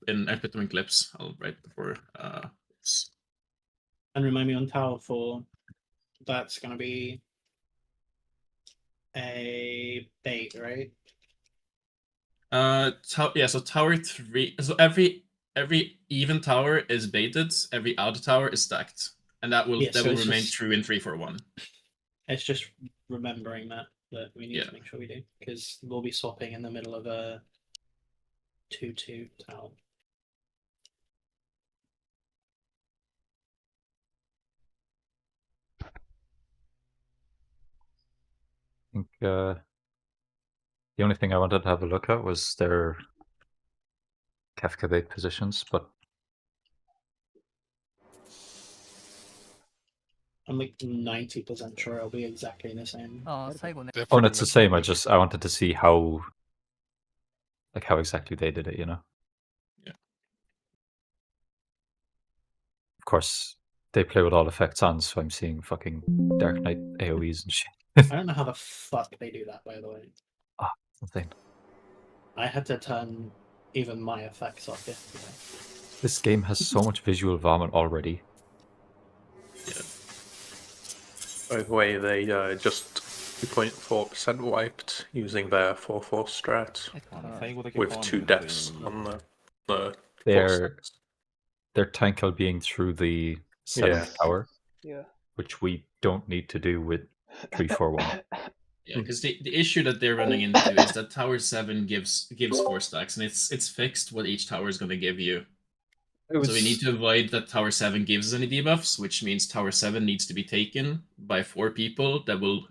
I put them in clips. I'll write before. And remind me on Tower 4, that's going to be a bait, right? So Tower 3. So every even tower is baited. Every odd tower is stacked, and that will remain true in 3-4-1. It's just remembering that we need to make sure we do, because we'll be swapping in the middle of a 2-2 tower. I think the only thing I wanted to have a look at was their Kafka bait positions, but I'm like 90% sure it'll be exactly the same. Oh, it's the same. I wanted to see how exactly they did it, you know? Yeah. Of course, they play with all effects on, so I'm seeing fucking Dark Knight AoEs and shit. I don't know how the fuck they do that, by the way. Ah, insane. I had to turn even my effects off yesterday. This game has so much visual vomit already. Yeah. By the way, they just 2.4% wiped using their 4-4 strat with 2 deaths on the their Tankel being through the 7th tower, which we don't need to do with 3-4-1. Yeah, because the issue that they're running into is that Tower 7 gives 4 stacks, and it's fixed what each tower is going to give you. So we need to avoid that Tower 7 gives any debuffs, which means Tower 7 needs to be taken by 4 people that will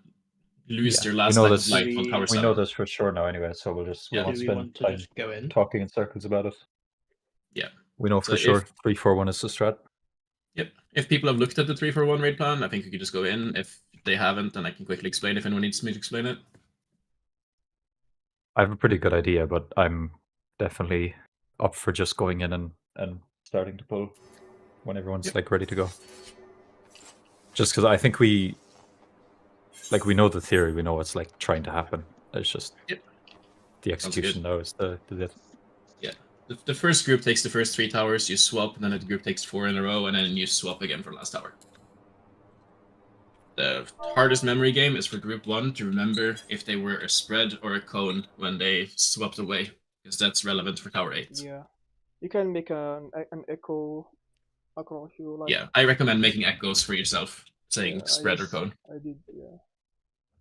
lose their last stack of life on Tower 7. We know this for sure now anyway, so we'll just won't spend time just go in? talking in circles about it. Yeah. We know for sure 3-4-1 is the strat. Yep. If people have looked at the 3-4-1 raid plan, I think we could just go in. If they haven't, then I can quickly explain if anyone needs me to explain it. I have a pretty good idea, but I'm definitely up for just going in and starting to pull when everyone's ready to go. Just because I think we know the theory, we know what's trying to happen. It's just the execution now is the Yeah. The first group takes the first 3 towers, you swap, and then the group takes 4 in a row, and then you swap again for last tower. The hardest memory game is for group 1 to remember if they were a spread or a cone when they swapped away, because that's relevant for tower 8. Yeah. You can make an echo across you. Yeah, I recommend making echoes for yourself, saying spread or cone. I did, yeah.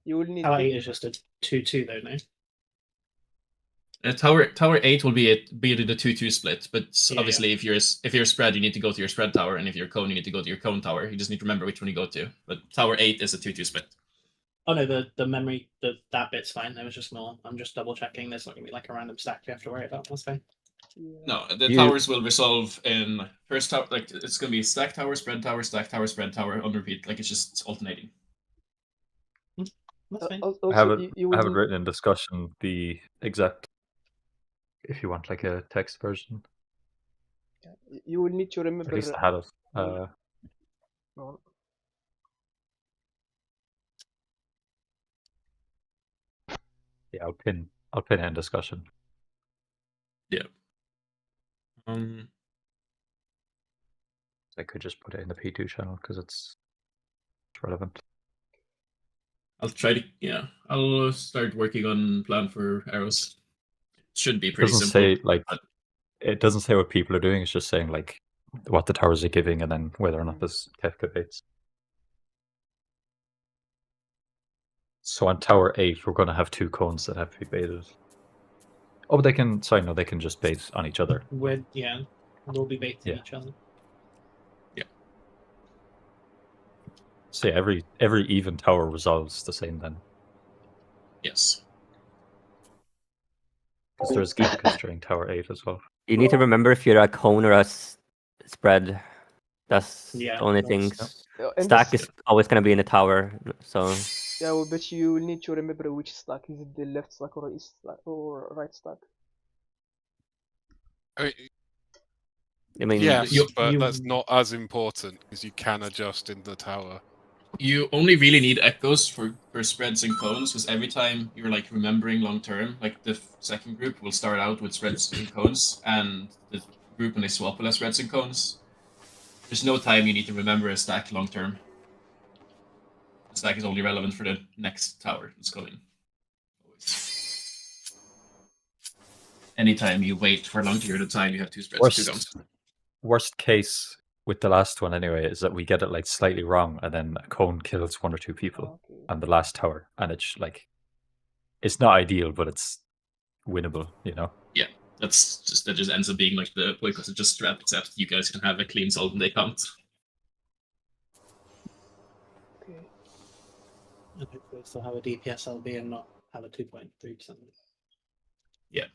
You will need. Tower 8 is just a 2-2 though, no? Tower 8 will be the 2-2 split, but obviously if you're a spread, you need to go to your spread tower, and if you're a cone, you need to go to your cone tower. You just need to remember which one you go to. But Tower 8 is a 2-2 split. Oh no, the memory, that bit's fine. That was just more. I'm just double checking. There's not gonna be a random stack you have to worry about. That's fine. Yeah. No, the towers will resolve in first tower. It's gonna be stack tower, spread tower, stack tower, spread tower on repeat. It's just alternating. That's fine. I have it written in discussion, the exact, if you want a text version. You will need to remember. At least I had it. No. Yeah, I'll pin it in discussion. Yeah. I could just put it in the P2 channel because it's relevant. I'll try to. Yeah, I'll start working on plan for arrows. It should be pretty simple. It doesn't say what people are doing. It's just saying what the towers are giving, and then whether or not this Kefka baits. So on Tower 8, we're going to have 2 cones that have to be baited. Oh, but they can. Sorry, no, they can just bait on each other. We'll be baiting each other. Yeah. So yeah, every even tower resolves the same then. Yes. Because there's Geekus during Tower 8 as well. You need to remember if you're a cone or a spread. That's the only thing. Stack is always going to be in the tower, so. Yeah, but you need to remember which stack. Is it the left stack or east stack or right stack? I mean, yes, but that's not as important because you can adjust in the tower. You only really need echoes for spreads and cones, because every time you're remembering long term, the second group will start out with spreads and cones, and group when they swap with less reds and cones. There's no time you need to remember a stack long term. The stack is only relevant for the next tower that's coming. Always. Anytime you wait for a long period of time, you have 2 spreads, 2 cones. Worst case with the last one anyway is that we get it like slightly wrong, and then a cone kills 1 or 2 people on the last tower, and it's like it's not ideal, but it's winnable, you know. Yeah, that just ends up being like the because it's just strap, except you guys can have a clean salt and they count. Okay. And hopefully still have a DPS LB and not have a 2.3%. Yeah.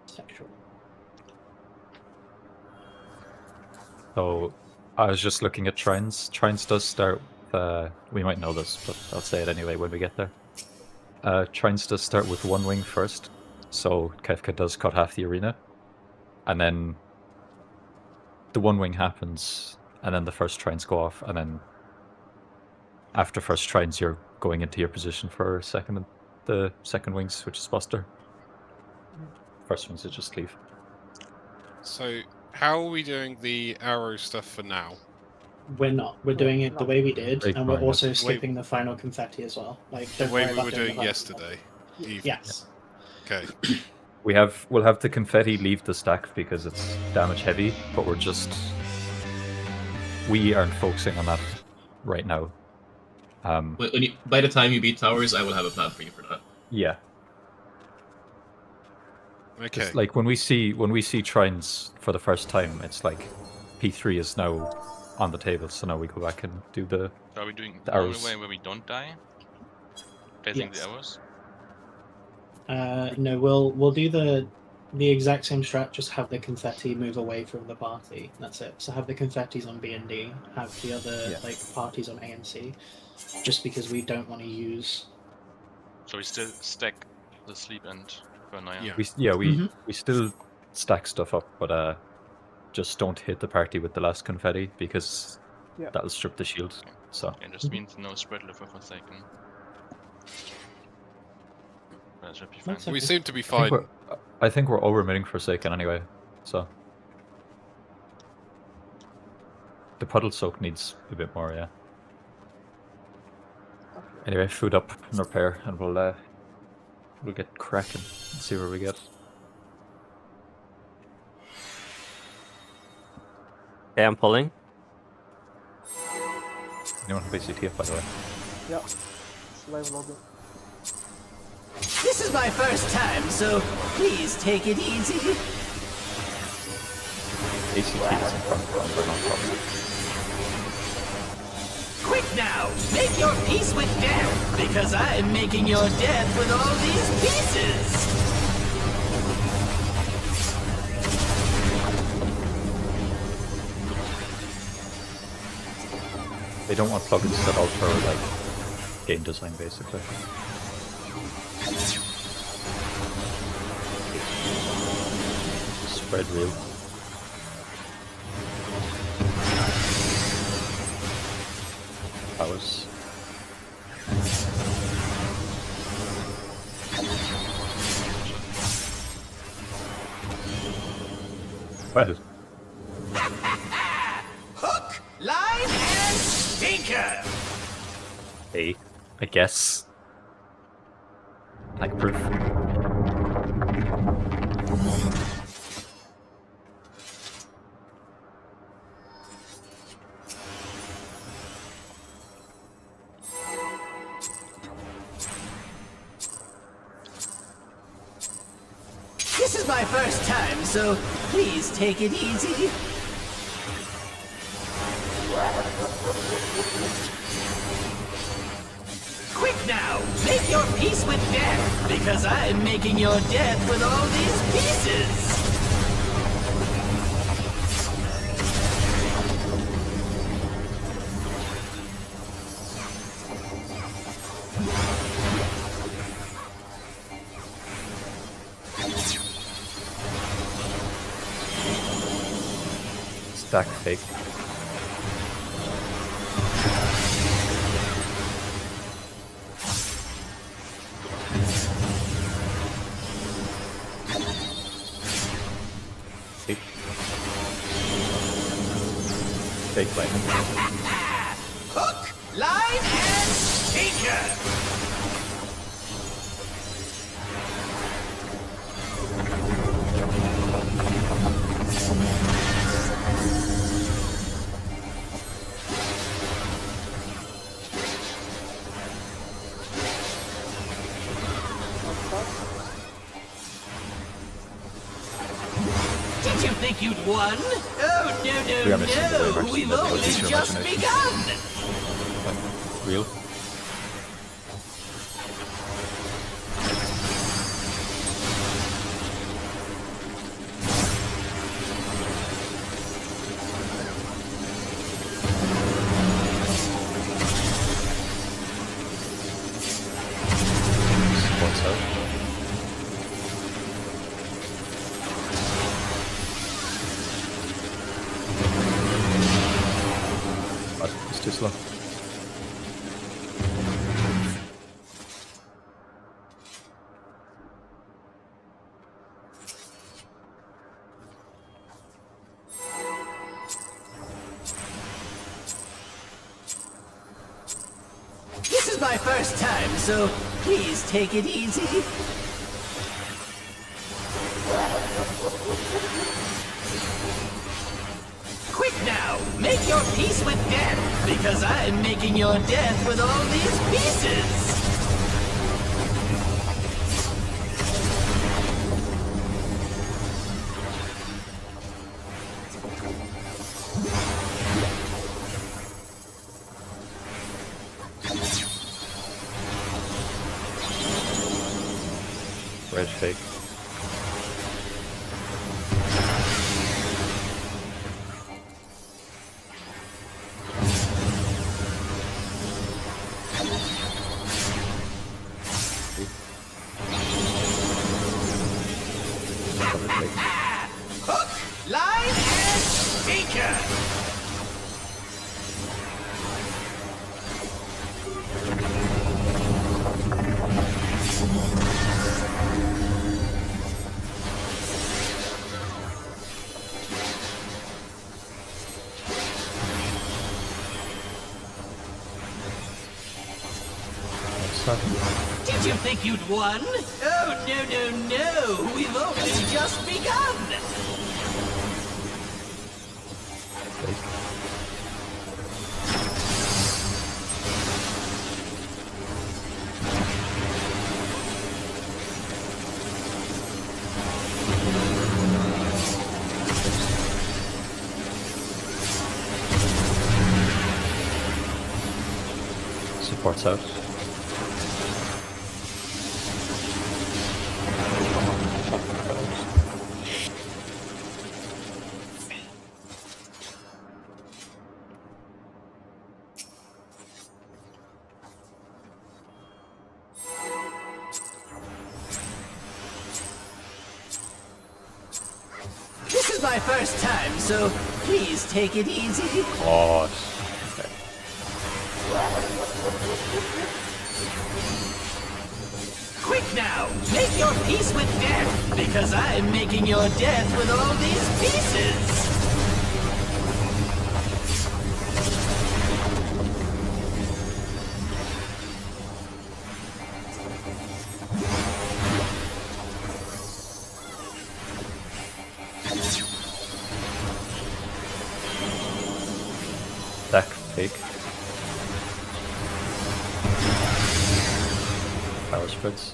Sexual. So I was just looking at Trines. Trines does start with, we might know this, but I'll say it anyway when we get there. Trines does start with 1 wing first, so Kefka does cut half the arena. And then the 1 wing happens, and then the first Trines go off, and then after first Trines you're going into your position for the second wings, which is Buster. First wings is just leave. So, how are we doing the arrow stuff for now? We're not. We're doing it the way we did, Break and we're mine, also yes. skipping the final confetti as well. Like The don't way worry we about were doing doing the final yesterday. Evening. Yes. Okay. We'll have the confetti leave the stack because it's damage heavy, but we aren't focusing on that right now. By the time you beat towers, I will have a plan for you for that. Yeah. Okay. Just like when we see Trines for the first time, it's like P3 is now on the table, so now we go back and do the So are we doing the the only arrows. way where we don't die? Facing Yes. the arrows? No, we'll do the exact same strat. Just have the confetti move away from the party. That's it. So have the confettis on B and D. Have the other like parties on A and C. Just because we don't want to use. So we still stack the sleep and burn iron. Yeah. We still stack stuff up, but just don't hit the party with the last confetti because that'll strip the shield. So It just means no spread lift for Forsaken. That should be fine. That's We okay. seem to be fine. I think we're over-minning Forsaken anyway. So the puddle soak needs a bit more, yeah. Anyway, food up and repair, and we'll get cracking and see where we get. Okay, I'm pulling. Anyone have ACTF, by the way? Yeah. It's live login. This is my first time, so please take it easy. ACT is in front, but not problem. Quick now, make your peace with death, because I'm making your death with all these pieces. They don't want plugins that alter like game design, basically. Spread real. Powers. Well, Hook, line, and sinker. hey, I guess. Like proof. This is my first time, so please take it easy. Quick now, make your peace with death, because I'm making your death with all these pieces. Stack fake. Take. Fake play. Hook, line, and sinker! Did you think you'd won? Oh, no, we've only just begun! Real? What's up? It's too slow. This is my first time, so please take it easy. Quick now, make your peace with death, because I'm making your death with all these pieces! Red fake. Hook, line, and sinker! Did you think you'd won? Oh, no, we've only just begun! Supports out. This is my first time, so please take it easy. Oh, Quick now, make your peace with death, because I'm making your death with all these pieces! Deck fake. Power spreads.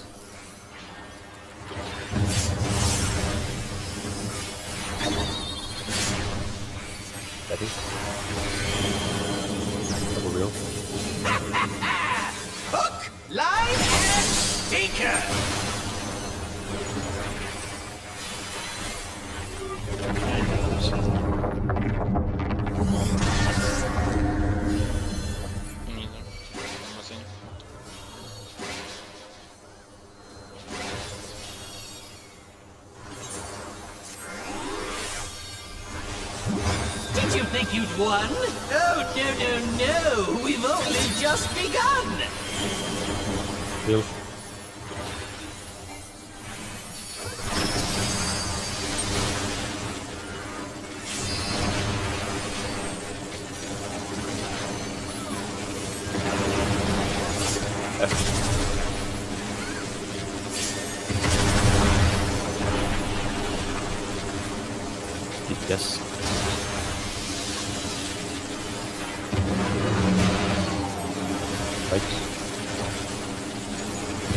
Ready. Double real. Hook, line, and sinker! Did you think you'd won? Oh, no, we've only just begun! Real. DPS. Right.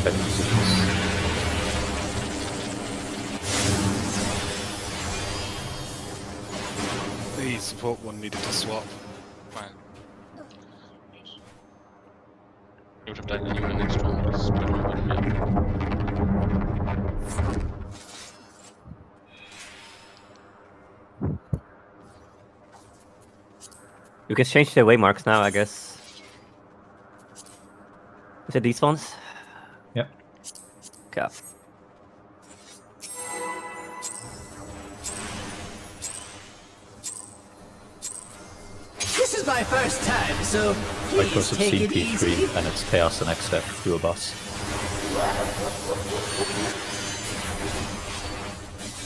Better positions. The support one needed to swap. Fine. You would have died anyway next round because Bredwin wouldn't be. You can change the waymarks now, I guess. Is it these ones? Yep. Okay. This is my first time, so Like please goes to take it easy. CP3 and it's chaos the next step to a boss.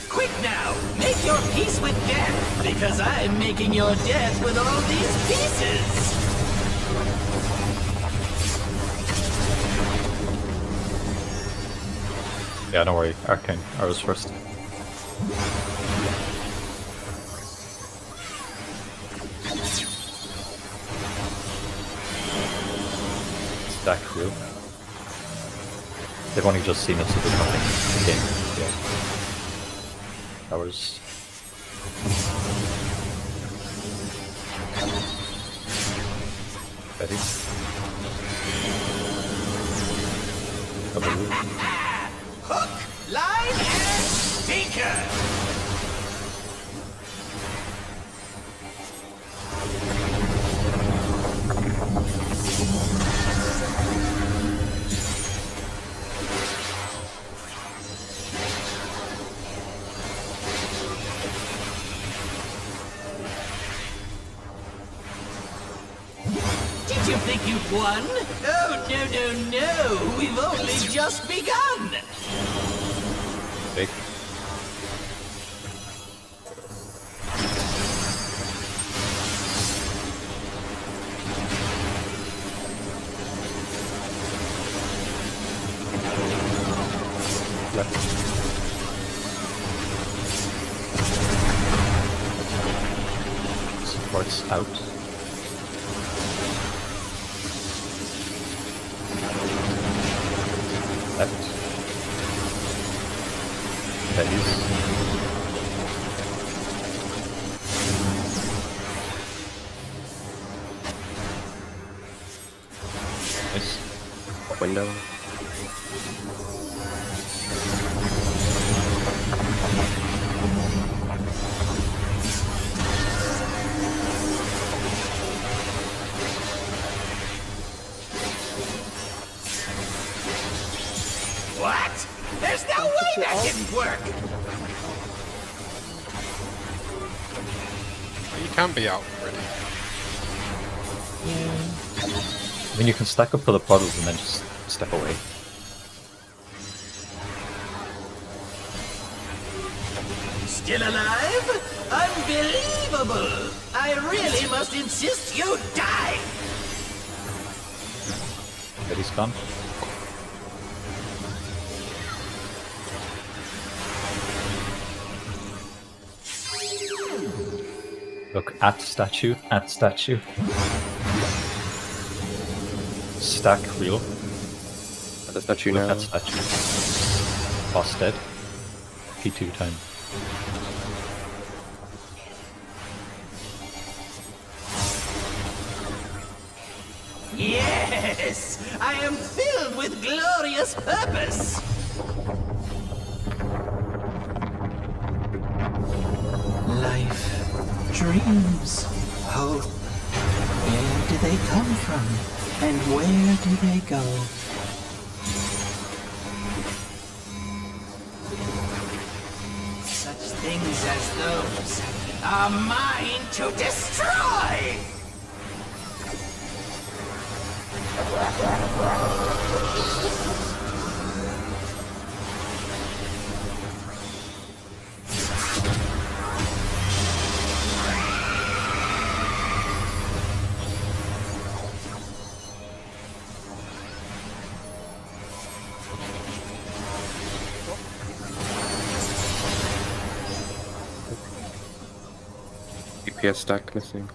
Quick now, make your peace with death, because I'm making your death with all these pieces. Yeah, don't worry, Arcane arrows first. Stack through. They've only just seen it, so there's nothing again. Yeah. Towers. Ready? Double root. Hook, line, and sinker. Did you think you'd won? Oh, no, no, no. We've only just begun. Big. Left. Supports out. Left. Pedis. Nice. Window. What? There's no way that didn't work. You can be out already. I mean, you can stack up for the puddles and then just step away. Still alive? Unbelievable! I really must insist you die! Pedis gone. Look at statue, at statue. Stack real. At the statue Look now. at statue. Boss dead. P2 time. Yes! I am filled with glorious purpose! Life, dreams, hope. Where do they come from? And where do they go? Such things as those are mine to destroy! DPS stack missing.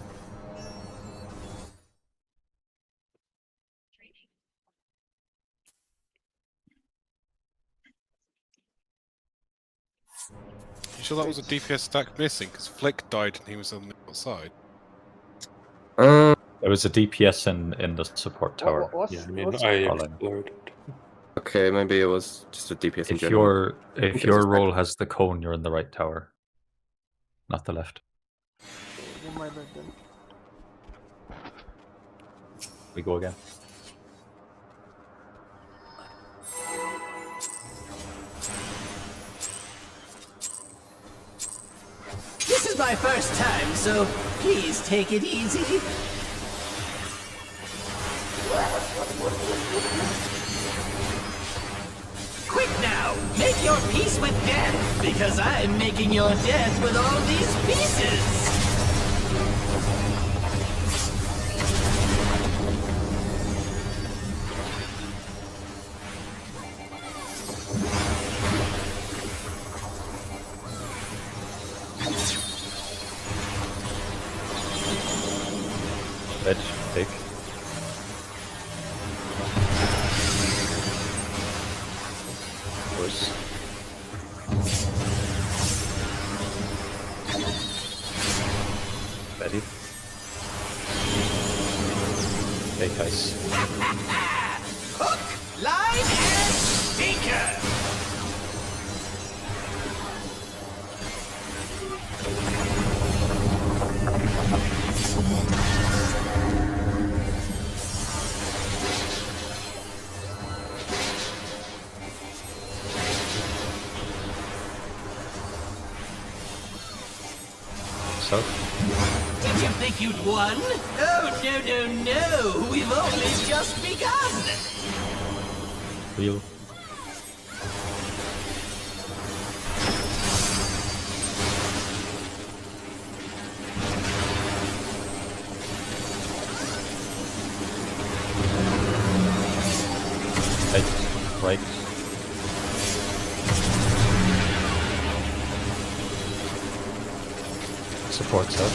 You sure that was a DPS stack missing? Because Flick died and he was on the outside. There was a DPS in the support tower. Yeah, I mean, I exploded. Okay, maybe it was just a DPS in If general. your role has the cone, you're in the right tower, not the left. My bad then. We go again. This is my first time, so please take it easy. Quick now, make your peace with death, because I'm making your death with all these pieces. Edge, take. Push. Ready. Take ice. Hook, line, and sinker. So. Did you think you'd won? Oh, no. We've only just begun. Wheel. Right. Supports up.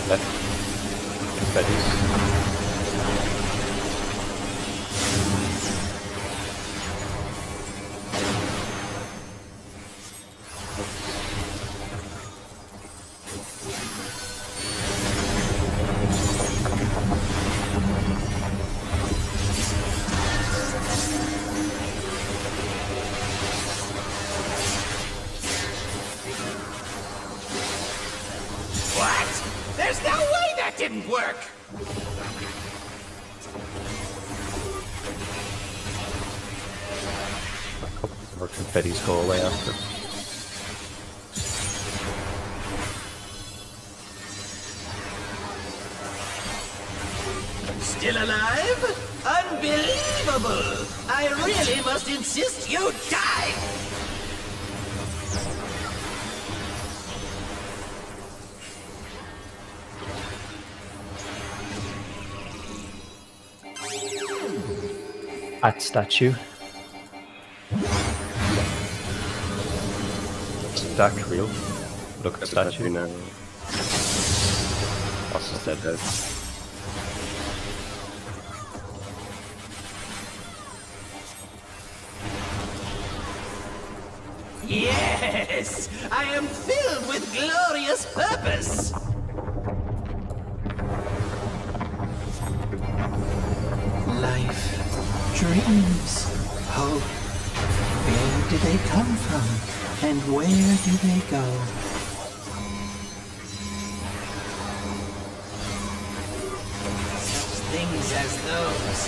Left. Confettis. What? There's no way that didn't work. More confettis go away after. Still alive? Unbelievable! I really must insist you die! At statue. Stack real. Look at statue now. Boss is dead. Yes! I am filled with glorious purpose! Life, dreams, hope. Where do they come from? And where do they go? Such things as those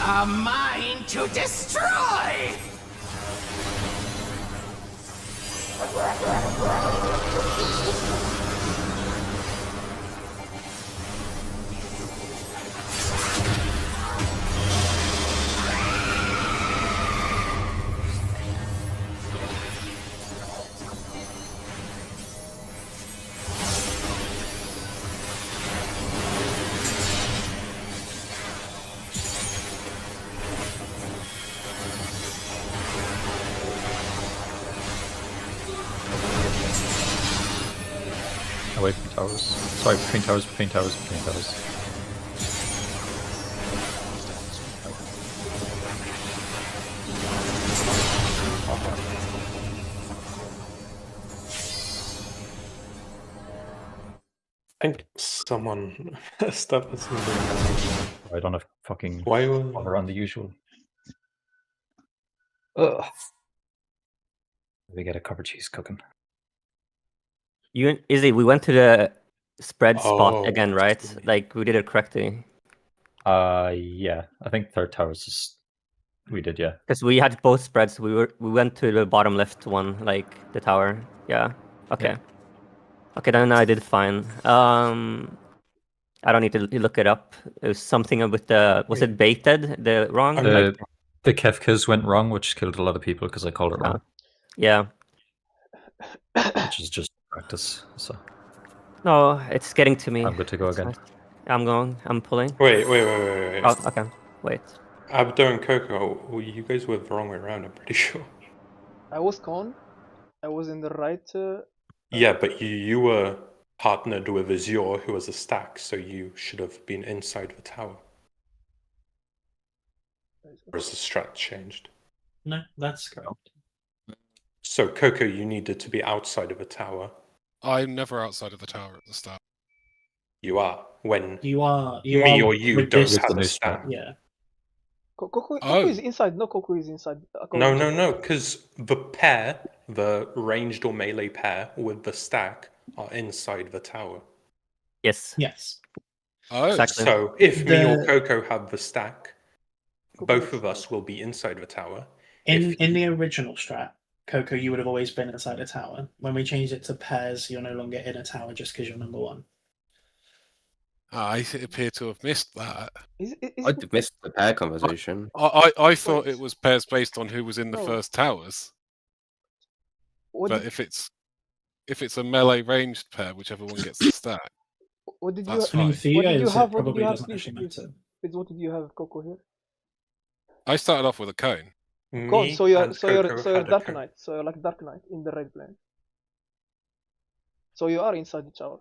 are mine to destroy! away from towers. Sorry, between towers, between towers, between towers. I think someone stuff is I don't have fucking Why water on the usual. Ugh. We get a cover cheese cooking. Izzy, we went to the spread spot again, right? Like we did it correctly. Yeah. I think third towers is we did, yeah. Because we had both spreads. We went to the bottom left one, like the tower. Yeah. Okay. Yeah. Okay, then I did fine. I don't need to look it up. It was something with the was it baited the wrong? The Kefkas went wrong, which killed a lot of people because I called it wrong. Yeah. Which is just practice. So. No, it's getting to me. I'm good to go again. I'm going. I'm pulling. Wait. Oh, okay. Wait. Abdo and Coco, you guys were the wrong way around, I'm pretty sure. I was con. I was in the right. Yeah, but you were partnered with Azure, who was a stack, so you should have been inside the tower. Or has the strat changed? No, that's correct. So, Coco, you needed to be outside of the tower. I'm never outside of the tower at the start. You are. When you or you with don't this- have a stack. Yeah. Coco Oh. is inside. No, Coco is inside. No, because the pair, the ranged or melee pair with the stack, are inside the tower. Yes. Yes. Oh, Exactly. So, if me or The- Coco have the stack, both of us will be inside the tower. In the original strat, Coco, you would have always been inside a tower. When we changed it to pairs, you're no longer in a tower just because you're number one. I appear to have missed that. I missed the pair conversation. I thought it was pairs based on who was in the No. first towers. What But did, if it's a melee ranged pair, whichever one gets the stack. what did you? That's I mean, fine. for you What did you guys, have? it What did probably you have? doesn't actually matter. What did you have, Coco here? I started off with a cone. Con. Me So you're and Coco had a Dark cone. Knight. So you're like Dark Knight in the red plane. So you are inside the tower.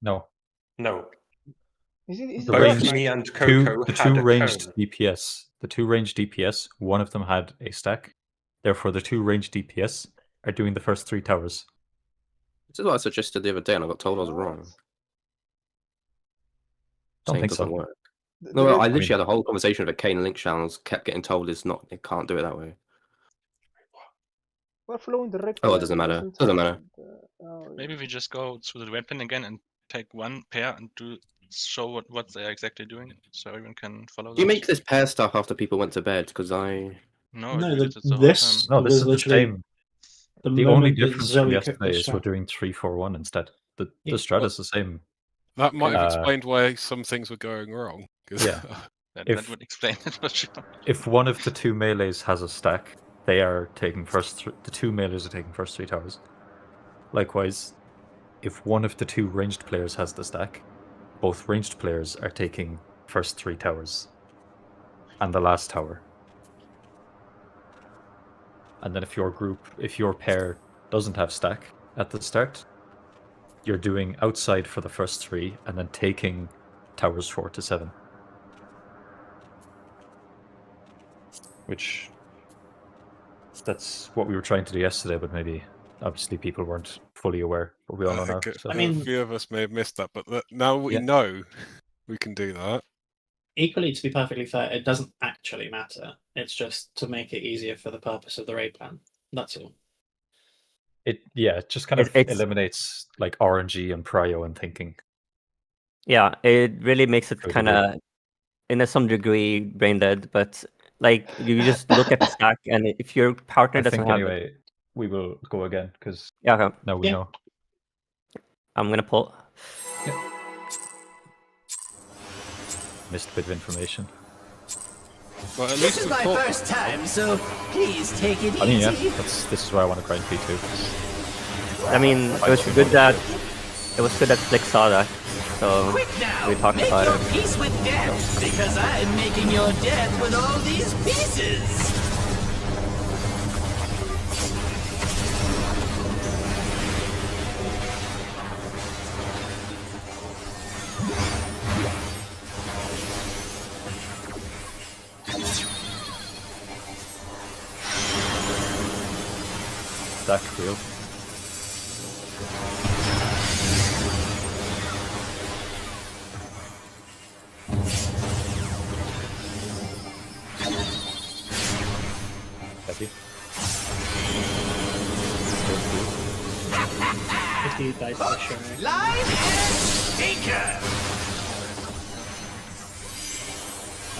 No. No. Is it The Dark range- Knight? Me and The Coco had two a ranged cone. DPS. The two ranged DPS, one of them had a stack. Therefore, the two ranged DPS are doing the first three towers. This is what I suggested the other day, and I got told I was wrong. Don't Saying think it doesn't so. work. The No, red- I literally had a whole conversation with Kane and Link channels. Kept getting told it can't do it that way. We're following the red Oh, it plane, doesn't matter. wasn't Doesn't it? matter. Maybe we just go through the red pin again and take one pair and show what they're exactly doing, so everyone can follow. Do you those. make this pair stuff after people went to bed? Because I... No, No, we did it the whole this time. No, this was is the literally same. the The only moment that difference Zoe from cooked yesterday the is we're strat. doing 3-4-1 instead. The Yeah, strat well- is the same. That might have Uh, explained why some things were going wrong. 'cause- Yeah. That If- would explain it for sure. If one of the two melees has a stack, they are taking the two melees are taking first three towers. Likewise, if one of the two ranged players has the stack, both ranged players are taking first three towers. And the last tower. And then if your pair doesn't have stack at the start, you're doing outside for the first three and then taking towers 4 to 7. Which that's what we were trying to do yesterday, but maybe obviously people weren't fully aware, but we all know now. think So. I mean- a few of us may have missed that, but now we Yeah. know we can do that. Equally, to be perfectly fair, it doesn't actually matter. It's just to make it easier for the purpose of the raid plan. That's all. It just kind of It's- eliminates like RNG and prio and thinking. Yeah, it really makes it To a kind of, in some degree, brain dead. But like, you just look at the stack, and if your partner I doesn't think have anyway we will go again because yeah, okay. now we Yeah. know. I'm gonna pull. Missed a bit of information. But at This least is we my thought- first time, so please take it I mean, yeah, easy. this is why I want to grind P2. I mean, it was good that Flick saw that, so Quick now, we talked make about your it. peace with death, because I'm making your death with all these pieces. stack real. Happy. 50 dice for sure. Line and Tinker!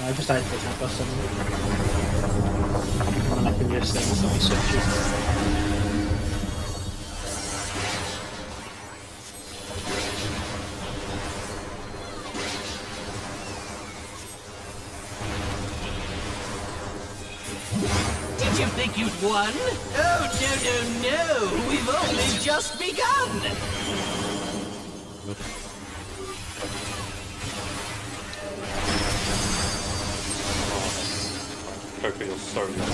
I just added the tap or something. And I can just send some switches. Did you think you'd won? Oh, no. We've only just begun! Hopefully you'll start that.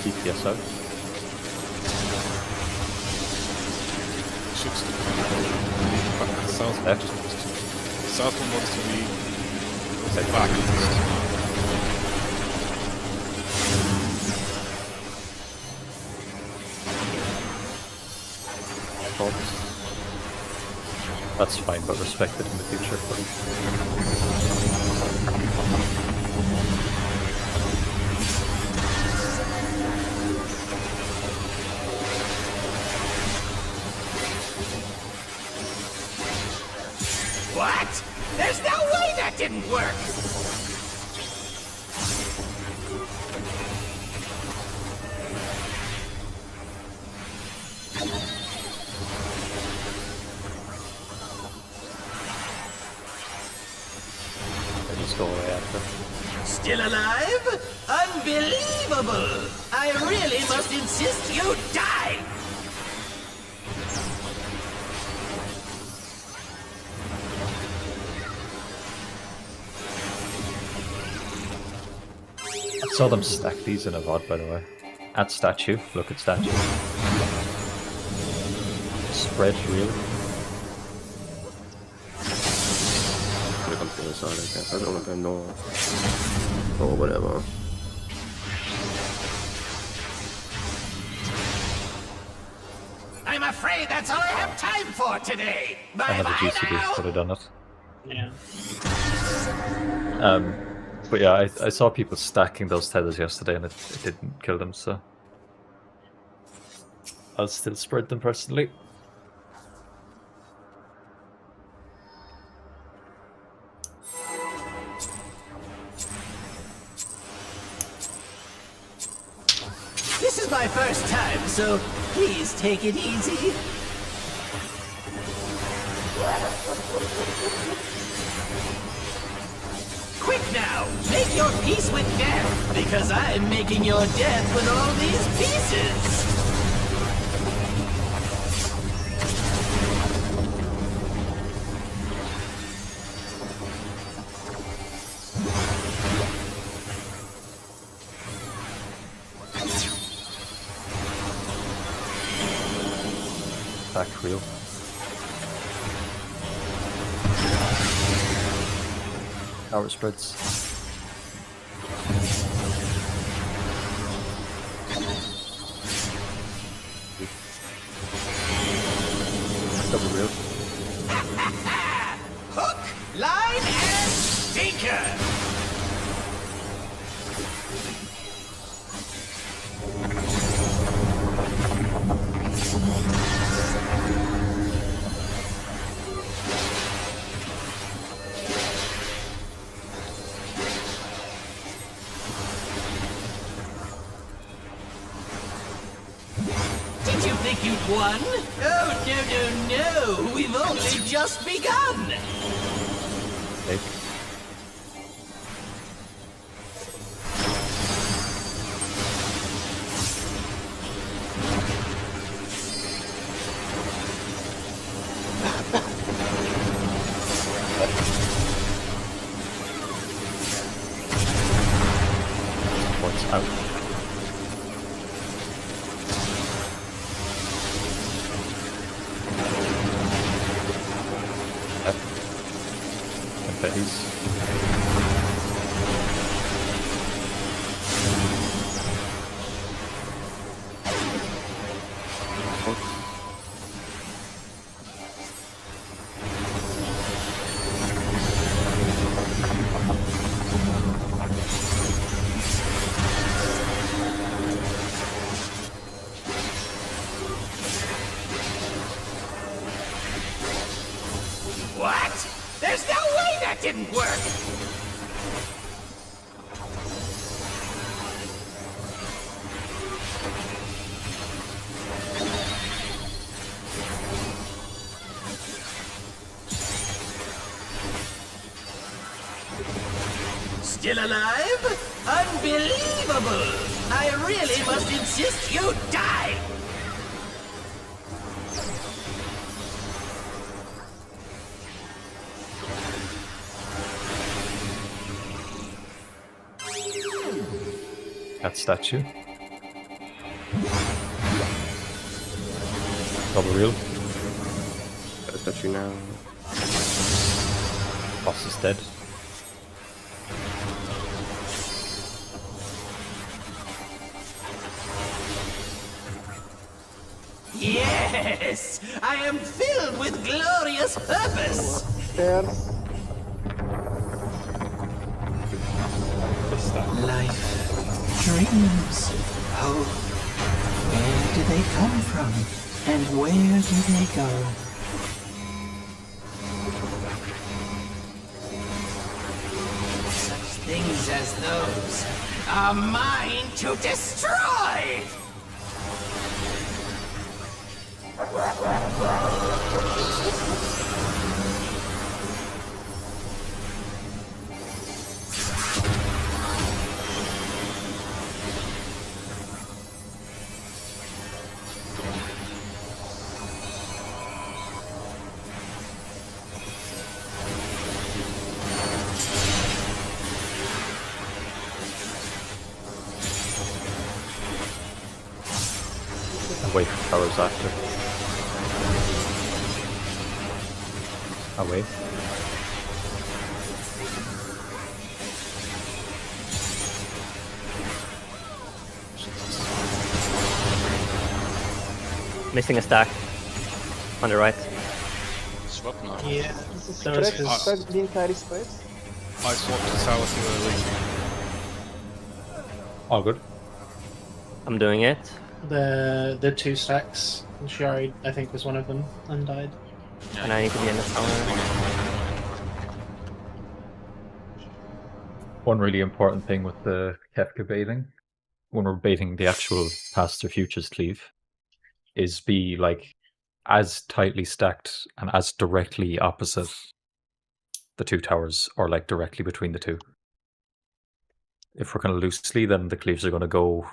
DPS out. Should still South Left. Southland wants to be back. That's fine, but respect it in the future, please. What? There's no way that didn't work! I just go away after. Still alive? Unbelievable! I really must insist you die! I saw them stack these in a VOD, by the way. At statue, look at statue. Spread real. I'm gonna come to the other side, I guess. I don't want to go north. Or whatever. I'm afraid that's all I have time for today! I have a Bye-bye GCD, now! could have done it. Yeah. But yeah, I saw people stacking those tethers yesterday and it didn't kill them, so I'll still spread them personally. This is my first time, so please take it easy. Quick now, make your peace with death, because I'm making your death with all these pieces. Back real. Power spreads. Double real. Hook, line, and sinker. Did you think you'd won? Oh, no. We've only just begun. Take. Points out. please. What? There's no way that didn't work! Still alive? Unbelievable! I really must insist you die! That statue. Double real. Got a statue now. Boss is dead. Yes! I am filled with glorious purpose! Stairs. Life, dreams, hope. Where do they come from? And where do they go? Such things as those are mine to destroy! Away from towers after. Away. Missing a stack on the right. Swap now. Yeah. This is correct. Spread the entire space. I swapped the tower too early. All good. I'm doing it. The two stacks. Shari, I think, was one of them and died. Yeah, And I need to be in the tower. One really important thing with the Kefka baiting, when we're baiting the actual past or futures cleave, is be like as tightly stacked and as directly opposite the two towers, or like directly between the two. If we're kind of loosely, then the cleaves are going to go.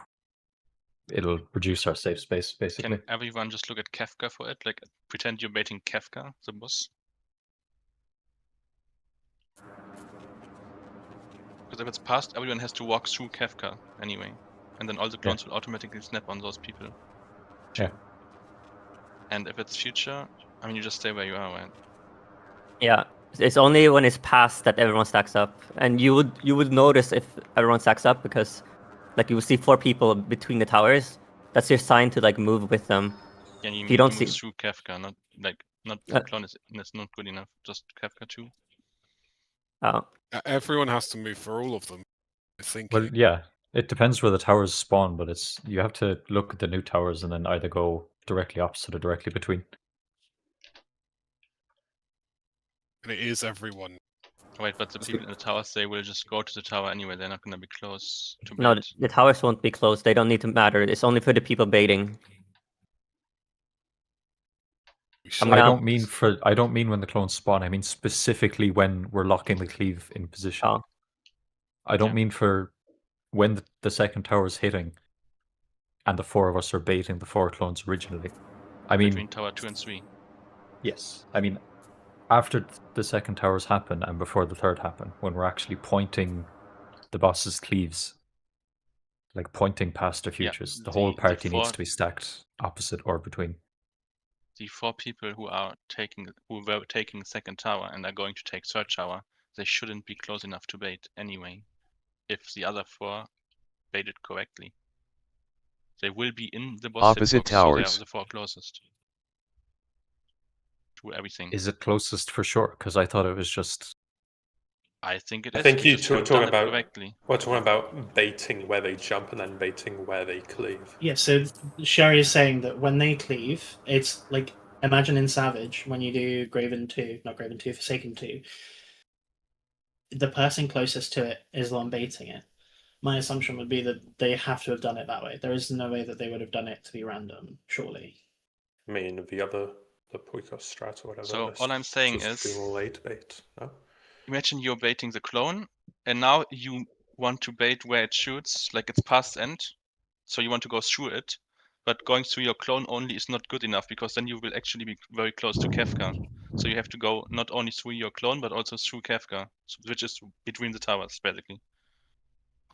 It'll reduce our safe space, basically. Can everyone just look at Kefka for it? Like, pretend you're baiting Kefka, the boss? Because if it's past, everyone has to walk through Kefka anyway. And then all the clones will automatically snap on those people. Yeah. And if it's future, I mean, you just stay where you are, right? Yeah, it's only when it's past that everyone stacks up, and you would notice if everyone stacks up because, like, you will see 4 people between the towers. That's your sign to like move with them. Yeah, you, if you don't move see through Kefka, not like not the clone is not good enough. Just Kefka too. Oh. Everyone has to move for all of them, I think. Well, yeah, it depends where the towers spawn, but it's you have to look at the new towers and then either go directly opposite or directly between. And it is everyone. Wait, but the people in the towers, they will just go to the tower anyway. They're not going to be close to bait. No, the towers won't be closed. They don't need to matter. It's only for the people baiting. I don't mean when the clones spawn. I mean specifically when we're locking the cleave in position. Oh. I don't mean for when the second tower is hitting, and the 4 of us are baiting the 4 clones originally. I mean between tower 2 and 3. Yes, I mean after the second towers happen and before the third happen, when we're actually pointing the boss's cleaves, like pointing past their futures, the whole party needs to be stacked opposite or between. The 4 people who were taking second tower and are going to take third tower, they shouldn't be close enough to bait anyway. If the other 4 baited correctly, they will be in the boss Opposite hitbox, so they towers. are the 4 closest to everything. Is it closest for sure? Because I thought it was just. I think it I is. think you you're just haven't talking done it about. correctly. We're talking about baiting where they jump and then baiting where they cleave. Yeah, so Sherry is saying that when they cleave, it's like, imagine in Savage, when you do Graven 2, not Graven 2, Forsaken 2, the person closest to it is the one baiting it. My assumption would be that they have to have done it that way. There is no way that they would have done it to be random, surely. I mean, the Puika strat or whatever. So all I'm saying just is, do late bait. No? imagine you're baiting the clone, and now you want to bait where it shoots, like it's past end, so you want to go through it, but going through your clone only is not good enough, because then you will actually be very close to Kefka. So you have to go not only through your clone, but also through Kefka, which is between the towers, basically.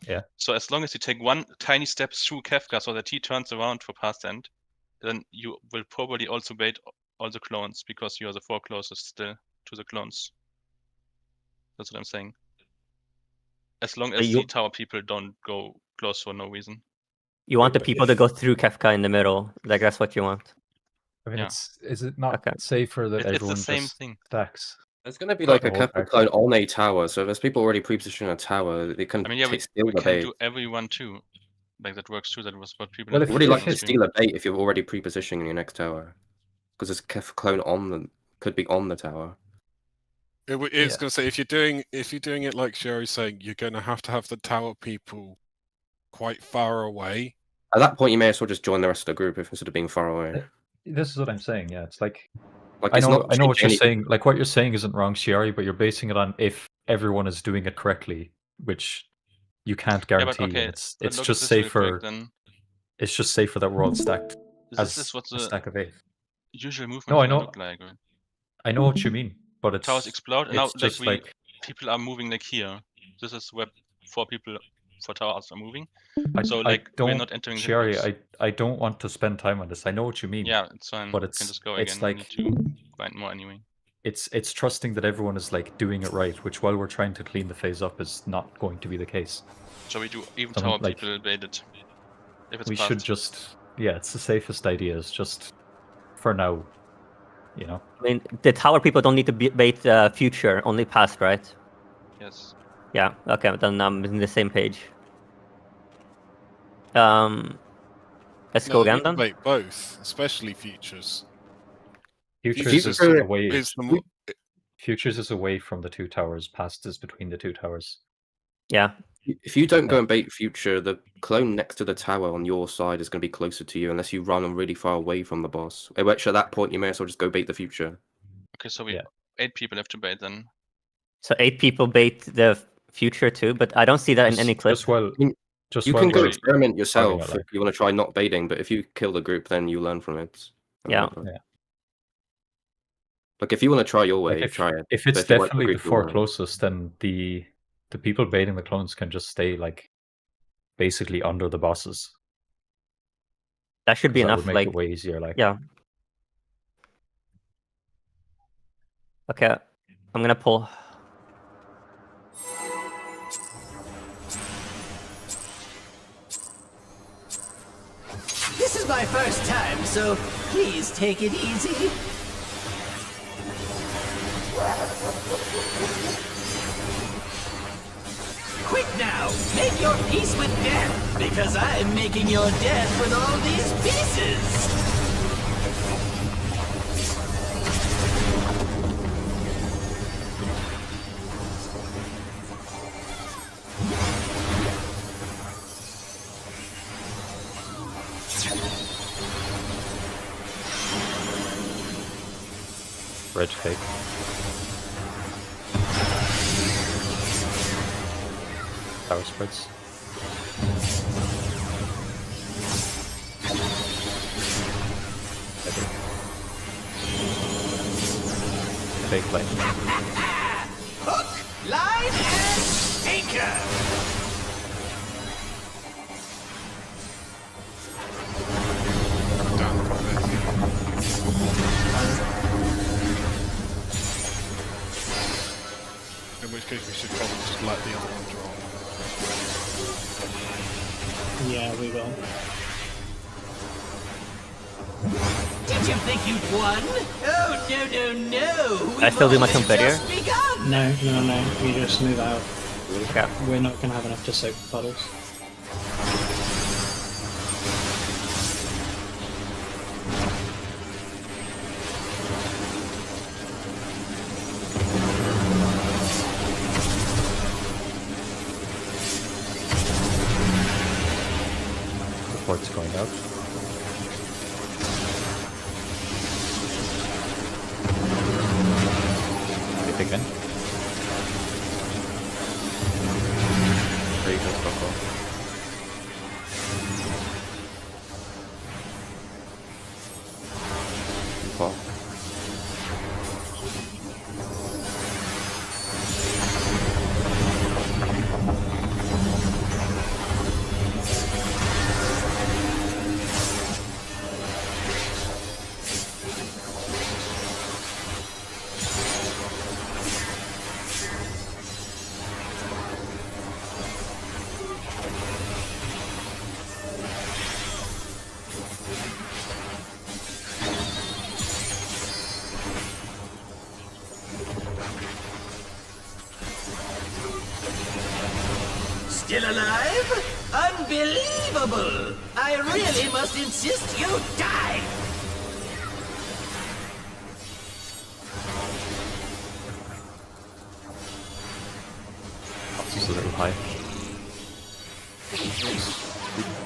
Yeah. So as long as you take one tiny step through Kefka so that he turns around for past end, then you will probably also bait all the clones, because you are the 4 closest still to the clones. That's what I'm saying. As long as the tower people don't go close for no reason. You want the people to go through Kefka in the middle. Like, that's what you want. I mean, Yeah. is it not safer that everyone it's the same just thing. stacks? There's going to be like a Kefka clone on a tower, so if there's people already pre-positioned a tower, they can I mean, yeah, we steal the can bait. do everyone too. Like, that works too. That was what people... Well, if really like to steal a bait if you're already pre-positioning your next tower. Because there's Kefka clone on the... could be on the tower. It's going to say, if you're doing it like Sherry's saying, you're going to have the tower people quite far away. At that point, you may as well just join the rest of the group instead of being far away. This is what I'm saying. Yeah, it's like Like I it's know not what you're changing saying. Like what you're saying isn't wrong, Shiari, but you're basing it on if everyone is doing it correctly, which you can't guarantee. okay, It's but look just at this real safer. quick, then. It's just safer that we're all stacked This is as what a the stack of 8. usual movement No, I know. look like. Right? I know what you mean, but it's towers explode, and now it's just like people are moving like here. This is where 4 towers are moving. I, So I like we're don't, not entering the Sherry, hitbox. I don't want to spend time on this. I know what you mean. Yeah, it's fine. But We can just go it's again. like We need to grind more anyway. it's trusting that everyone is like doing it right, which while we're trying to clean the phase up is not going to be the case. So we do even Someone, tower like, people baited. If it's we past. should just it's the safest idea. Is just for now, you know. I mean, the tower people don't need to bait future, only past, right? Yes. Yeah. Okay, then I'm in the same page. Let's go again then. Bait both, especially futures. Futures is away. Futures is away from the 2 towers. Past is between the 2 towers. Yeah. If you don't go and bait future, the clone next to the tower on your side is going to be closer to you unless you run really far away from the boss. Which at that point you may as well just go bait the future. Okay, so we 8 people have to bait then. So 8 people bait the future too, but I don't see that in any clip. You can go experiment yourself if you want to try not baiting, but if you kill the group, then you learn from it. Yeah. Like if you want to try your way, like try it. If it's definitely the 4 closest, then the people baiting the clones can just stay like basically under the bosses. That should be enough. Would make like it way easier. Like yeah. Okay, I'm gonna pull. This is my first time, so please take it easy. Quick now, make your peace with death, because I'm making your death with all these pieces. red fake. Tower spreads. Fake lane. Hook, line, and sinker. In which case, we should probably just let the other one drop. Yeah, we will. Did you think you'd won? Oh, no. I still do my competitor? No. We just move out. Okay. We're not going to have enough to soak puddles. Reports going out. Hit again. There you go, fuck off. Fall. Still alive? Unbelievable! I really must insist you die! This is a little high.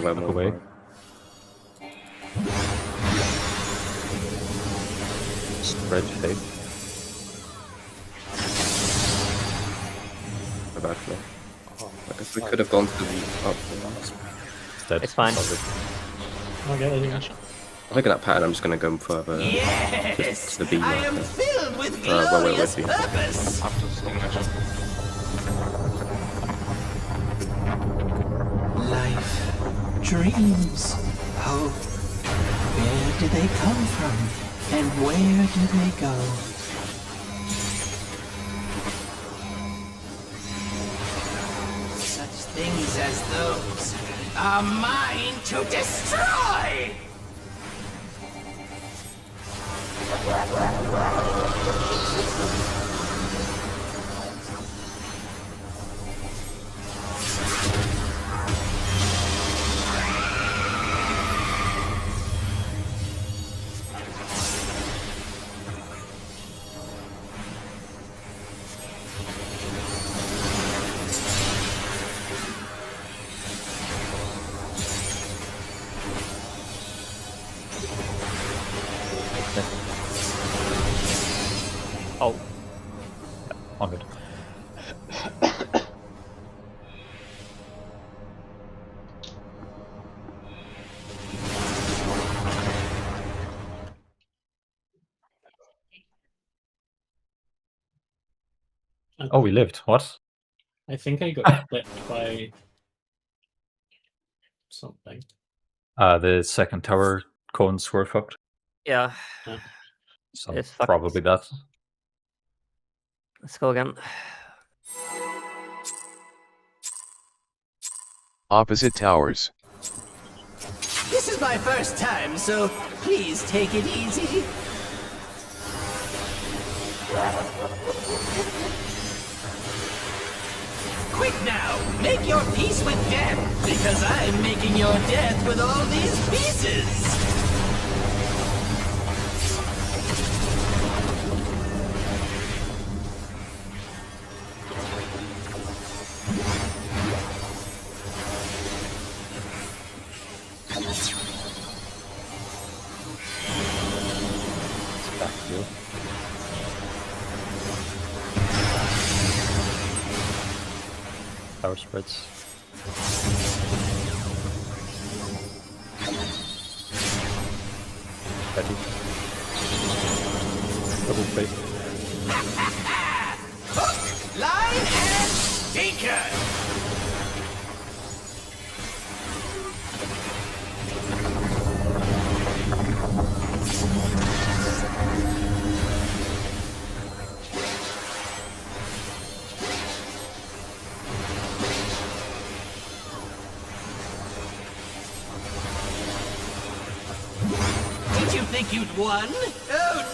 Well, Look away. Spread fade. A bad flow. I guess we could have gone to the up. It's dead. It's fine. Okay, there you go. I think in that pattern I'm just going to go further. Yes! Just to the B I am marker. filled with wait, glorious wait. purpose! After signature. Life, dreams, hope. Where do they come from? And where do they go? Such things as those are mine to destroy! Oh, On it. Oh, we lived. What? I think I got flipped by something. The second tower cones were fucked. yeah. So It's fucked. probably that. Let's go again. Opposite towers. This is my first time, so please take it easy. Quick now, make your peace with death, because I'm making your death with all these pieces. Tower spreads. Ready. Double face. Hook, line, and sinker! you think you'd won? Oh,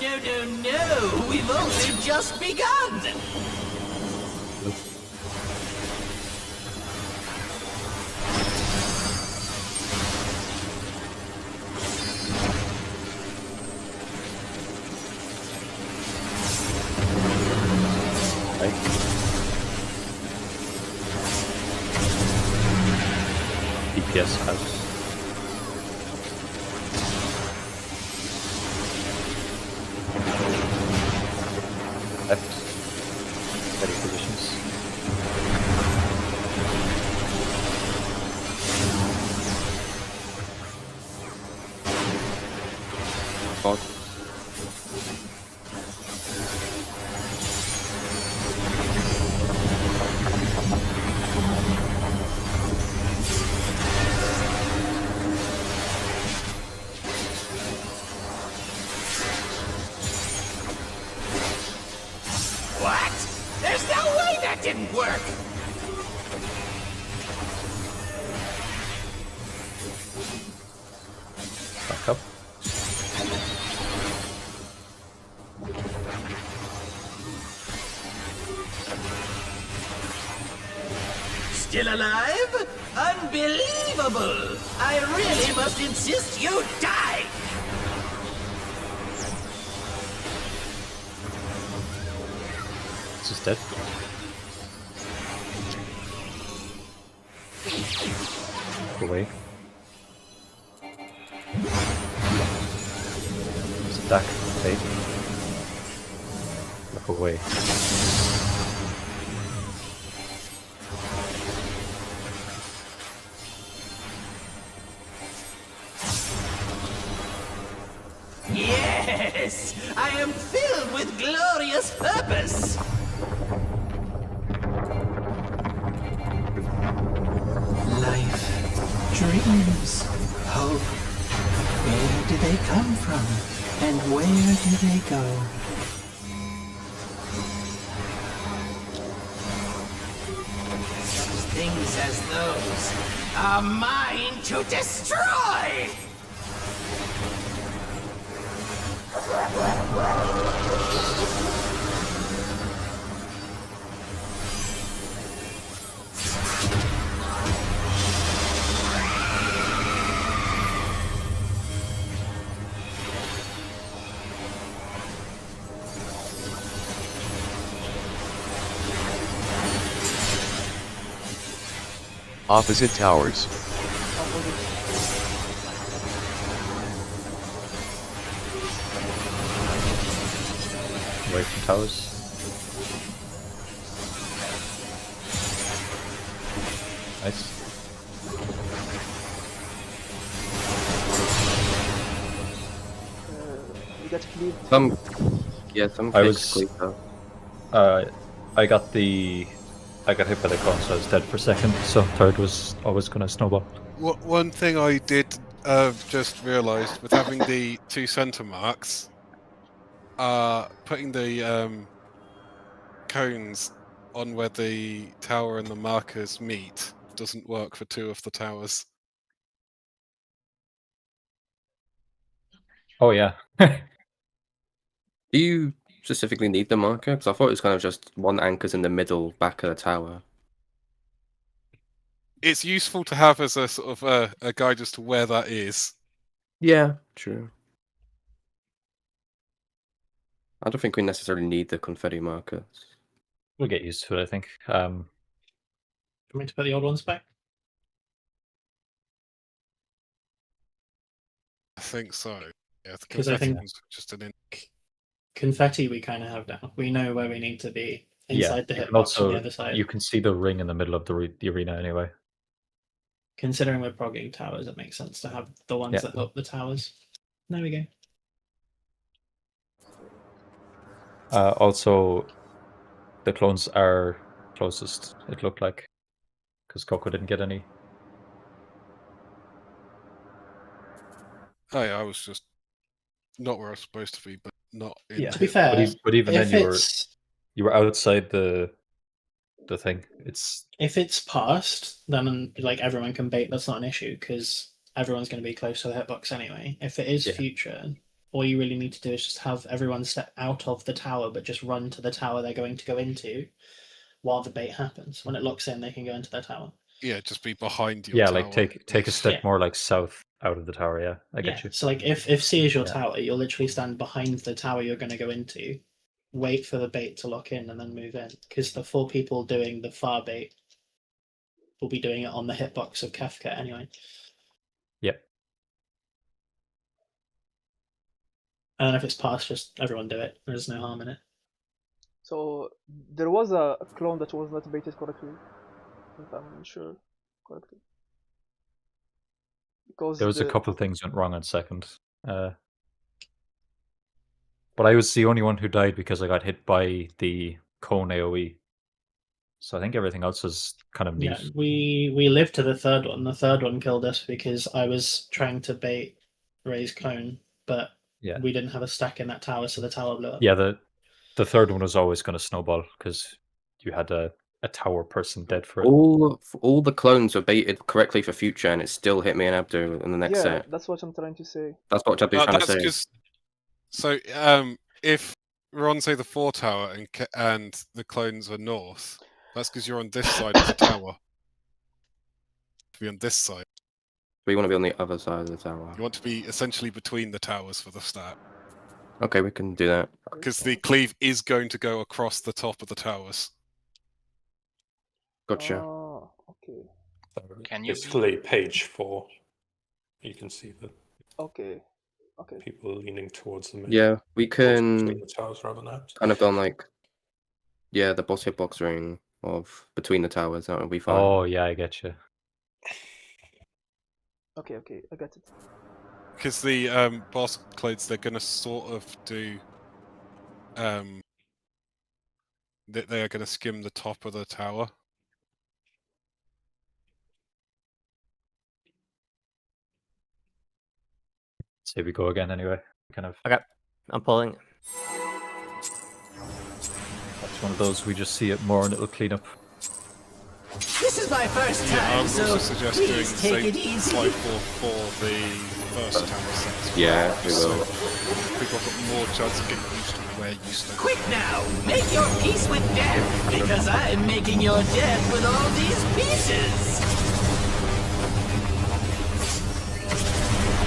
no. We've only just begun. DPS house. Left. Ready positions. Fog. What? There's no way that didn't work! Back up. Still alive? Unbelievable! I really must insist you die! This is dead. Away. Stack. Okay. Look away. Yes! I am filled with glorious purpose! Life, dreams, hope. Where do they come from? And where do they go? Such things as those are mine to destroy! Opposite towers. Away from towers. Nice. You got cleaved. Some I fixed was- cleaver. I got hit by the cone, so I was dead for second. So third was always going to snowball. One thing I did just realised with having the 2 center marks, putting the cones on where the tower and the markers meet doesn't work for 2 of the towers. Oh yeah. Do you specifically need the marker? Because I thought it was kind of just one anchor's in the middle back of the tower. It's useful to have as a sort of a guide as to where that is. Yeah, true. I don't think we necessarily need the confetti markers. We'll get used to it, I think. Do you want me to put the old ones back? I think so. Yeah, the 'Cause I confetti think- ones are just an Confetti we kind of have now. We know where we need to be inside the you can hitbox on also the other side. you can see the ring in the middle of the arena anyway. Considering we're progging towers, it makes sense to have the ones Yeah. that hook the towers. There we go. Also, the clones are closest, it looked like, because Coco didn't get any. Oh yeah, I was just not where I was supposed to be, but not in. To be hit. fair, But even if then, it's you were outside the thing. It's if it's past, then like everyone can bait. That's not an issue because everyone's going to be close to the hitbox anyway. If it is Yeah. future, all you really need to do is just have everyone step out of the tower, but just run to the tower they're going to go into while the bait happens. When it locks in, they can go into their tower. Yeah, just be behind your Yeah, tower. like take a step Yeah. more like south out of the tower. Yeah, I get you. So like if C is your Yeah. tower, you'll literally stand behind the tower you're going to go into, wait for the bait to lock in, and then move in. Because the 4 people doing the far bait will be doing it on the hitbox of Kefka anyway. Yep. And if it's passed, just everyone do it. There's no harm in it. So there was a clone that was not baited correctly, if I'm sure correctly. Because There was a couple of things went wrong on second. But I was the only one who died because I got hit by the cone AoE. So I think everything else was kind of neat. Yeah, we lived to the third one. The third one killed us because I was trying to bait Ray's clone, but we didn't have a stack in that tower, so the tower blew up. Yeah, the third one was always going to snowball because you had a tower person dead for it. All the clones were baited correctly for future, and it still hit me and Abdu in the next set. That's what I'm trying to say. That's what Abdu's trying to say. So, if we're on, say, the 4 tower and the clones are north, that's because you're on this side of the tower. To be on this side. We want to be on the other side of the tower. You want to be essentially between the towers for the stat. Okay, we can do that. Because the cleave is going to go across the top of the towers. Gotcha. Oh, okay. Can you basically page 4? You can see the people leaning towards the middle. Yeah, we can the towers rather than out. kind of go on like the boss hitbox ring of between the towers. That would be fine. Oh yeah, I get you. Okay, I got it. Because the boss clones, they're going to sort of do... they are going to skim the top of the tower. Say we go again anyway. Kind of. Okay, I'm pulling. That's one of those we just see it more and it'll clean up. This is my first time, I would so also suggest doing the please take same it easy. 5-4 for the first tower set. Yeah, we So will. people have got more chance of getting used to where you stand. Quick now, make your peace with death, because I'm making your death with all these pieces.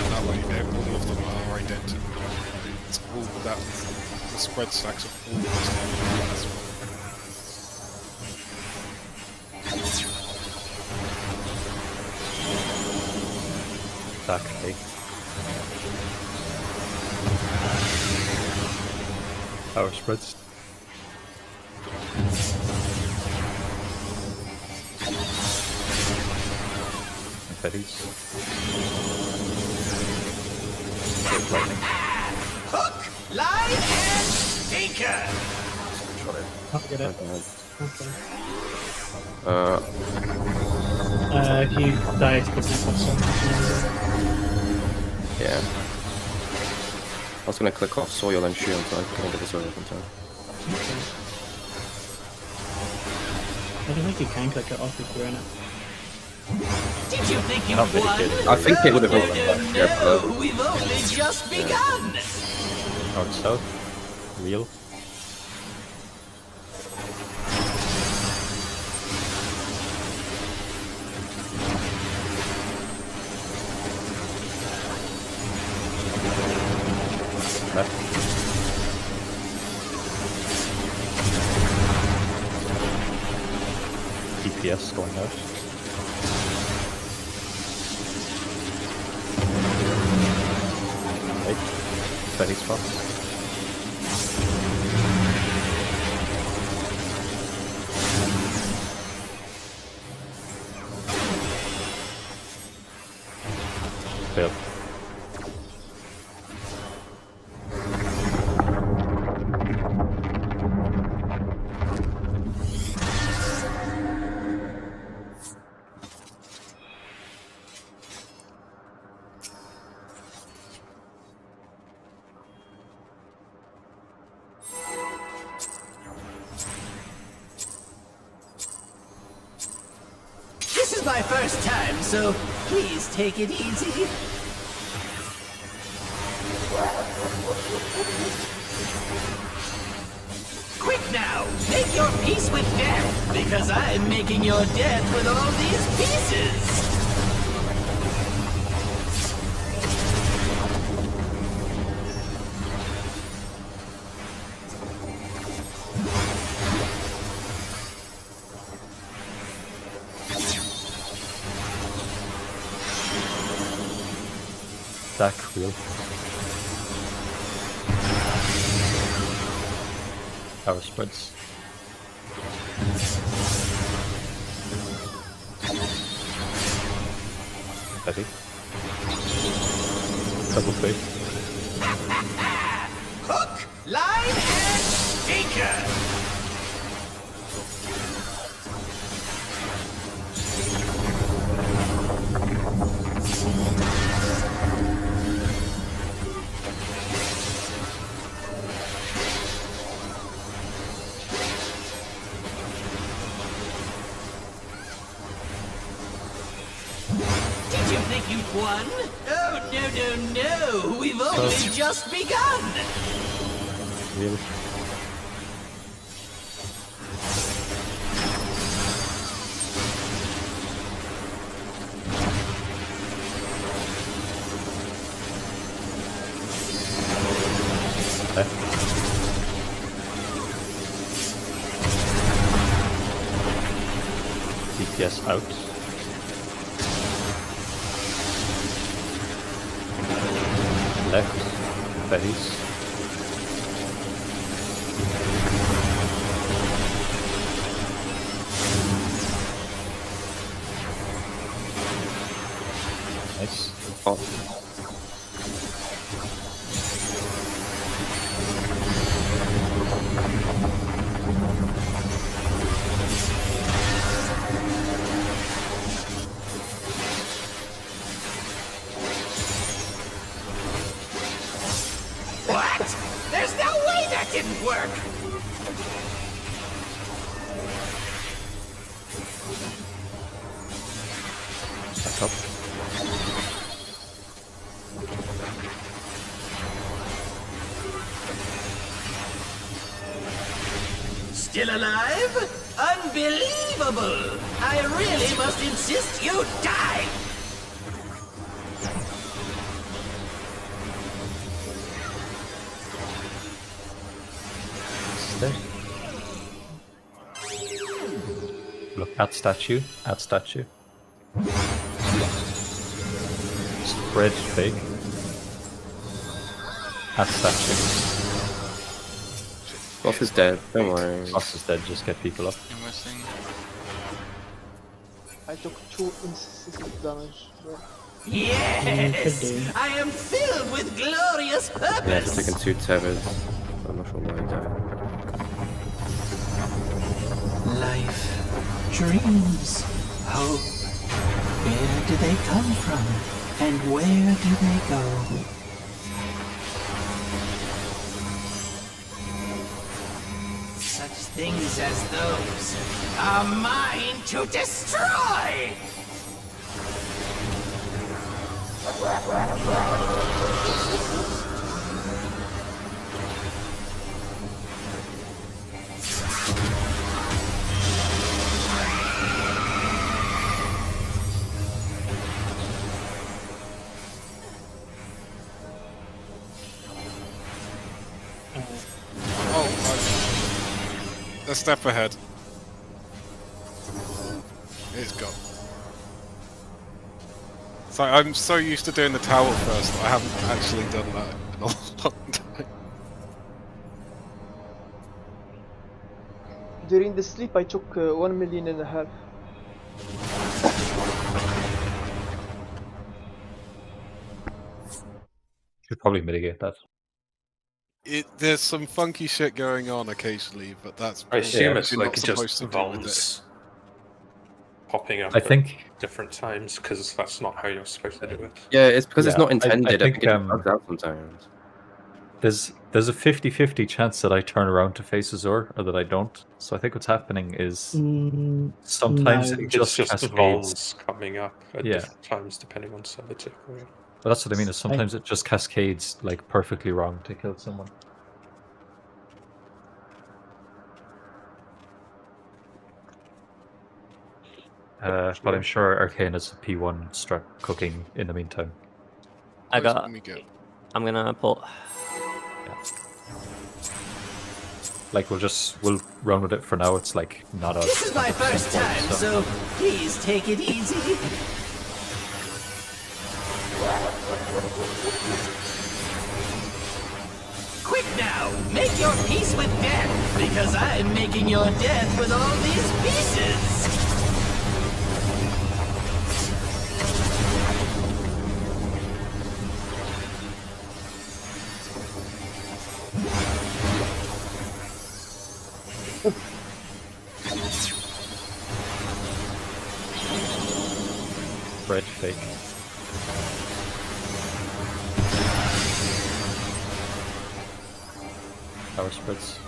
That way, all of them are identical. It's all that. The spread stacks are almost identical as well. Exactly. Power spreads. Confettis. Hook, line, and sinker. I'll get it. Okay. If you die to the next Yeah. I was gonna click off soil and shield, so I can get the soil from time. I don't think you can click it off if you're in it. Did you think you I don't think won? it did. I think it would have Oh, been no, no, we've only just begun. North south. Real. Left. DPS going out. Right. Steady spots. Failed. This is my first time, so please take it easy. because I'm making your death with all these pieces! Stack wheel. Power spreads. Ready. Double fake. Hook, line, and sinker! Did you think you'd won? Oh, no. We've only just begun! Really? DPS out. Left, Betty's. Nice. Oh. What? There's no way that didn't work! Back up. Still alive? Unbelievable! I really must insist you die! Stay. Look at statue. At statue. Spread fake. At statue. Boss is dead, don't worry. Boss is dead, just get people up. You're missing. I took 2 instant damage. But... Yes! I am filled with glorious Yeah, purpose! taking 2 tethers. I'm not sure why he died. Life, dreams, hope. Where do they come from? And where do they go? Such things as those are mine to destroy! A step ahead. It's gone. So I'm so used to doing the tower first that I haven't actually done that in a long time. During the sleep, I took 1.5 million. Should probably mitigate that. There's some funky shit going on occasionally, but that's I assume it's not like supposed just to do with bombs popping up I think at different times, because that's not how you're supposed to do it. Yeah, it's because it's Yeah, not intended. I I think, think it bugs out sometimes. there's a 50-50 chance that I turn around to face Azure or that I don't. So I think what's happening is sometimes no. it It's just just cascades. vols coming up at Yeah. different times depending on servitude. But that's what I mean. Is sometimes it just cascades like perfectly wrong to kill someone. But I'm sure Arcane is a P1 strat cooking in the meantime. I Close got. when we go. I'm gonna pull. Like we'll run with it for now. It's like not a. This is my first time, so please take it easy. Quick now, make your peace with death, because I'm making your death with all these pieces. Bread fake. Power spreads.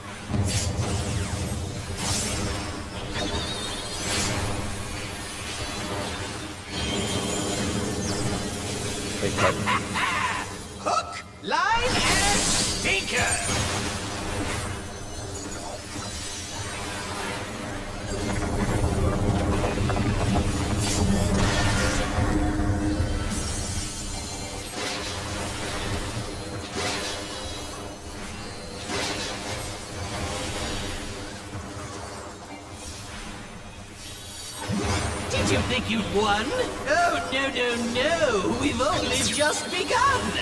Fake light. Hook, line, and sinker. Did you think you'd won? Oh, no, no, no! We've only just begun!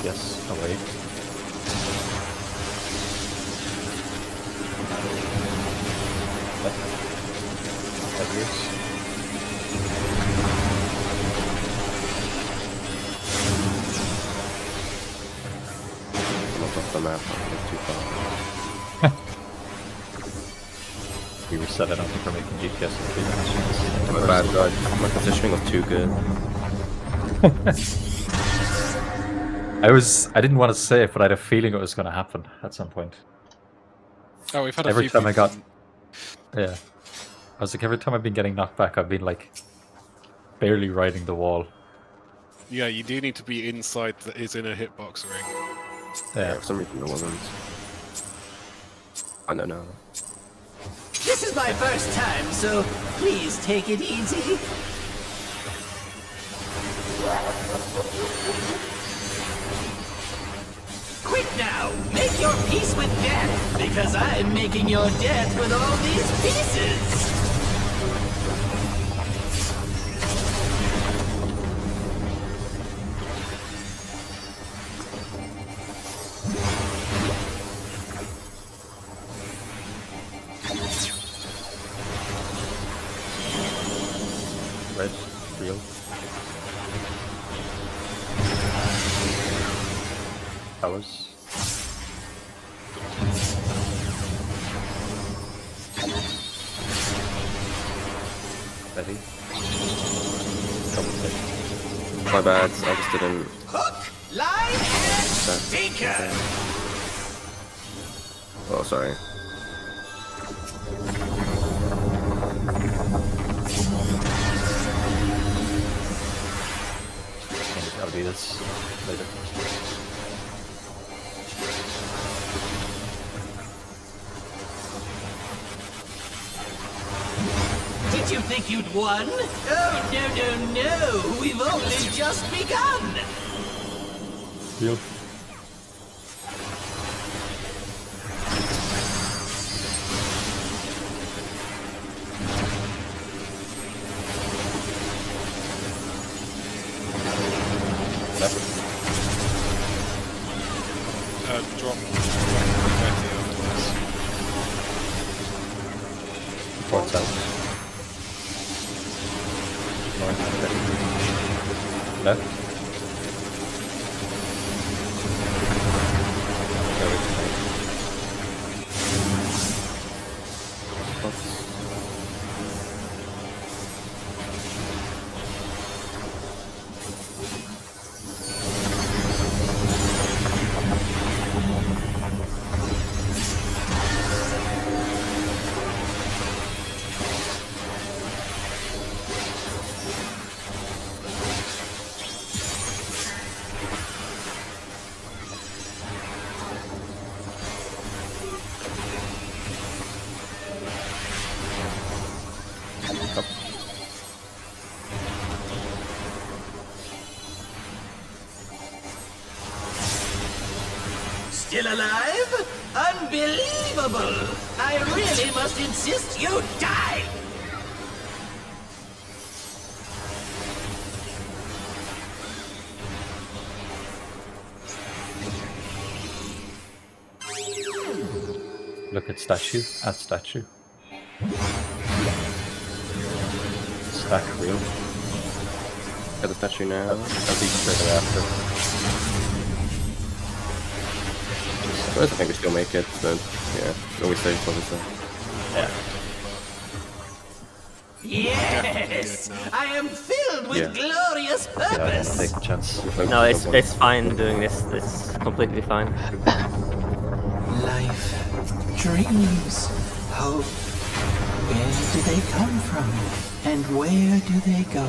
Yes, away. Off the map, not too far. We were set it up for making GPS and My bad, God. My positioning was too good. I didn't want to say it, but I had a feeling it was going to happen at some point. Oh, we've had a Every few time I people- got, yeah, I was like, every time I've been getting knocked back, I've been like barely riding the wall. Yeah, you do need to be inside that is in a hitbox ring. Yeah, for some reason it wasn't. I don't know. This is my first time, so please take it easy. Quick now, make your peace with death, because I'm making your death with all these pieces. Red, real. Powers. Ready. Double take. My bad, I just didn't. Hook, line, and sinker. Oh, sorry. I'll do this later. Did you think you'd won? Oh, no, no, no! We've only just begun! Real. Drop. Ports out. North. Left. Still alive? Unbelievable! I really must insist you die! Look at statue. Add statue. Stack real. Get the statue now. That'll be straight after. I think we still make it, but yeah, always safe, obviously. Yeah. Yes! I am filled with glorious purpose! Take a chance. No, it's fine doing this. It's completely fine. Life, dreams, hope. Where do they come from? And where do they go?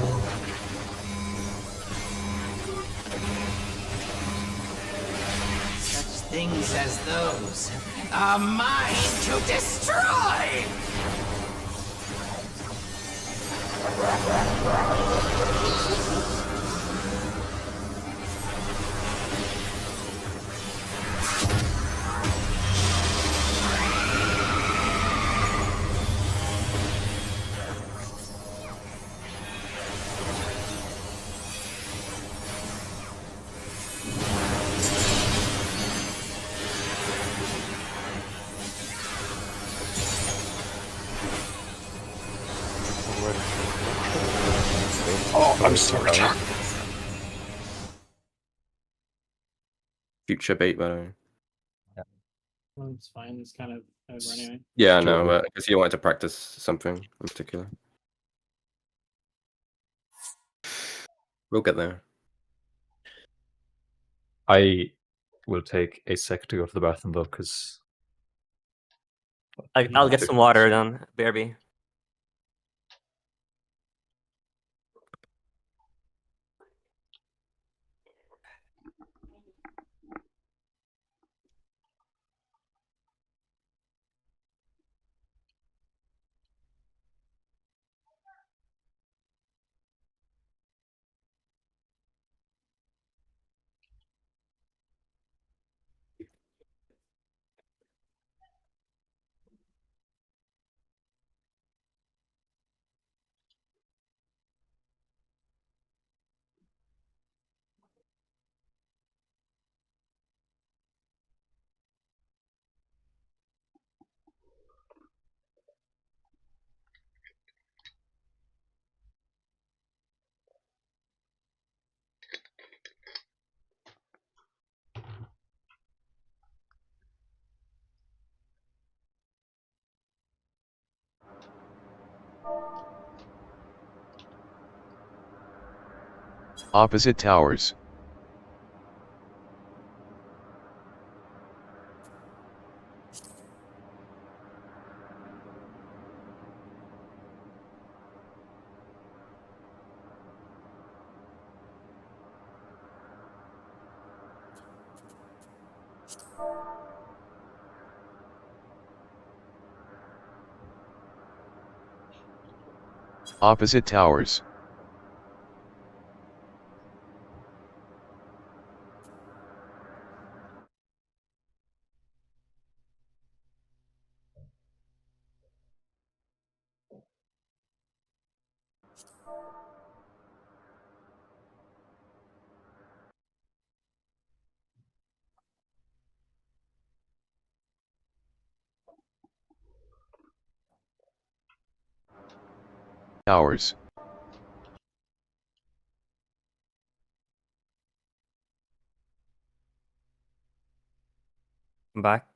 Such things as those are mine to destroy! Oh, I'm sorry. Future bait, by the way. Well, it's fine. It's kind of over anyway. Yeah, no, but because you wanted to practice something in particular. We'll get there. I will take a sec to go to the bathroom though, because I'll get some water then, BRB. Opposite towers. Opposite towers. Towers. I'm back.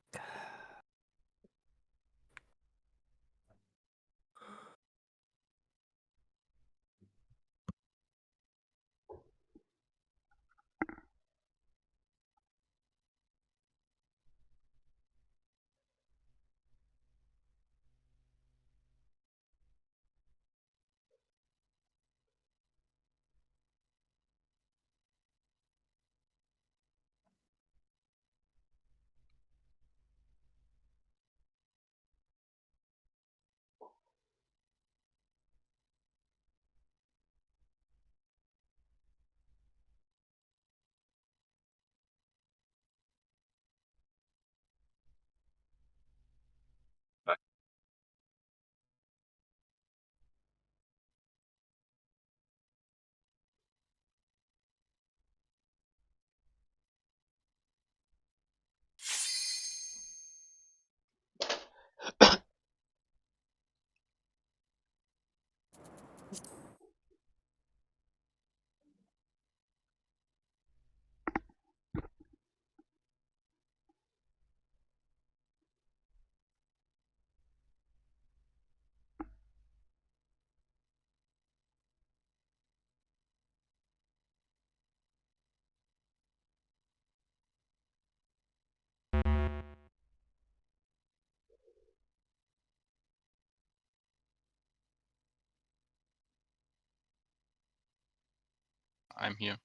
I'm here.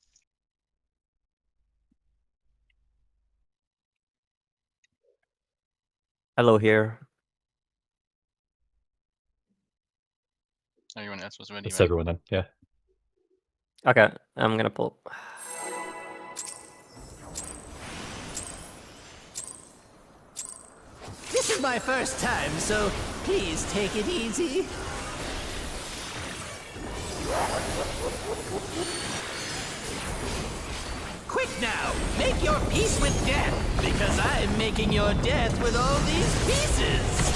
Hello here. Everyone else was ready, That's right? everyone then. Yeah. Okay, I'm gonna pull. This is my first time, so please take it easy. Quick now, make your peace with death, because I'm making your death with all these pieces.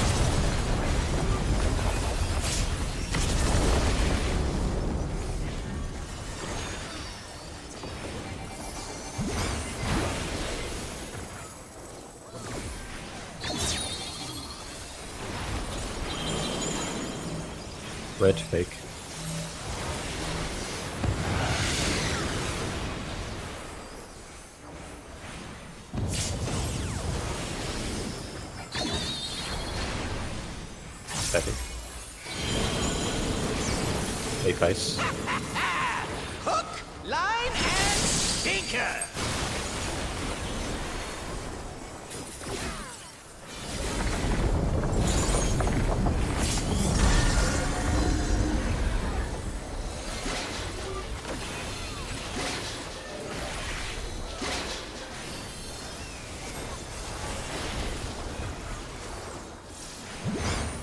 Red fake. Steady. Fake ice. Hook, line, and sinker.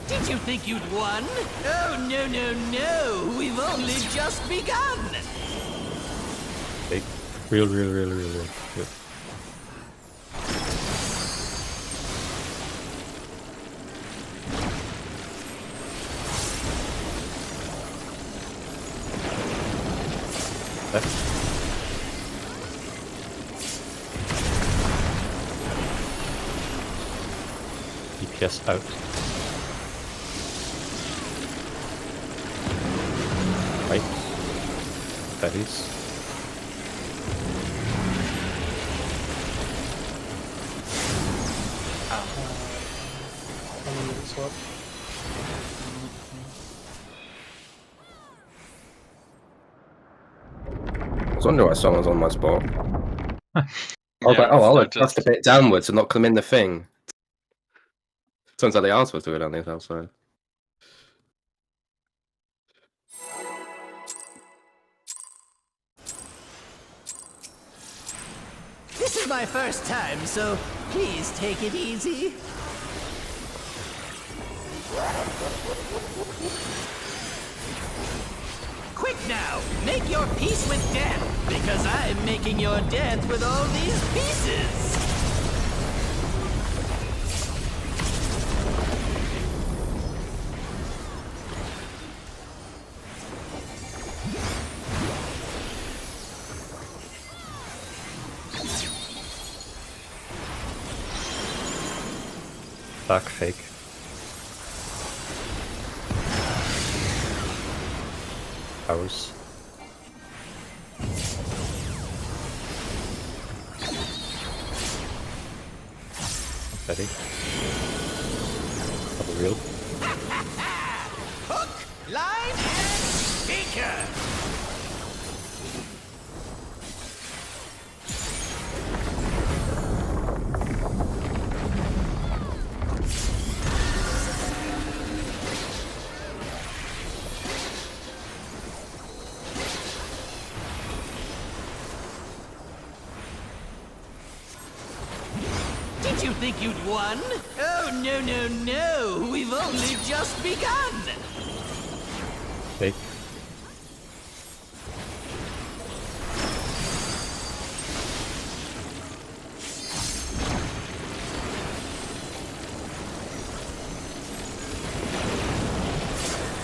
Did you think you'd won? Oh, no, no, no. We've only just begun. Fake. Real. Left. DPS out. Right. That is. I was wondering why someone's on my spot. I was like, oh, I'll adjust a bit downwards and not come in the thing. Turns out they are supposed to go down the outside. This is my first time, so please take it easy. Quick now, make your peace with death, because I'm making your death with all these pieces. Back fake. Powers. Ready. Double real. Hook, line, and sinker. Did you think you'd won? Oh, no, no, no. We've only just begun. Fake.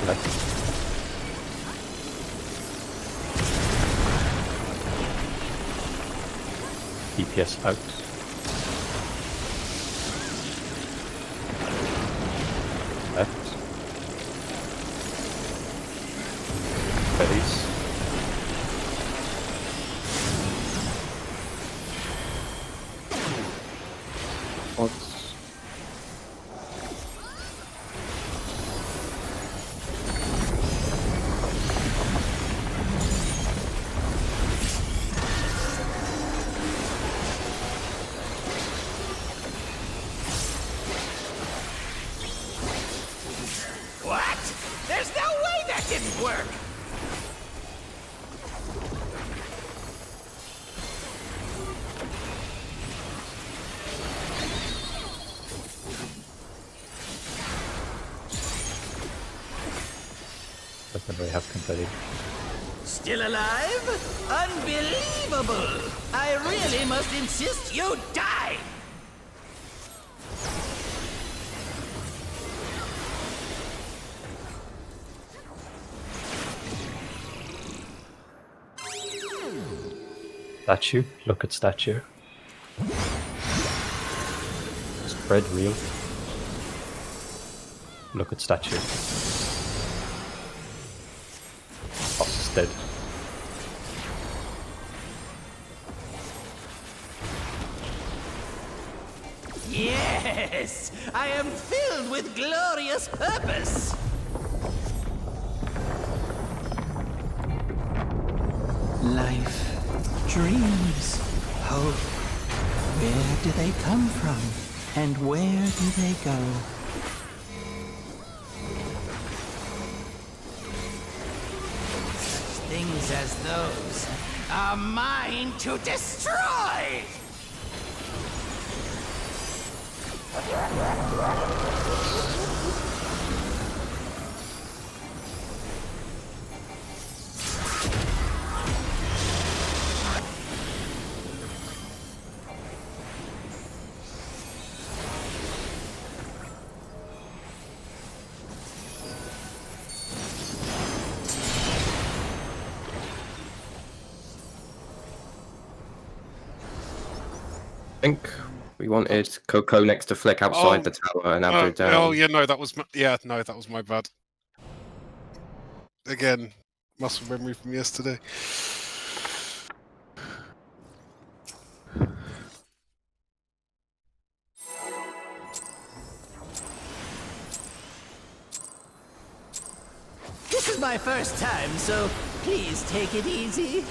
Left. DPS out. Left. Berries. Odds. have confetti. Still alive? Unbelievable! I really must insist you die! Statue? Look at statue. Spread real. Look at statue. Boss is dead. Yes! I am filled with glorious purpose! Life, dreams, hope. Where do they come from? And where do they go? Such things as those are mine to destroy! I think we wanted Coco next to Flick outside the tower and Abdo down. Oh yeah, no, that was that was my bad. Again, muscle memory from yesterday. This is my first time, so please take it easy.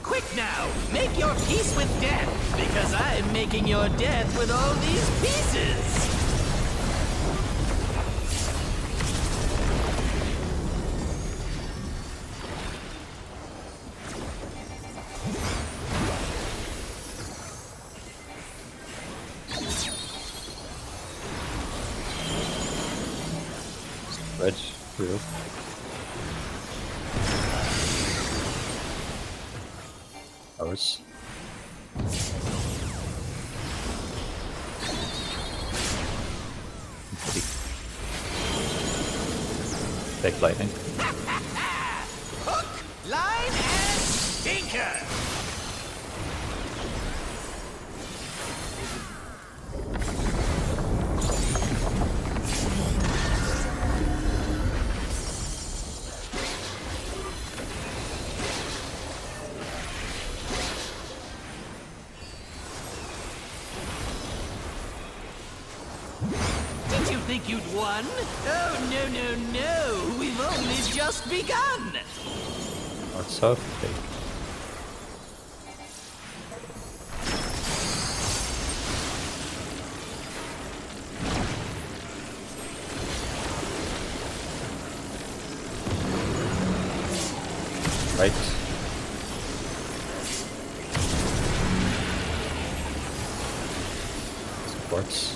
Quick now, make your peace with death, because I'm making your death with all these pieces! Red, real. Ours. Fake lightning. Hook, line, and sinker! Did you think you'd won? Oh, no, no, no! We've only just begun! What's up, fake? Right. Supports.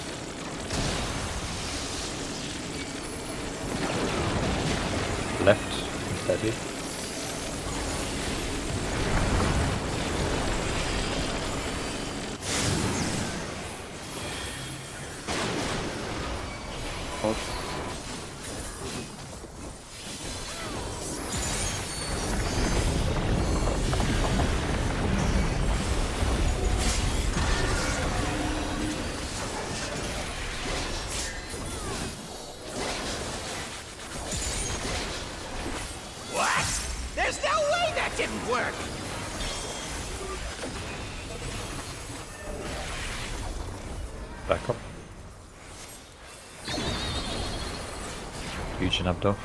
Left, steady. What? There's no way that didn't work! Back up. Huge and Abdo.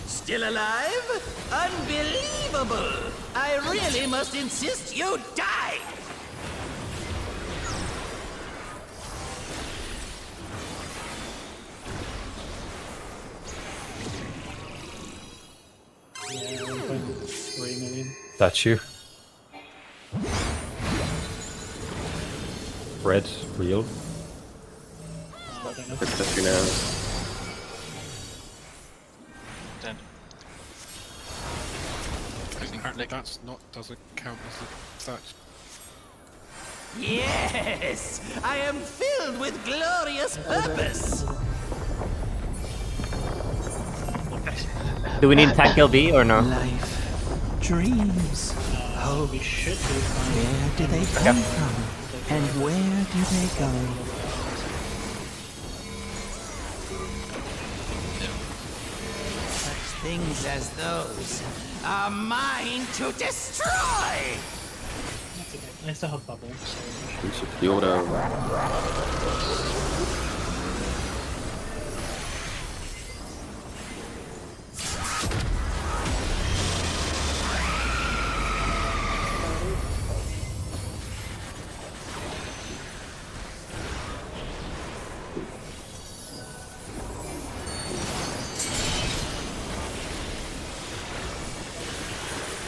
Still alive? Unbelievable! I really must insist you die! Yeah, 1.3 million. That's you. red real? I don't know. Let's let you know. Dead. Apparently that's not doesn't count as a stat. Yes, I am filled with glorious purpose. Do we need attack kill B or no? Life, dreams, hope. We should be fine. Where do they come from? And where do they go? Such things as those are mine to destroy! That's okay. I still have bubble, so We should the order.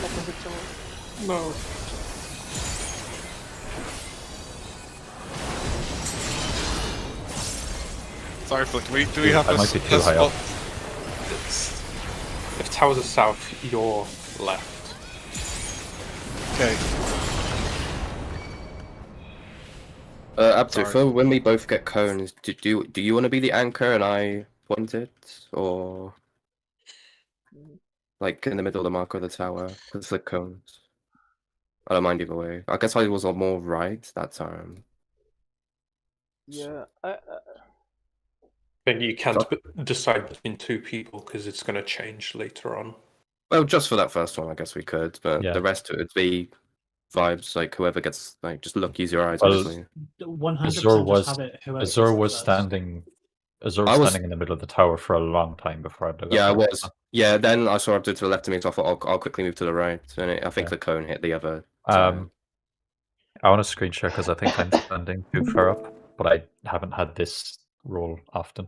Opposite tower. No. Sorry, Flick, do we have I a might be too high spot? up. If towers are south, you're left. Okay. Up to Sorry. for when we both get cones, do you want to be the anchor and I point it, or like in the middle of the mark of the tower? Because the cones. I don't mind either way. I guess I was on more right that time. Yeah, Then you can't decide between two people because it's going to change later on. Well, just for that first one, I guess we could, but Yeah. the rest of it would be vibes. Like whoever gets like just look, use your eyes. Well, Honestly. 100% Azure just was have it. Whoever Azure gets was first. standing. Azure I was was- standing in the middle of the tower for a long time before I dug Yeah, I up. was. Yeah, then I saw Abdul to the left of me, so I thought I'll quickly move to the right, and I think Yeah. the cone hit the other. side. I want to screen share because I think I'm standing too far up, but I haven't had this roll often.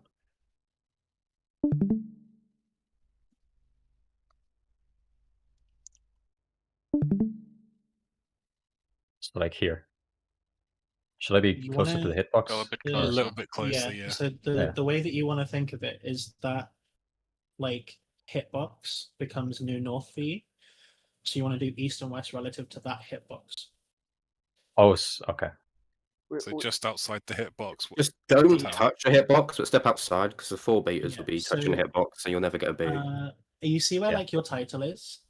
So like here. Should I be You closer to wanna the hitbox? Go a bit Yeah. A closer. little bit closer, yeah. So Yeah. the way that you want to think of it is that like hitbox becomes new north for you. So you want to do east and west relative to that hitbox. Oh, okay. So just outside the hitbox. Just don't tower. touch a hitbox, but step outside because the 4 beaters Yeah, will be touching the so- hitbox, so you'll never get a beat. You see where Yeah. like your title is?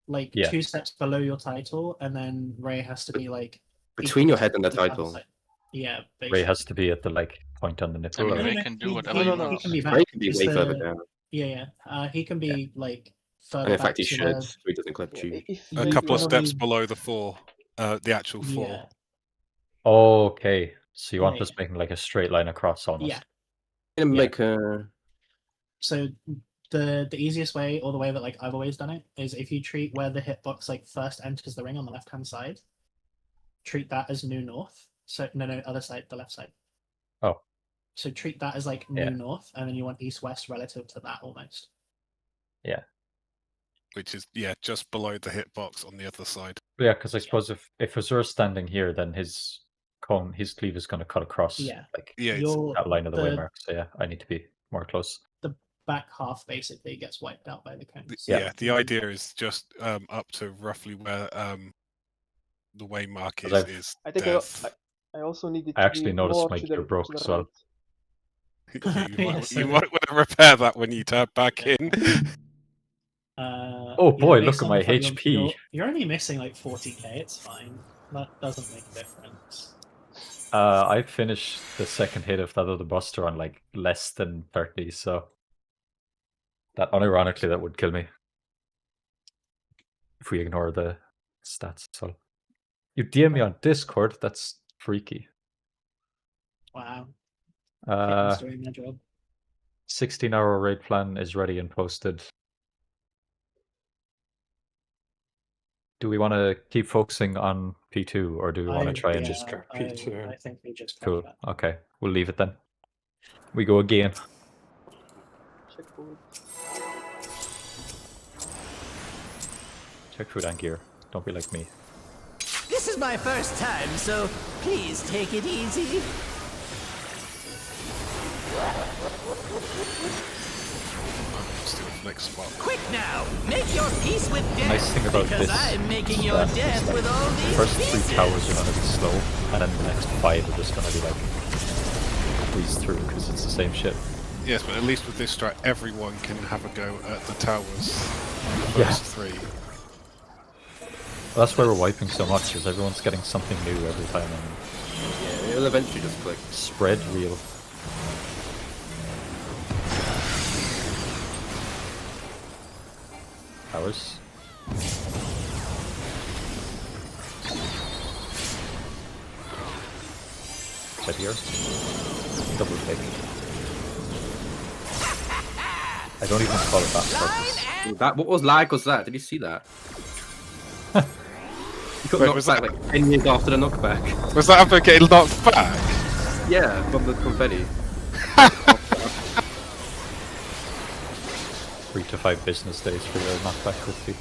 Like Yeah. 2 steps below your title, and then Ray has to be like Between your head and the equal to other title. side. Yeah, Ray has to be at the like point on the I nipple. mean, or- Ray can do whatever no, he no, no. He wants. can be back. Ray can be He's way the- further down. Yeah. He can be like further And in back fact, he to should. where- So he doesn't clip yeah, you. if A if couple of you steps wanna- below the 4, the actual 4. Yeah. Okay. So you want Yeah, this making like a straight line across almost. Yeah. Gonna Yeah. make a. So the easiest way, or the way that like I've always done it, is if you treat where the hitbox like first enters the ring on the left hand side, treat that as new north. So no, other side, the left side. Oh. So treat that as like new Yeah. north, and then you want east west relative to that almost. Which is just below the hitbox on the other side. Yeah, because I suppose if Azure's standing here, then his cleave is going to cut across Yeah. like Yeah, it's- Your that line of the the waymark. So yeah, I need to be more close. back half basically gets wiped out by the cones. Yeah. The idea is just up to roughly where the waymark 'Cause is. I've- Is I think death. I also needed I to actually be noticed more my to gear the, broke to the as well. right. You might want to repair that when you turn back in. Oh boy, based look at on my the fact HP. You're only missing like 40k. It's fine. That doesn't make a difference. I finished the second hit of that other buster on like less than 30, so that unironically that would kill me if we ignore the stats. So you DM me on Discord. That's freaky. Wow. Uh, Fitness doing their job. 16-hour raid plan is ready and posted. Do we want to keep focusing on P2 or do we want to try and just grab P2? I think we just Cool. grab that. Okay, we'll leave it then. We go again. Check forward. Check food and gear. Don't be like me. This is my first time, so please take it easy. Next spot. Quick now, make your peace with death. Nice thing about because this I'm making your strat is, death like, with all the these first pieces. 3 towers are going to be slow, and then the next 5 are just going to be like breeze through because it's the same shit. Yes, but at least with this strat, everyone can have a go at the towers. The Yeah. first 3. Well, that's why we're wiping so much, because everyone's getting something new every time and Yeah, it'll eventually just click. spread real. Towers. Right here. Double take. I don't even call it that purpose. That what was lag was that? Did you see that? You got Wait, knocked was back that- like 10 years after the knockback. Was that ever getting knocked back? Yeah, from the confetti. 3 to 5 business days for your knockback could be.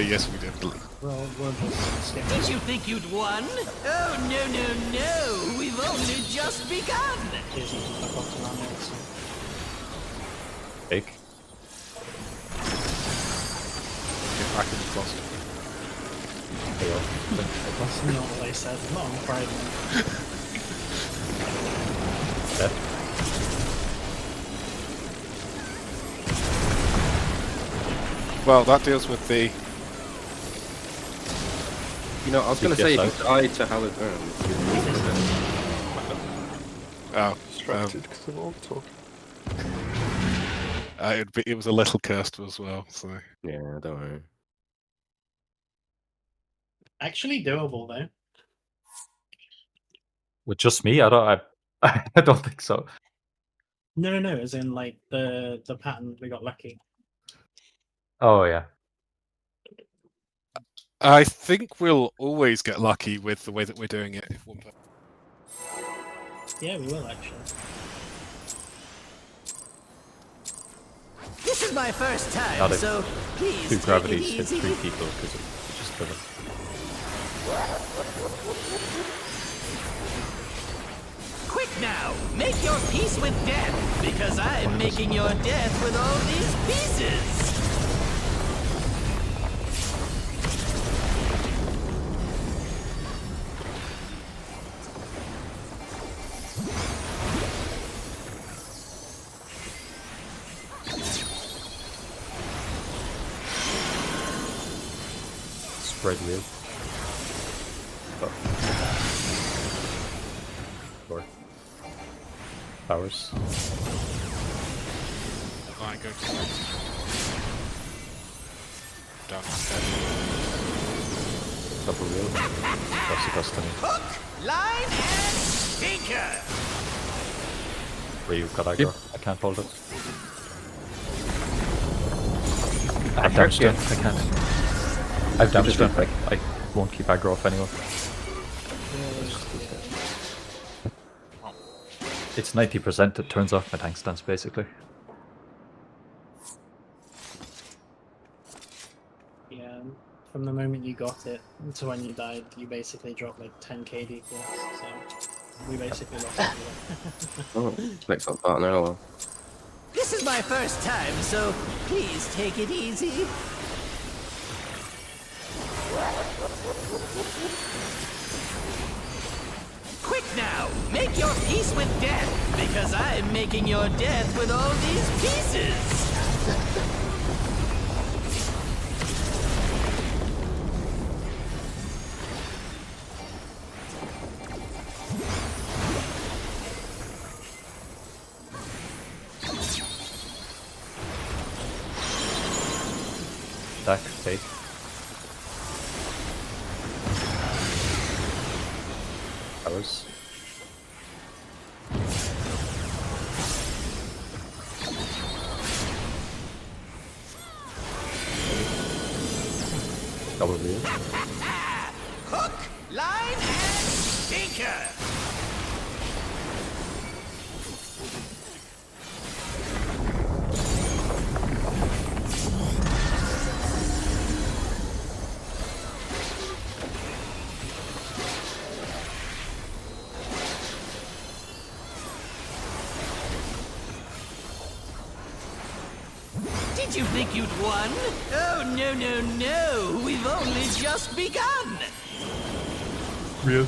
Yes, we did. We'll just skip Did you think you'd won? Oh, no. We've only just begun. Here's you can fuck off to run it, so. Take. Get back in the closet. That's not what they said. Not on Friday. Death. Well, that deals with the... You know, I was going to say, if you die to Howard Burns, Oh, Distracted because of all the talking. it was a little cursed as well, so... yeah, don't worry. Actually doable though. With just me? I don't think so. No. As in like the pattern we got lucky. Oh yeah. I think we'll always get lucky with the way that we're doing it. If one person... Yeah, we will actually. This is my first time, Not if so please 2 take it gravities hit easy. 3 people because it just doesn't. Quick now, make your peace with death, because I'm making your death with all these pieces. Spread real. Oh. Door. Towers. Line go to down to 10. Double real. What's the custom? Hook, line, and sinker. Where you've got aggro. I can't hold it. I've damaged it. I can't. I've damaged it. I won't keep aggro off anyone. It's 90%. It turns off my tank stance basically. Yeah. From the moment you got it to when you died, you basically dropped like 10k DPS. So we basically lost everyone. Oh, excellent partner. Oh, well. This is my first time, so please take it easy. Quick now, make your peace with death, because I'm making your death with all these pieces. Attack, take. Towers. Double real. Hook, line, and sinker. Did you think you'd won? Oh, no, no, no. We've only just begun. Real.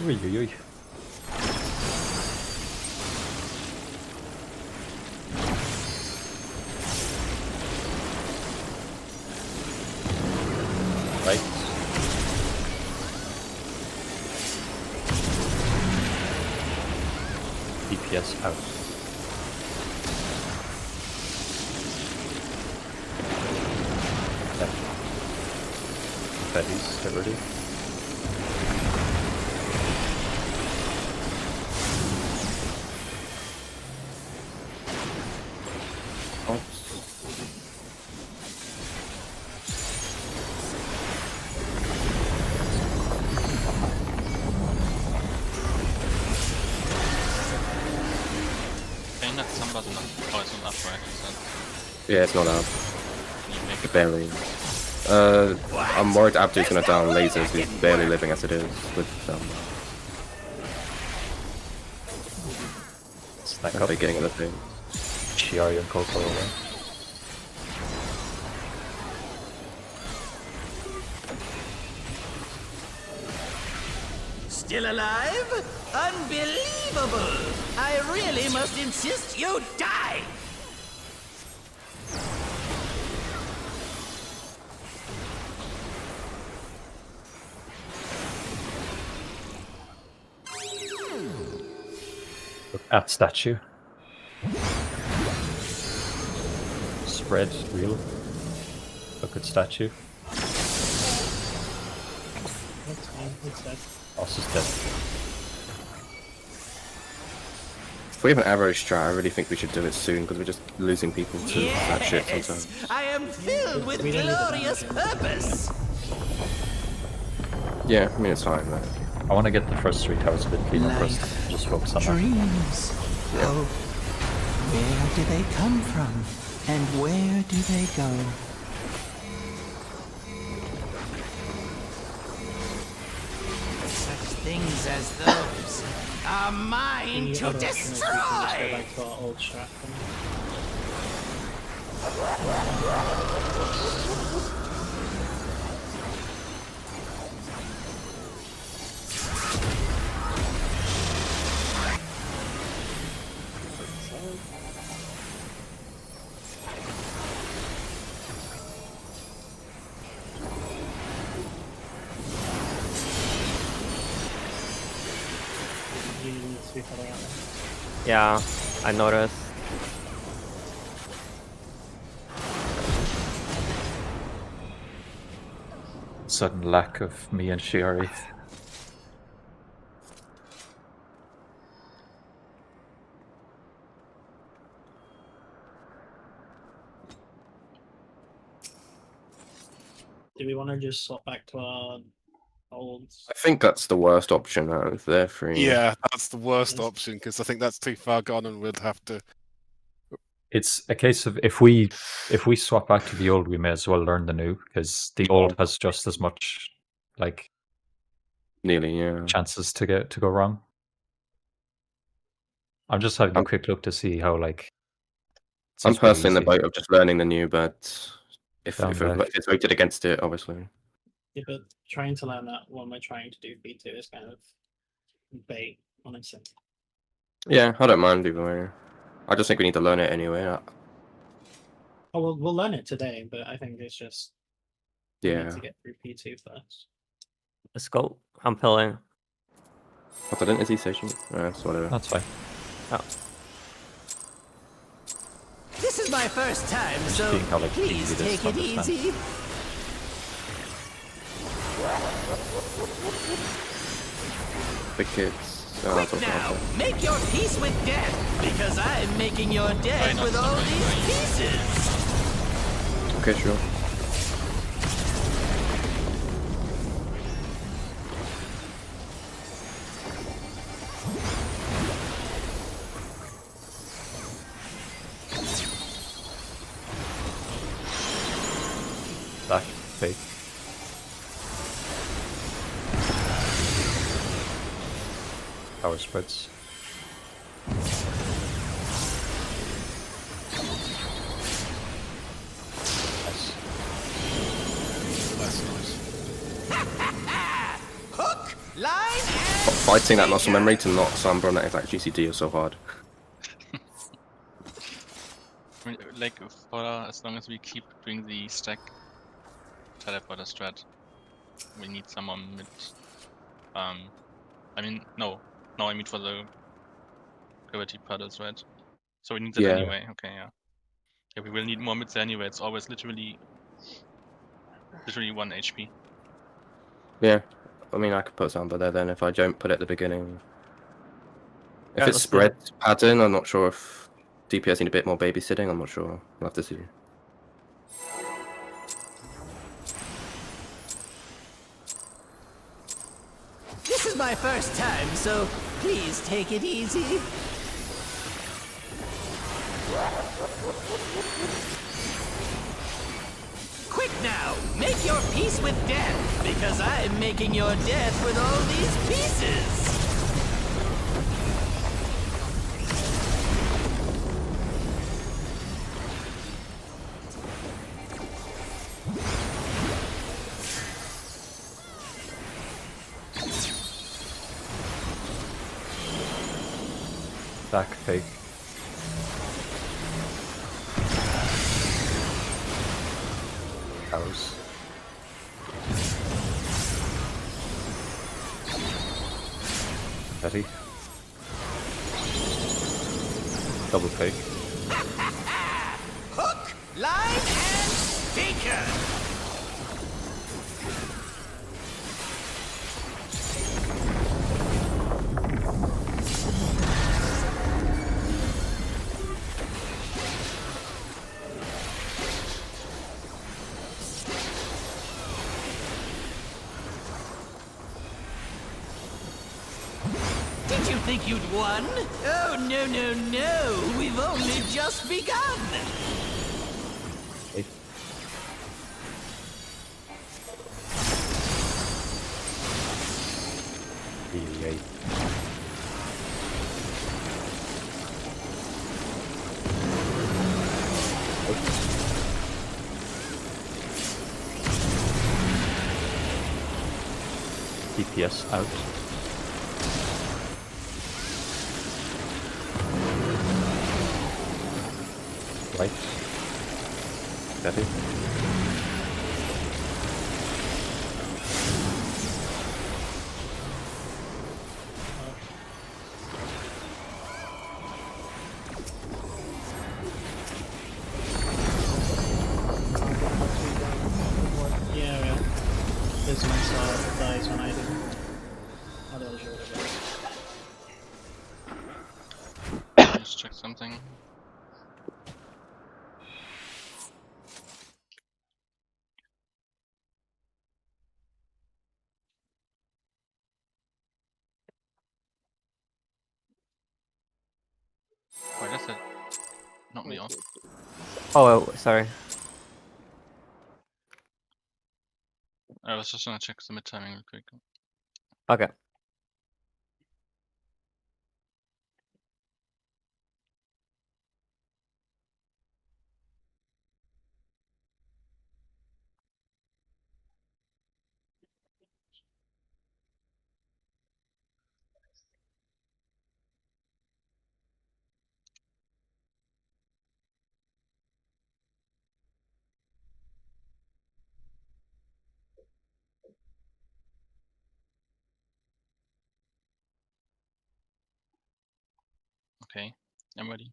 Ui, ui, ui. Right. DPS out. Confettis, get ready. Saying that Samba's not, oh, it's not up, right? Yeah, it's not up. Barely. I'm worried Abdu's gonna down lasers. He's barely living as it is with Stack up. They getting in the thing. Shiari and Coco away. Still alive? Unbelievable! I really must insist you die! Look at statue. Spread, real. Look at statue. That's fine. It's dead. Boss is dead. If we have an arrow strat, I really think we should do it soon because we're just losing people to that shit sometimes. I am filled with glorious purpose! Yeah, I mean it's fine, but... I want to get the first 3 towers a bit cleaner first. Just focus on that. Dreams. Yeah. Oh, where do they come from? And where do they go? Such things as those are mine The to other option is we can just go destroy! back to our old strat. You need to be following out there. Yeah, I noticed. Sudden lack of me and Shiari. Do we want to just swap back to our old? I think that's the worst option out of their three. Yeah, that's the worst option because I think that's too far gone, and we'd have to. It's a case of if we swap back to the old, we may as well learn the new because the old has just as much like nearly chances to go wrong. I'm just having a quick look to see how like. I'm seems pretty personally in the easy. boat of just learning the new, but if Down back. it's voted against it, obviously. Yeah, but trying to learn that when we're trying to do B2 is kind of bait, honestly. Yeah, I don't mind either way. I just think we need to learn it anyway. Oh, we'll learn it today, but I think it's just we Yeah. need to get through P2 first. Let's go. I'm pilling. What, I didn't he station? That's whatever. That's fine. Oh. This is my first time, so seeing how, like, please easy it is take to it understand. easy. The kids. Oh, that's Quick also now, awesome. make your peace with death, because I'm making your death with all these pieces. Okay, sure. Back, fake. Power spreads. Hook, line, Fighting that muscle memory to not Sombra on that exact GCD is so hard. I mean, like, for as long as we keep doing the stack teleporter strat, we need someone mid. I mean, no, I mean for the gravity puddles, right? So we need that anyway. Okay, yeah. Yeah, we will need more mids anyway. It's always literally 1 HP. Yeah, I mean I could put Sombra there then if I don't put it at the beginning. If Yeah, it's spread pattern, I'm not sure if DPS need a bit more babysitting. I'm not sure. We'll have to see. This is my first time, so please take it easy. Quick now, make your peace with death, because I'm making your death with all these pieces. Back fake. House. Ready. Double fake. Hook, line, and sinker. Did you think you'd won? Oh, no, no, no. We've only just begun. Hey. Yay. DPS out. Right. Ready. Yeah, this one dies when I do. Otherwise you're Just check something. Why does that knock me off? Oh, sorry. I was just gonna check the mid timing real quick. Okay. Okay, I'm ready.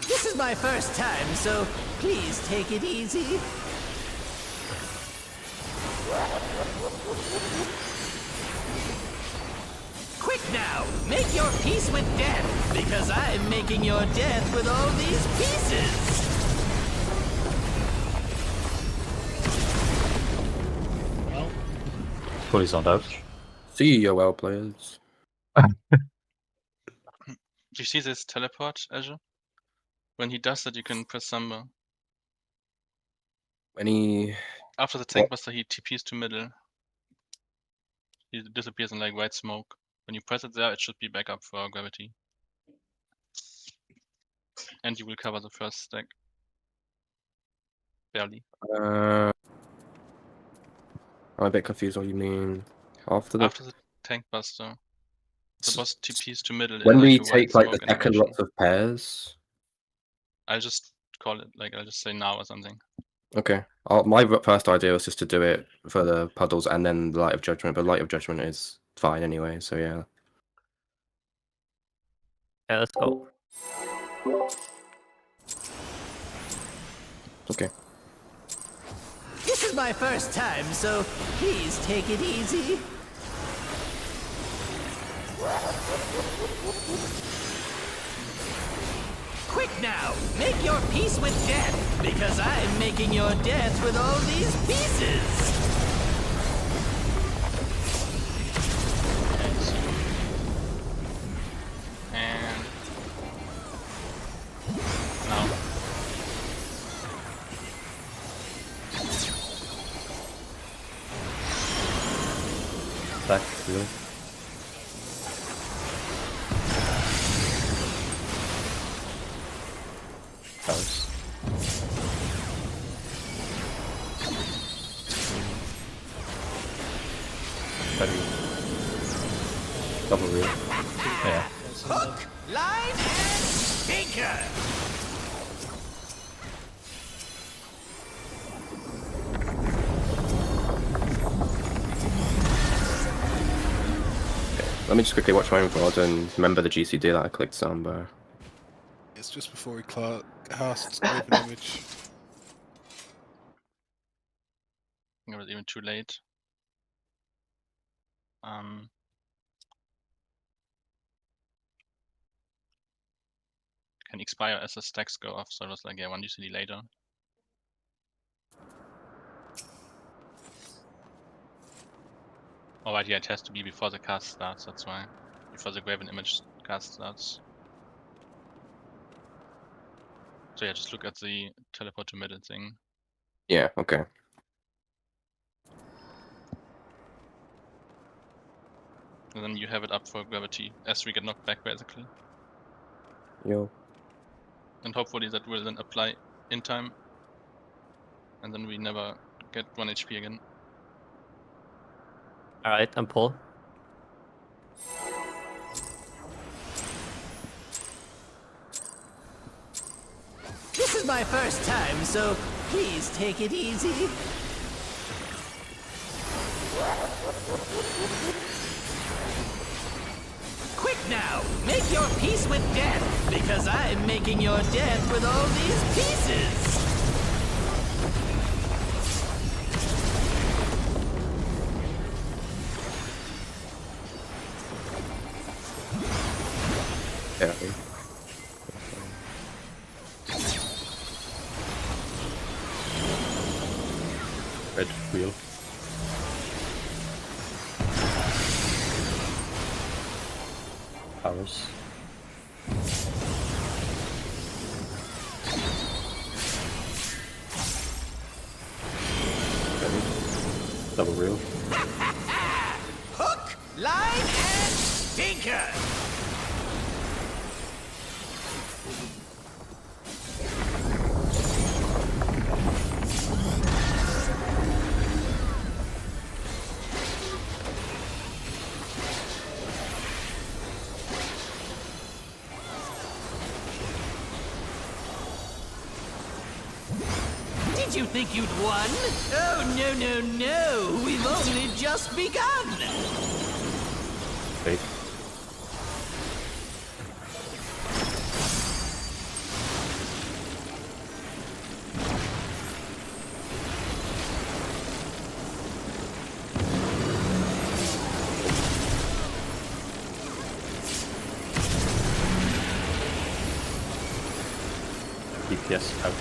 This is my first time, so please take it easy. Quick now, make your peace with death, because I'm making your death with all these pieces. well, Fully zoned out. See you, well players. Do you see this teleport, Azure? When he does that, you can press Samba. Any After the tank buster, he TPs to middle. He disappears in like white smoke When you press it there, it should be back up for gravity. And you will cover the first stack. Barely. I'm a bit confused what you mean. After the tank buster. The boss TPs to middle. When in, we like, a take white like the smoke second animation. lots of pairs. I'll just call it, like, I'll just say now or something. Okay. My first idea was just to do it for the puddles and then the Light of Judgment, but Light of Judgment is fine anyway, so yeah. Yeah, let's go. Okay. This is my first time, so please take it easy. Quick now, make your peace with death, because I'm making your death with all these pieces. And now. Back, really. Towers. Double reel. Yeah. Hook, line, and sinker. Let me just quickly watch my own VOD and remember the GCD that I clicked somewhere. It's just before we cast open image. It was even too late. Can expire as the stacks go off, so it was like, yeah, 1 UCD later. Oh, right, yeah, it has to be before the cast starts, that's why. Before the Graven Image cast starts. So yeah, just look at the teleport to middle thing. Yeah, okay. And then you have it up for gravity as we get knocked back, basically. Yo. And hopefully that will then apply in time. And then we never get 1 HP again. Alright, I'm pull. This is my first time, so please take it easy. Quick now, make your peace with death, because I'm making your death with all these pieces. Yeah. Red wheel. Powers. Ready. Double reel. Hook, line, and sinker. Did you think you'd won? Oh, no, no, no. We've only just begun. Fake. DPS out.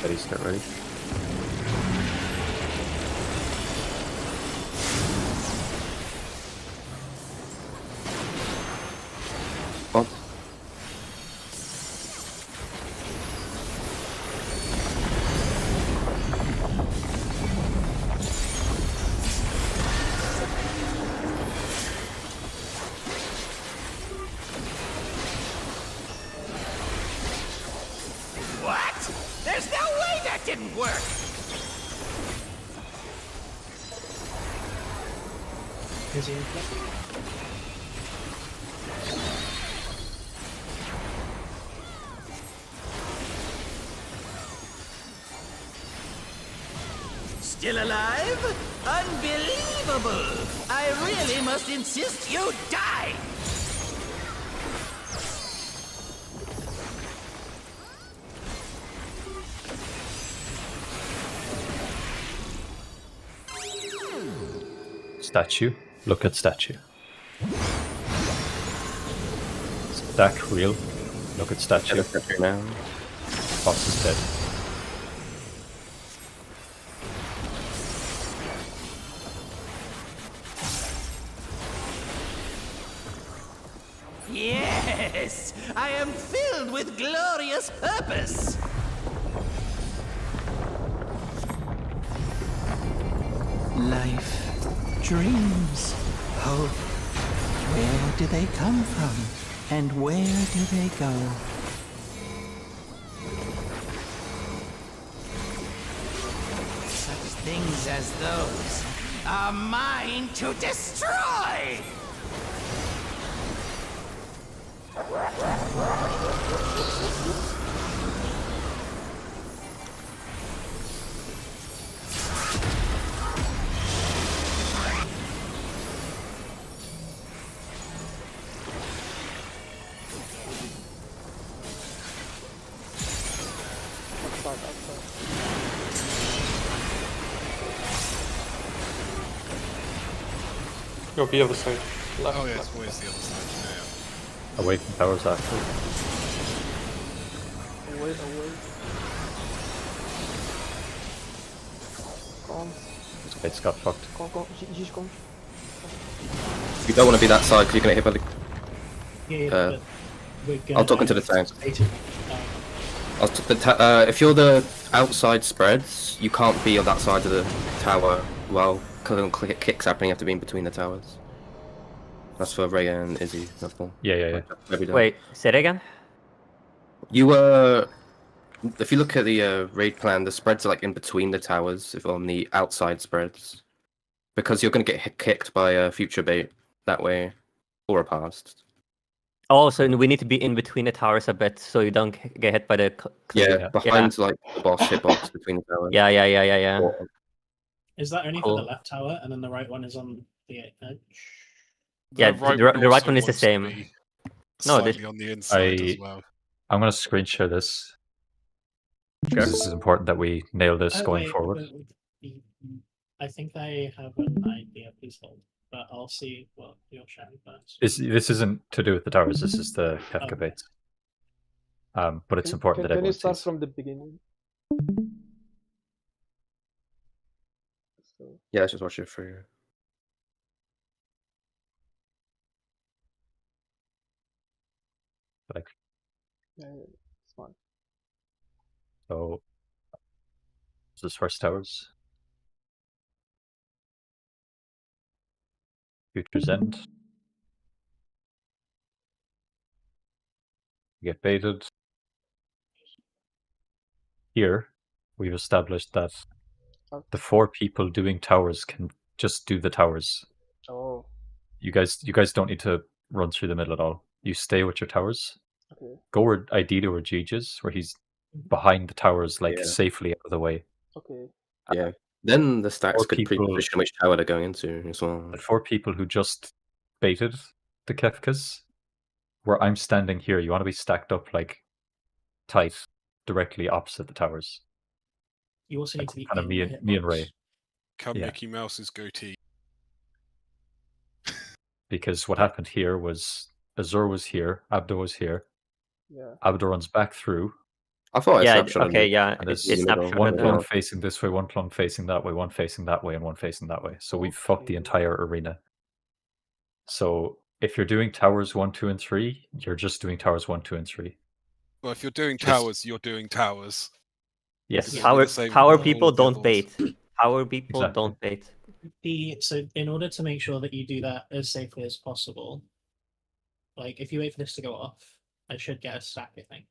Ready, start ready. Oh. Is he in flip? Still alive? Unbelievable! I really must insist you die! Statue. Look at statue. Stack real. Look at statue. Now. Boss is dead. Yes! I am filled with glorious purpose! Life, dreams, hope. Where do they come from? And where do they go? Such things as those are mine to destroy! Go the other side. Left, Oh yeah, left. it's always the other side. Yeah. Away from towers after. Away. Come. It's got fucked. Come. Just come. You don't want to be that side because you're going to hit by the. Yeah, Uh, but we're gonna I'll talk into the tank. If you're the outside spreads, you can't be on that side of the tower while kicks happening. You have to be in between the towers. That's for Rhea and Izzy. That's all. Yeah. Wait, say it again? You if you look at the raid plan, the spreads are like in between the towers, if on the outside spreads, because you're going to get kicked by a future bait that way, or a past. Oh, so we need to be in between the towers a bit so you don't get hit by the. Yeah, behind like the boss hitbox between the towers. Yeah. Is that only Cool. for the left tower, and then the right one is on the edge? Yeah, right the right also one is the wants to same. be No, slightly on the inside as well. I'm going to screen share this. Because this is important that we nail this going forward. Wait. I think I have an idea, please hold. But I'll see what you're sharing first. This isn't to do with the towers, this is the Kefka baits. But it's important that Can you everyone start sees. from the beginning? So, Yeah, let's just watch it for you. Like, yeah, it's fine. so, this is first towers. Future's End. You get baited. Here, we've established that the 4 people doing towers can just do the towers. Oh. You guys don't need to run through the middle at all. You stay with your towers. Okay. Go where ideally where Jeej is, where he's behind the towers, like safely out of the way. Okay. Yeah. Then the stacks 4 could people, pre-position which tower they're going into as well. the 4 people who just baited the Kefkas, where I'm standing here, you want to be stacked up like tight, directly opposite the towers. You also need to be kind of in me the and Ray. Come Yeah. Mickey Mouse's goatee. Because what happened here was Azur was here, Abdo was here. Yeah. Abdo runs back through. I thought I Yeah, snapshot okay, him. yeah, And it's there's snapshot one it, clone yeah. facing this way, one clone facing that way, one facing that way, and one facing that way. So we've fucked the entire arena. So if you're doing towers 1, 2, and 3, you're just doing towers 1, 2, and 3. Well, if you're doing towers, you're doing towers. Yes. Because Tower, we're the same tower with all people of the don't others. bait. Tower people Exactly. don't bait. So in order to make sure that you do that as safely as possible, like if you wait for this to go off, I should get a stack, I think.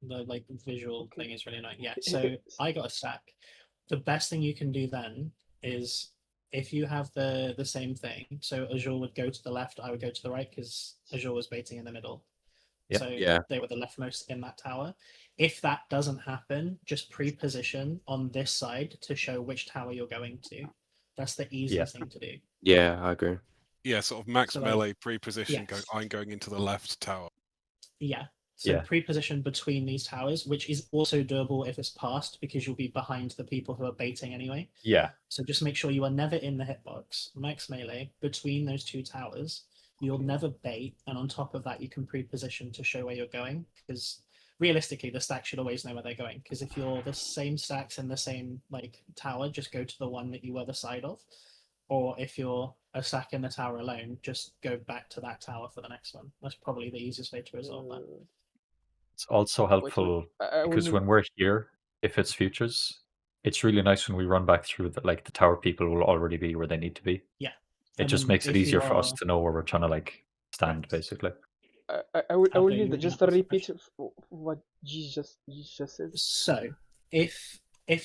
The like visual thing is really annoying. Yeah, so I got a stack. The best thing you can do then is if you have the same thing, so Azure would go to the left, I would go to the right because Azure was baiting in the middle. Yep. So Yeah. they were the leftmost in that tower. If that doesn't happen, just pre-position on this side to show which tower you're going to. That's the easiest thing to do. Yeah, I agree. Yeah, sort of max So, melee pre-position. yes. I'm going into the left tower. Yeah. So Yeah. pre-position between these towers, which is also doable if it's passed because you'll be behind the people who are baiting anyway. Yeah. So just make sure you are never in the hitbox. Max melee between those two towers. You'll never bait, and on top of that, you can pre-position to show where you're going. Because realistically, the stack should always know where they're going. Because if you're the same stacks in the same like tower, just go to the one that you were the side of. Or if you're a stack in the tower alone, just go back to that tower for the next one. That's probably the easiest way to resolve that. It's also helpful I will because need- when we're here, if it's futures, it's really nice when we run back through that. Like the tower people will already be where they need to be. Yeah. It And just then makes it if you easier for us are- to know where we're trying to like stand, Correct. basically. I will Aldo, need you just wanna a ask a repeat of what G just said. So if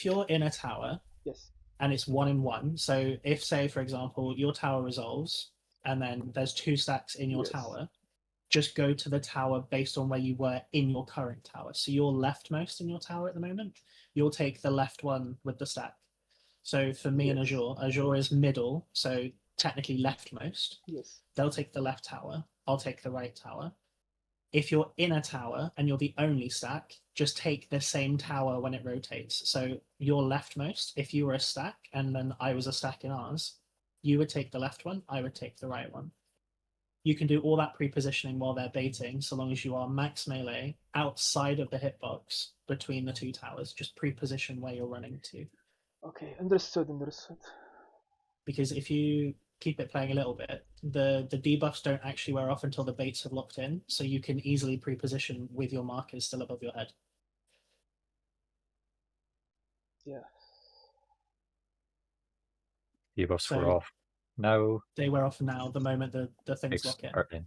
you're in a tower Yes. and it's 1-in-1, so if say for example your tower resolves and then there's two stacks in your Yes. tower, just go to the tower based on where you were in your current tower. So you're leftmost in your tower at the moment. You'll take the left one with the stack. So for me and Yes. Azure is middle, so technically leftmost. Yes. They'll take the left tower. I'll take the right tower. If you're in a tower and you're the only stack, just take the same tower when it rotates. So you're leftmost. If you were a stack and then I was a stack in ours, you would take the left one, I would take the right one. You can do all that pre-positioning while they're baiting, so long as you are max melee outside of the hitbox between the two towers. Just pre-position where you're running to. Okay, understood. Because if you keep it playing a little bit, the debuffs don't actually wear off until the baits have locked in, so you can easily pre-position with your markers still above your head. Yeah. Debuffs So- were off. Now They wear off now the moment the things X lock in. are in.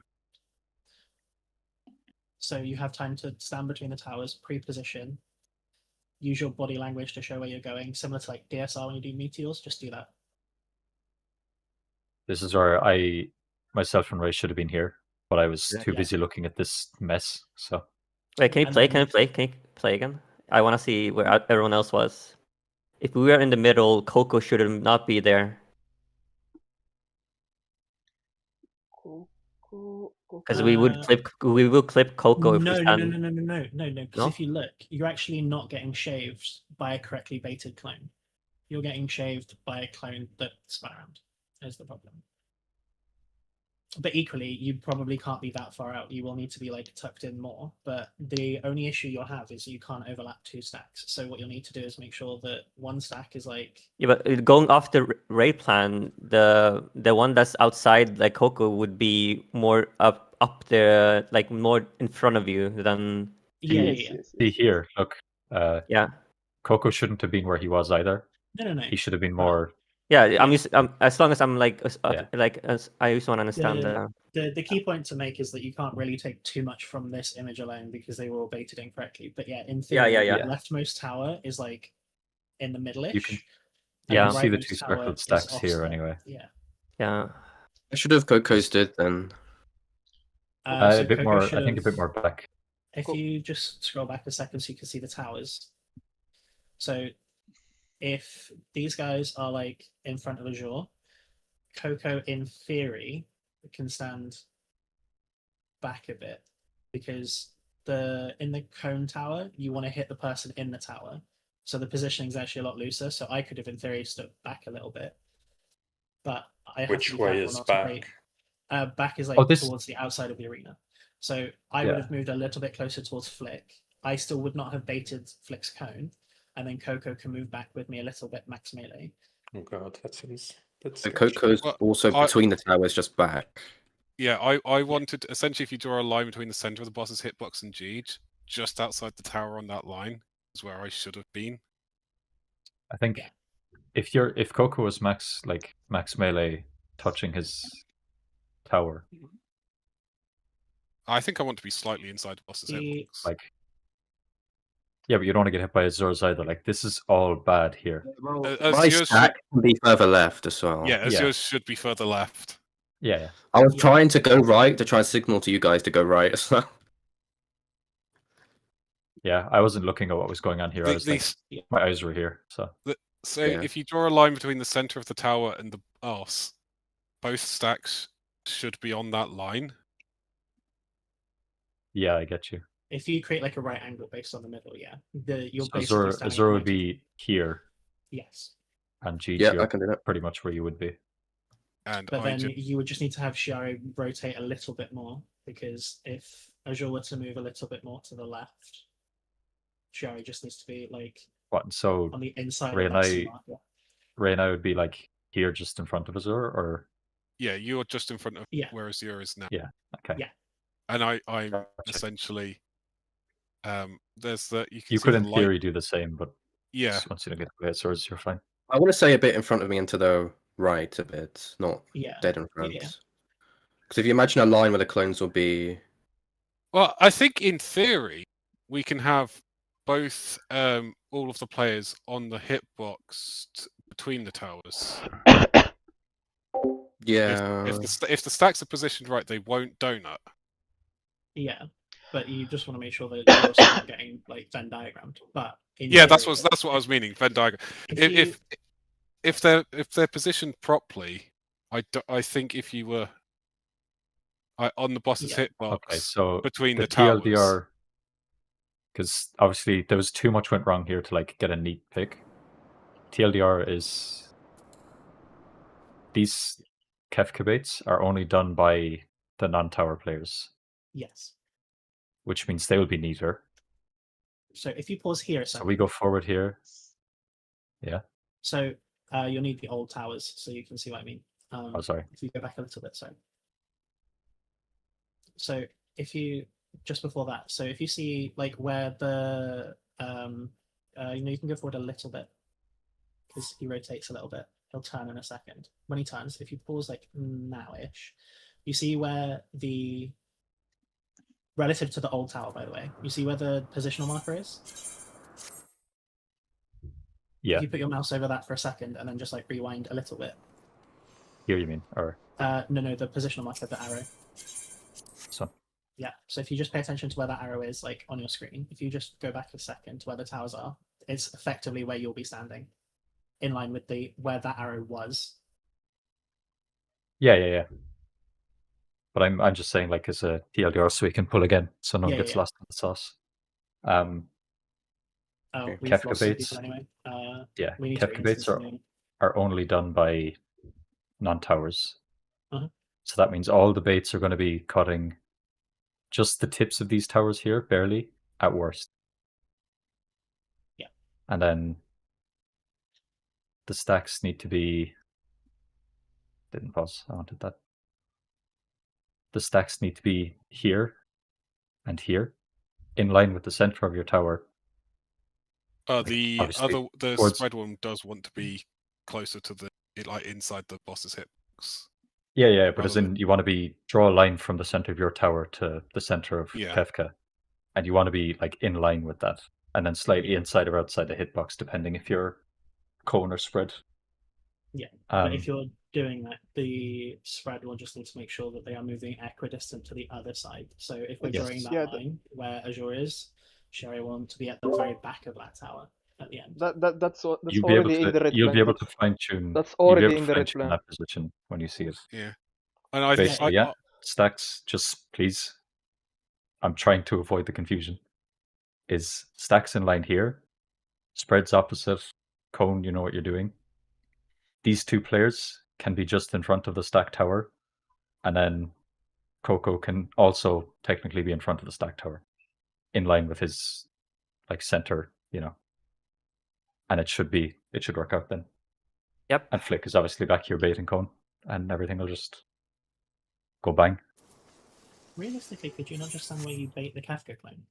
So you have time to stand between the towers, pre-position, use your body language to show where you're going, similar to like DSR when you do meteors, just do that. This is where myself and Ray should have been here, but I was too Yeah. busy looking at this mess. So Wait, can you And play? then- Can you play? Can you play again? I want to see where everyone else was. If we were in the middle, Coco should not be there because we would clip. We will clip Coco if we No. stand. Because No? if you look, you're actually not getting shaved by a correctly baited clone. You're getting shaved by a clone that's around. Is the problem. But equally, you probably can't be that far out. You will need to be like tucked in more. But the only issue you'll have is you can't overlap two stacks. So what you'll need to do is make sure that one stack is like Yeah, but going off the raid plan, the one that's outside like Coco would be more up there, like more in front of you than. See here, look. Yeah. Coco shouldn't have been where he was either. No. He should have been more. Yeah, I'm used. As long as I'm like, Yeah. as I just want to understand the key point to make is that you can't really take too much from this image alone because they were all baited incorrectly. But yeah, in theory, Yeah. the leftmost tower is like in the middle-ish. You can, and you the can see the rightmost two tower speckled is stacks here offset. anyway. Yeah. Yeah. I should have Coco's did then. So a bit Coco more. I should think a bit have- more back. If you just scroll back a second so you can see the towers. So if these guys are like in front of Azure, Coco in theory can stand back a bit because in the cone tower you want to hit the person in the tower. So the positioning is actually a lot looser. So I could have in theory stood back a little bit. But I have Which to be way careful is not to back? bait. Back is like this- towards the outside of the arena. So I would have moved a little bit closer towards Flick. I still would not have baited Flick's cone, and then Coco can move back with me a little bit max melee. Oh god, that seems. So Coco's Well, also between the towers, just back. Yeah, I wanted essentially if you draw a line between the center of the boss's hitbox and Jeej, just outside the tower on that line is where I should have been. I think if Coco was max melee touching his tower, I think I want to be slightly inside the boss's The- hitbox. like Yeah, but you don't want to get hit by Azures either. Like, this is all bad here. Well, As my yours stack can be further left as well. Yeah, as Yeah. yours should be further left. Yeah. I was trying to go right to try and signal to you guys to go right as well. Yeah, I wasn't looking at what was going on here. I was like, my eyes were here. So if you draw a line between the center of the tower and the boss, both stacks should be on that line. Yeah, I get you. If you create like a right angle based on the middle, you're So basically standing Azure at would be here. Yes. And GG, Yeah, I can do that. Pretty much where you would be. And but then you would just need to have Shiari rotate a little bit more, because if Azure were to move a little bit more to the left, Shiari just needs to be like So on the inside Ray of and that I, marker. Ray and I would be like here just in front of Azure, or yeah, you're just in front of where Azure is now. Yeah. Okay. Yeah. And I'm essentially there's the you could in theory do the same, but yeah, once you don't get the Azures, you're fine. I want to say a bit in front of me and to the right a bit, not dead in front. Because if you imagine a line where the clones will be... Well, I think in theory, we can have both all of the players on the hitbox between the towers. Yeah. If the stacks are positioned right, they won't donut. Yeah, but you just want to make sure that you're also not getting like Venn diagrammed. But yeah, that's what I was meaning. Venn diagram. If they're positioned properly, I think if you were on the boss's hitbox, so between the TLDR, towers, because obviously there was too much went wrong here to like get a neat pick. TLDR is these Kefka baits are only done by the non-tower players. Yes. Which means they will be neater. So if you pause here a second. So we go forward here. Yeah. So you'll need the old towers so you can see what I mean. Oh, sorry. If you go back a little bit, sorry. So if you, just before that, so if you see like where the, you can go forward a little bit because he rotates a little bit. He'll turn in a second. When he turns, if you pause like now-ish, you see where the, relative to the old tower, by the way, you see where the positional marker is? Yeah. If you put your mouse over that for a second and then just like rewind a little bit. Here you mean? Or no, the positional marker, the arrow. So. Yeah, so if you just pay attention to where that arrow is, like on your screen, if you just go back a second to where the towers are, it's effectively where you'll be standing, in line with the where that arrow was. Yeah. But I'm just saying, like, as a TLDR, so we can pull again, so no one gets lost in the sauce. We've Kefka lost some baits. people anyway. Kefka baits are only done by non-towers. So that means all the baits are going to be cutting just the tips of these towers here, barely, at worst. Yeah. And then the stacks need to be... Didn't pause, I wanted that. The stacks need to be here and here, in line with the center of your tower. The towards... spread one does want to be closer to the inside the boss's hitbox. Yeah, but as in you want to draw a line from the center of your tower to the center of Kefka, and you want to be like in line with that, and then slightly inside or outside the hitbox, depending if you're cone or spread. Yeah, but if you're doing that, the spread will just need to make sure that they are moving equidistant to the other side. So if we're drawing that line where Azure is, Sherry will want to be at the very back of that tower at the end. That's already in the red plan. You'll be able to fine tune. That's already in the red plan. That position when you see it. Yeah, and stacks. Just please, I'm trying to avoid the confusion. Is stacks in line here, spreads opposite, cone. You know what you're doing. These two players can be just in front of the stack tower, and then Coco can also technically be in front of the stack tower, in line with his like center, and it should work out then. Yep. And Flick is obviously back here baiting cone, and everything will just go bang. Realistically, could you not just stand where you bait the Kefka clone?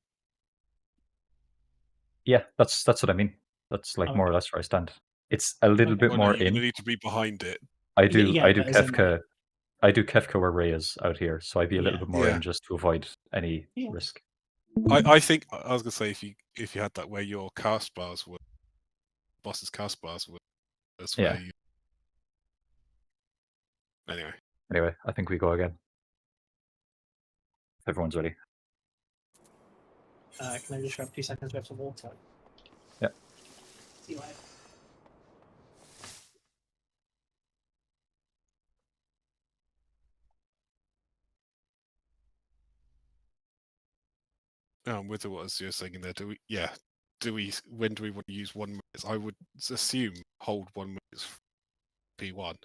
Yeah, that's what I mean. That's like more or less where I stand. It's a little bit more in. You need to be behind it. I do Kefka. I do Kefka where Ray is out here, so I'd be a little bit more in just to avoid any risk. I think I was gonna say if you had that where your cast bars were boss's cast bars were that's where you Anyway, I think we go again. If everyone's ready. Can I just grab 2 seconds worth of water? Yeah. See you later. With what you're saying there, when do we want to use 1 minute? I would assume hold 1 minute P1.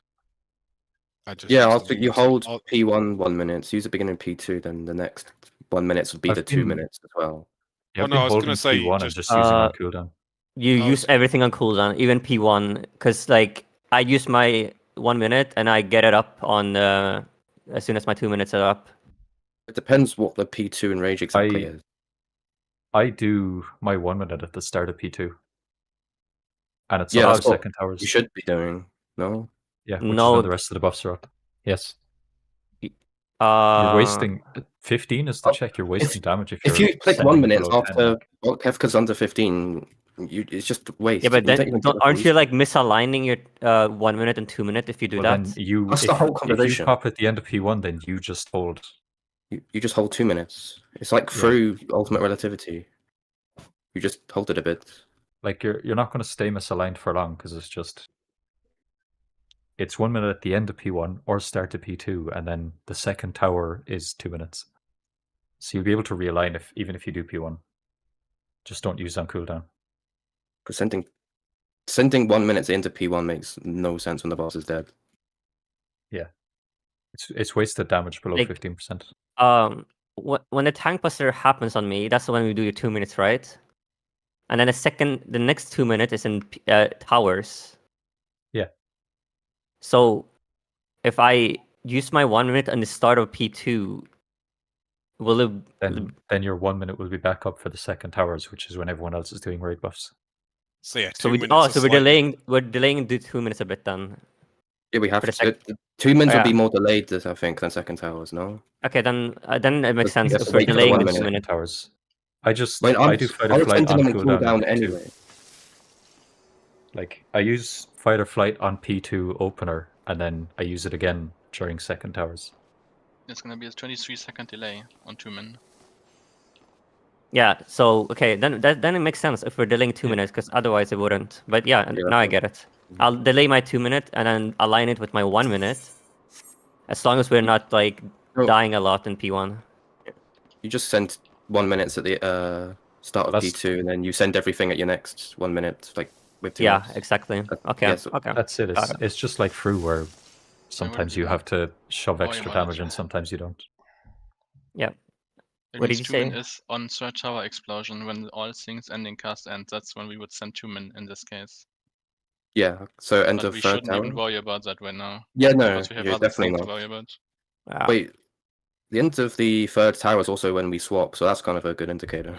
Yeah, I think you hold P1 1 minute, use the beginning of P2, then the next 1 minute would be the 2 minutes as well. Yeah, I was going to say P1 and just using on cooldown. You use everything on cooldown, even P1, because like I use my 1 minute and I get it up on as soon as my 2 minutes are up. It depends what the P2 and rage exactly is. I do my 1 minute at the start of P2. And it's that's what second towers. You should be doing, no? Yeah, which is when the rest of the buffs are up. Yes. You're wasting 15 is the check. You're wasting damage if you click 1 minute after Kefka's under 15. It's just waste. Yeah, but then aren't you like misaligning your 1 minute and 2 minute if you do that? That's the whole conversation. If you pop at the end of P1, then you just hold. You just hold 2 minutes. It's like through ultimate relativity. You just hold it a bit. Like you're not going to stay misaligned for long because it's 1 minute at the end of P1 or start to P2, and then the second tower is 2 minutes. So you'll be able to realign even if you do P1. Just don't use on cooldown. Because sending 1 minute into P1 makes no sense when the boss is dead. Yeah, it's wasted damage below 15%. When the tank buster happens on me, that's when we do your 2 minutes, right? And then the next 2 minutes is in towers. Yeah. So if I use my 1 minute on the start of P2, will it... Then your 1 minute will be back up for the second towers, which is when everyone else is doing raid buffs. So yeah, we're delaying the 2 minutes a bit then. Yeah, we have to. 2 minutes would be more delayed, I think, than second towers. No. Okay, then it makes sense if we're delaying the 2 minute towers. I do fight or flight on cooldown anyway. Like I use fight or flight on P2 opener, and then I use it again during second towers. It's gonna be a 23-second delay on 2 min. Yeah. So okay, then it makes sense if we're delaying 2 minutes, because otherwise it wouldn't. But yeah, now I get it. I'll delay my 2 minute and then align it with my 1 minute, as long as we're not like dying a lot in P1. You just send 1 minute at the start of P2, and then you send everything at your next 1 minute, like with 2 minutes. Exactly. Okay. Okay. That's it. It's just like through where sometimes you have to shove extra damage and sometimes you don't. Yeah. What did you say? 2 min is on third tower explosion when all things ending cast end. That's when we would send 2 min in this case. Yeah. So end of we third shouldn't tower. even worry about that right now. Yeah, no, because we have other definitely things not. to worry about. Wait, the end of the third tower is also when we swap, so that's kind of a good indicator.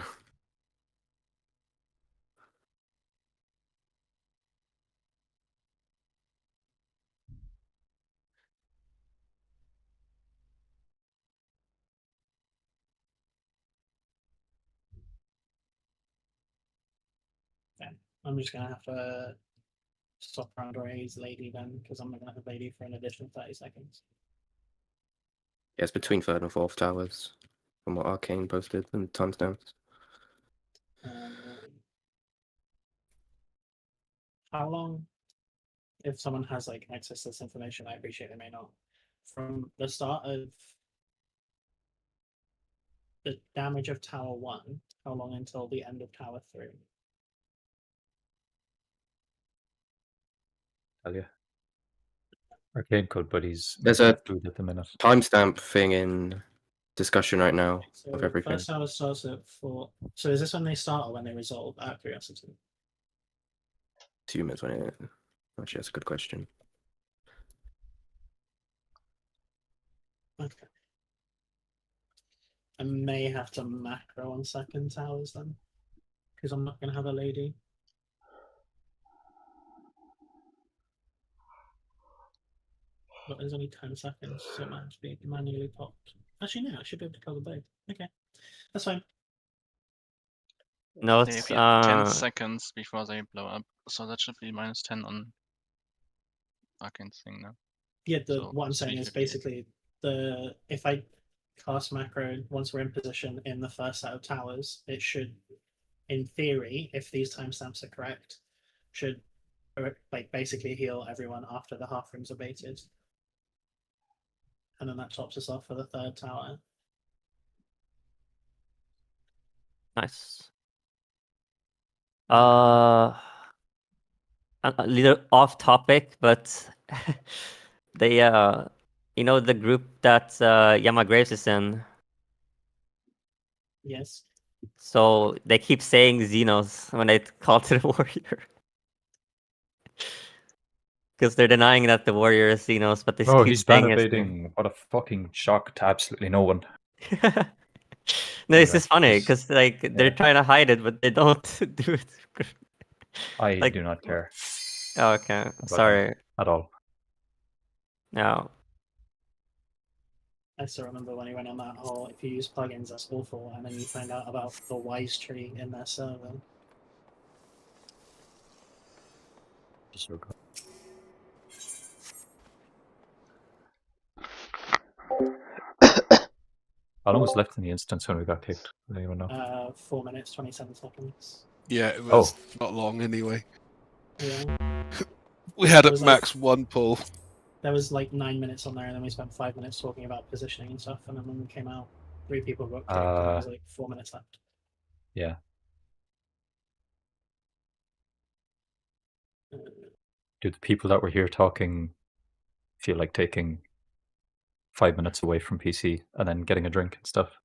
I'm just gonna have to stop around Ray's lady then, because I'm not gonna have lady for an additional 30 seconds. Yeah, it's between third and fourth towers, from what Arcane posted and timestamps. How long? If someone has like access to this information, I appreciate they may not. From the start of the damage of Tower 1, how long until the end of Tower 3? Tell you. Arcane code buddies. There's a at the minute. timestamp thing in discussion right now of everything. First tower starts at 4. So is this when they start or when they resolve? Out of curiosity. 2 minutes when it. Actually, that's a good question. Okay. I may have to macro on second towers then, because I'm not going to have a lady. But there's only 10 seconds, so it might have to be manually popped. Actually, no, I should be able to cover both. Okay, that's fine. No, They it's have 10 seconds before they blow up, so that should be -10 on Arcane's thing now. Yeah, So what I'm saying is 358. basically if I cast macro once we're in position in the first set of towers, it should, in theory, if these timestamps are correct, should like basically heal everyone after the half rooms are baited. And then that tops us off for the third tower. nice. A little off topic, but they you know the group that Yama Graves is in. Yes. So they keep saying Xenos when they call to the warrior. Because they're denying that the warrior is Xenos, but they keep he's saying ban it's evading. What a fucking shock to absolutely no one. No, it's Anyway, just funny just- because like they're yeah. trying to hide it, but they don't do it. I Like- do not care Oh, okay, about sorry. that at all. No, I still remember when he went on that whole if you use plugins that's awful, and then you find out about the wise tree in their server. So good. How long was left in the instance when we got kicked? I don't even know. 4 minutes 27 seconds. Yeah, it was not long anyway. Yeah. We had It at was max one pull. There was like 9 minutes on there, and then we spent 5 minutes talking about positioning and stuff. And then when we came out, 3 people got kicked, and there was like 4 minutes left. Yeah. Do the people that were here talking feel like taking 5 minutes away from PC and then getting a drink and stuff?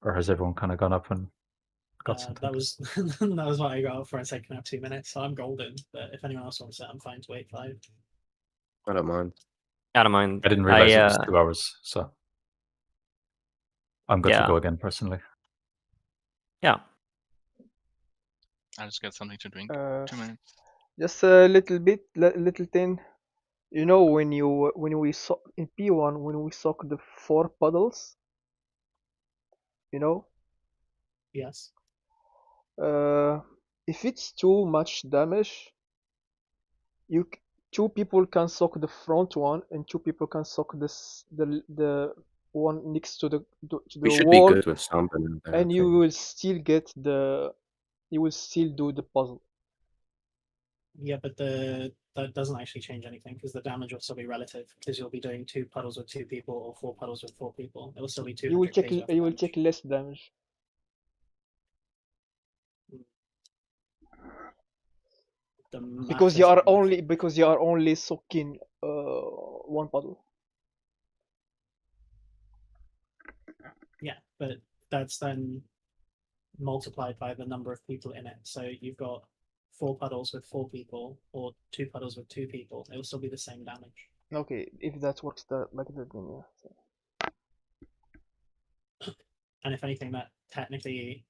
Or has everyone kind of gone up and got something? That was that was what I got up for. I said, "Can I have 2 minutes?" So I'm golden. But if anyone else wants it, I'm fine to wait 5. I don't mind. I don't mind. I didn't realize it was 2 hours, so I'm good to Yeah. go again personally. Yeah. I'll just get something to drink. 2 minutes. Just a little bit, little thing. You know when we soak in P1 when we soak the 4 puddles. You know. Yes. If it's too much damage, 2 people can soak the front one, and 2 people can soak the one next to the We should wall, be good with stomping in there, and I you think. will still get you will still do the puzzle. Yeah, but that doesn't actually change anything because the damage will still be relative because you'll be doing 2 puddles with 2 people or 4 puddles with 4 people. It will still be 200 You will take Ks worth of you will damage. take less damage. The math Because you are isn't math. only soaking 1 puddle. Yeah, but that's then multiplied by the number of people in it. So you've got 4 puddles with 4 people or 2 puddles with 2 people. It will still be the same damage. Okay, if that works like that, then yeah. And if anything, that technically,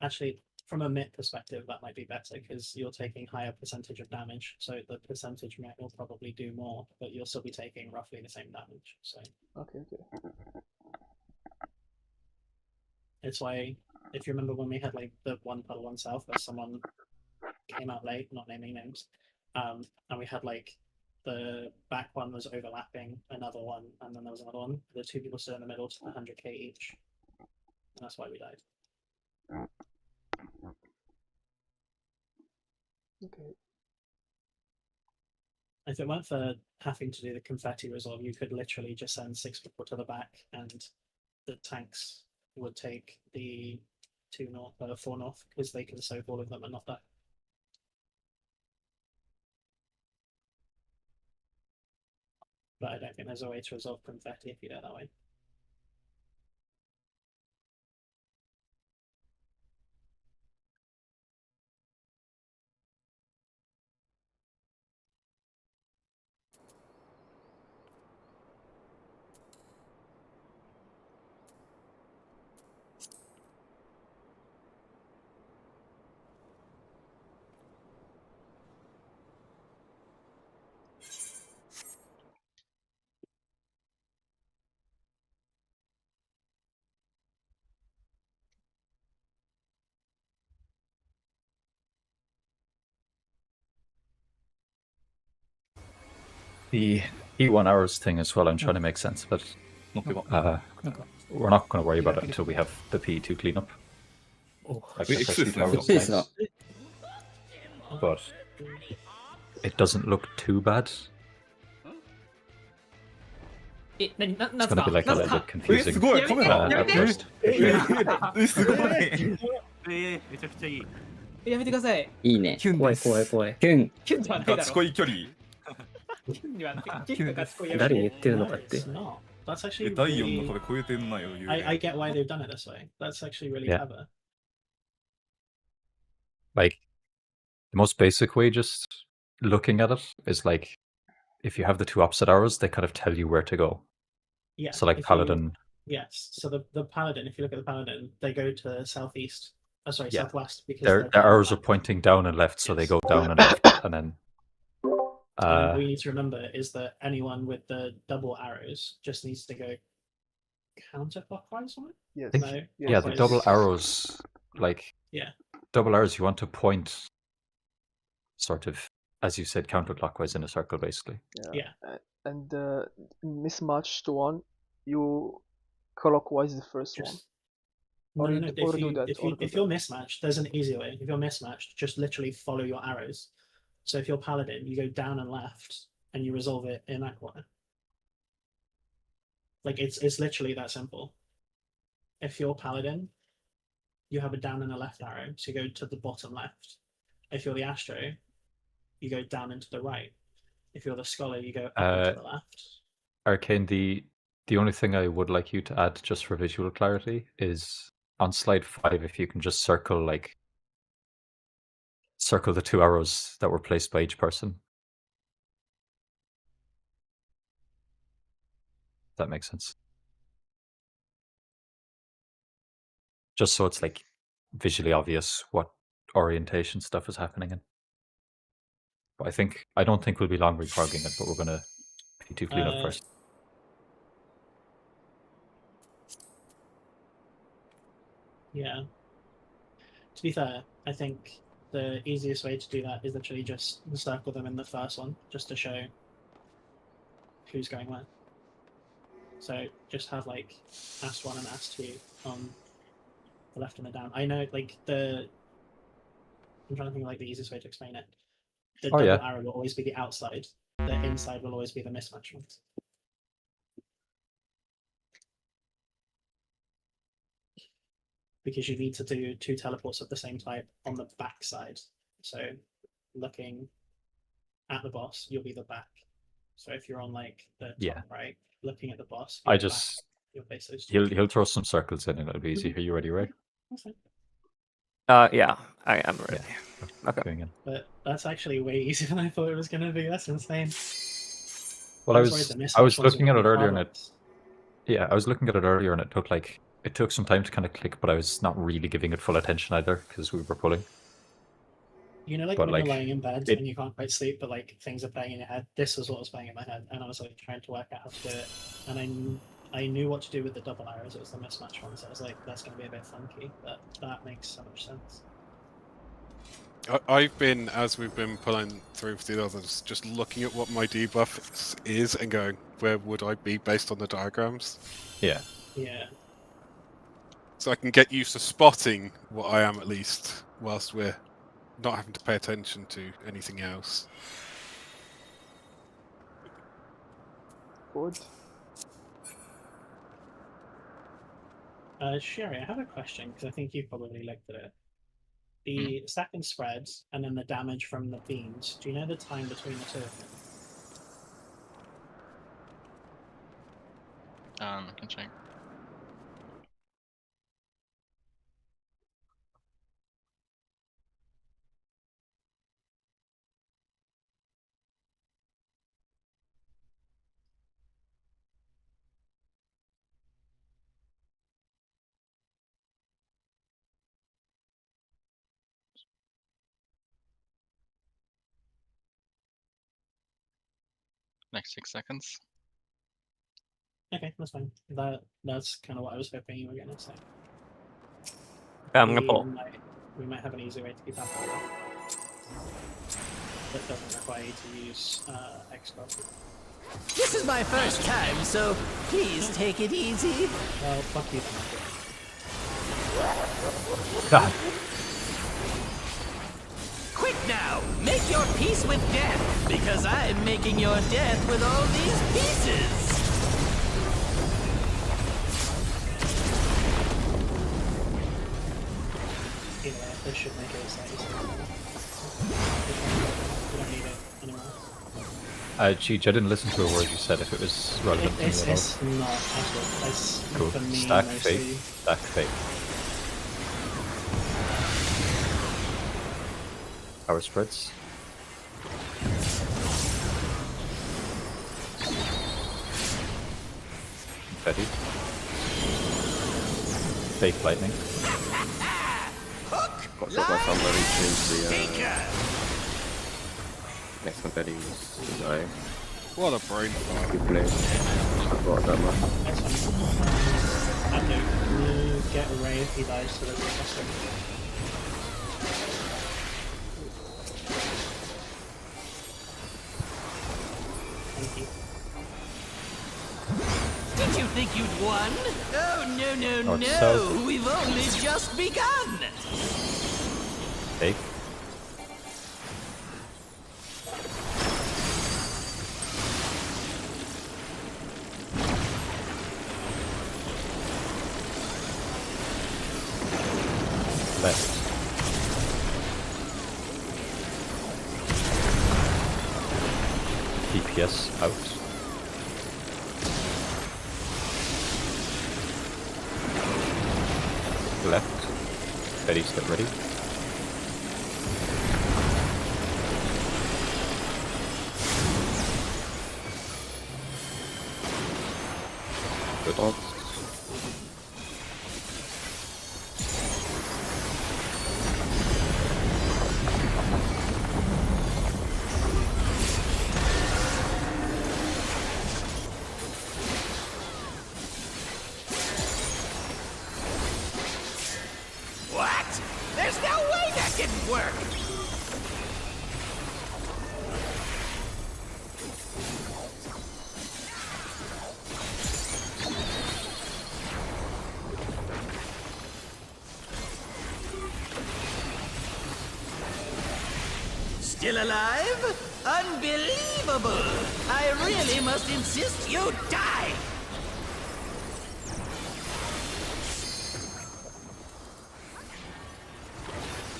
actually, from a MIT perspective, that might be better because you're taking higher percentage of damage. So the percentage MIT will probably do more, but you'll still be taking roughly the same damage. So Okay. it's why, if you remember when we had like the 1 puddle 1 south where someone came out late, not naming names, and we had like the back one was overlapping another one, and then there was another one. The 2 people stood in the middle to 100k each, and that's why we died. Okay. If it weren't for having to do the confetti resolve, you could literally just send 6 people to the back, and the tanks would take the 4 north because they can soak all of them and not die. But I don't think there's a way to resolve confetti if you do it that way. The E1 hours thing as well, I'm trying to make sense of it. We're not going to worry about it until we have the P2 cleanup. Like essentially 2 hours time. But it doesn't look too bad. It's going to be like a little bit confusing at first. やめてください。いいね。怖い怖い怖い。キュン。キュンじゃないだろ。ガチ恋距離。キュンにはない。キュンとガチ恋やめて。誰に言ってるのかって。 That's actually 第4 really... の壁超えてんなよ。 I get why they've done it this way. That's actually really Yeah. clever. Like, the most basic way just looking at it is like, if you have the 2 opposite arrows, they kind of tell you where to go. Yeah. So like Paladin. Yes. So the Paladin, if you look at the Paladin, they go to southeast. Oh, sorry, Yeah. southwest. Because Their arrows are pointing down and left, so they go down and left, and then... And what you need to remember is that anyone with the double arrows just needs to go counterclockwise on it? Yes. No, yeah, the double arrows, like... Yeah. Double arrows, you want to point sort of, as you said, counterclockwise in a circle, basically. Yeah. And the mismatched one, you clockwise the first one. Or No, if you're that. mismatched, there's an easier way. If you're mismatched, just literally follow your arrows. So if you're Paladin, you go down and left, and you resolve it in that corner. Like, it's literally that simple. If you're Paladin, you have a down and a left arrow, so you go to the bottom left. If you're the Astro, you go down and to the right. If you're the Scholar, you go up and to the left. Arcane, the only thing I would like you to add, just for visual clarity, is on slide 5, if you can just circle the 2 arrows that were placed by each person. That makes sense. Just so it's like visually obvious what orientation stuff is happening in. But I don't think we'll be long reprogging it, but we're gonna P2 clean up first. Yeah. To be fair, I think the easiest way to do that is literally just circle them in the first one, just to show who's going where. So just have like As1 and As2 on the left and the down. I know, like I'm trying to think of like the easiest way to explain it. The double arrow will always be the outside. The inside will always be the mismatch ones. Because you need to do 2 teleports of the same type on the back side. So looking at the boss, you'll be the back. So if you're on like the top right, looking at the boss, you'll face those 2. He'll throw some circles in and it'll be easy. Are you ready, Ray? Yeah, I am ready. Yeah. Okay. But that's actually way easier than I thought it was going to be. That's insane. Well, I was looking at it earlier and I was looking at it earlier and it took some time to kind of click, but I was not really giving it full attention either because we were pulling. You know, like when you're lying in bed and you can't quite sleep, but like things are playing in your head. This was what was playing in my head, and I was like trying to work out how to do it. And I knew what to do with the double arrows. It was the mismatch one, so I was like, that's going to be a bit funky, but that makes so much sense. I've been, as we've been pulling through for the others, just looking at what my debuff is and going, where would I be based on the diagrams? Yeah. Yeah. So I can get used to spotting what I am at least, whilst we're not having to pay attention to anything else. Good. Sherry, I have a question because I think you've probably looked at it. The stack and spreads, and then the damage from the beams. Do you know the time between the 2 of them? I can check. Next 6 seconds. Okay, that's fine. That's kind of what I was hoping you were going to say. I'm going to pull. We might have an easy way to keep that. that doesn't require you to use extra. This is my first time, so please take it easy. Well, fuck you. God. Quick now, make your peace with death, because I'm making your death with all these pieces. Anyway, this should make it as easy. We don't need it anymore. Cheech, I didn't listen to a word you said if it was relevant to me at all. It's not at all. It's Cool. for me Stack mostly. fake. Stack fake. Power spreads. Confetti. Fake lightning. What's up, my son? Let me change the next confetti was die. What a brain fart. Good name. I brought that much. That's fine. Abdo, can you get a ray if he dies so that we can start? Thank you. Did you think you'd won? Oh, no, no, Oh, it's no. so- We've only just begun. Fake. Left. DPS out. Left. Betty's get ready. Good. What? There's no way that didn't work. Still alive? Unbelievable! I really must insist you die!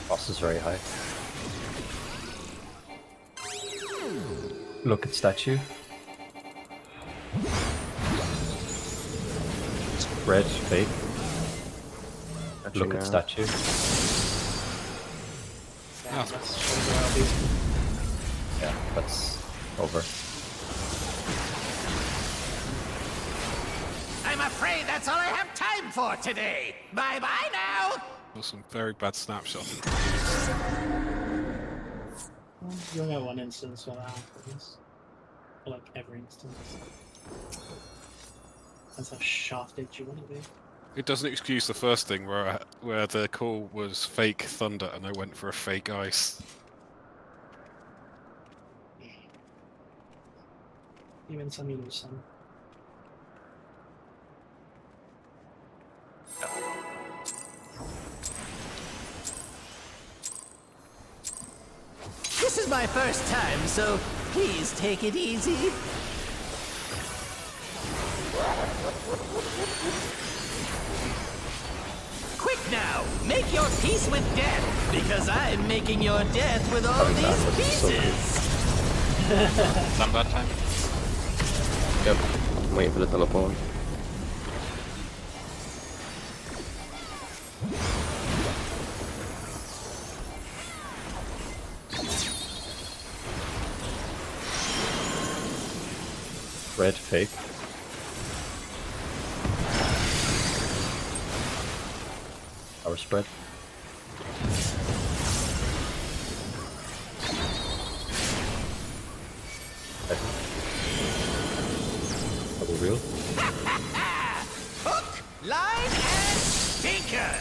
Boss is very high. Look at statue. Red, fake. Look at statue. Yeah, that's over. I'm afraid that's all I have time for today. Bye-bye now! That was some very bad snapshots. You only have one instance where that happens. Or like every instance. That's how shafted you want to be. It doesn't excuse the first thing where the call was fake thunder and I went for a fake ice. You win some, you lose some. This is my first time, so please take it easy. Quick now, make your peace with death, because I'm making your death with all these pieces. Number time. Yep. I'm waiting for the telephone. Red, fake. Power spread. Double reel. Hook, line, and sinker.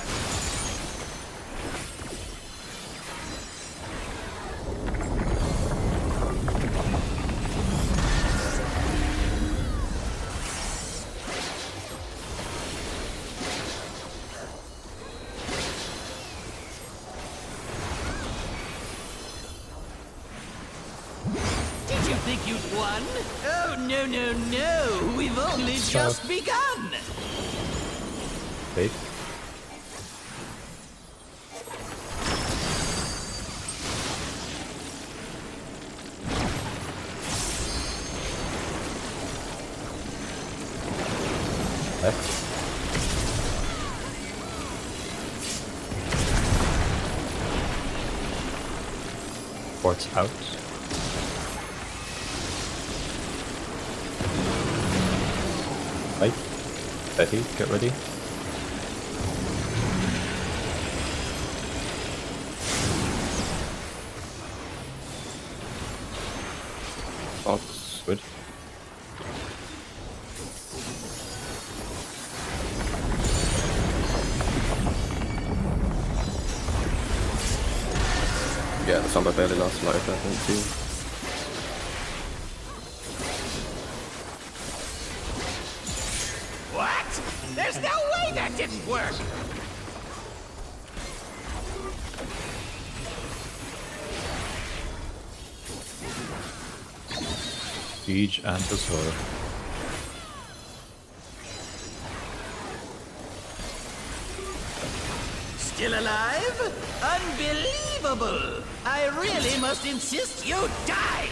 think you've won? Oh, no, no, no! We've only just begun! Wait. Left. Ports out. Right. Betty, get ready. Box. Good. Yeah, the Samba barely lost life, I think, too. What? There's no way that didn't work! Siege and Destroyer. Still alive? Unbelievable! I really must insist you die!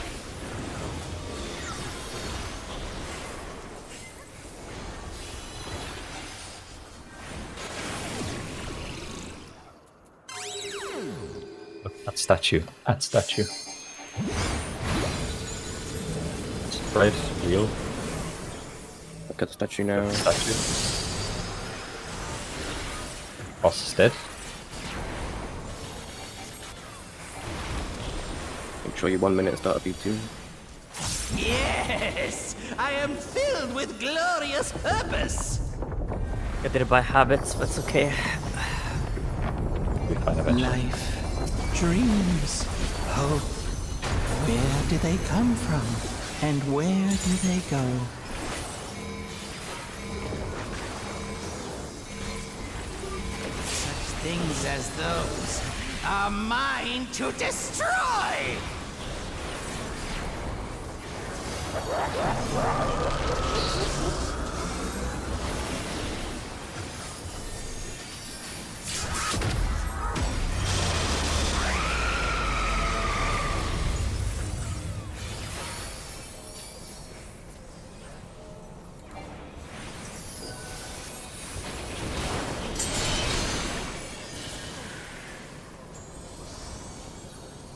Look, that statue. That statue. Spread, real. Look at the statue now. Statue. Boss is dead. Make sure you 1 minute start B2. Yes! I am filled with glorious purpose! I did it by habits, but it's okay. We find eventually. Life, dreams, hope. Where do they come from? And where do they go? Such things as those are mine to destroy!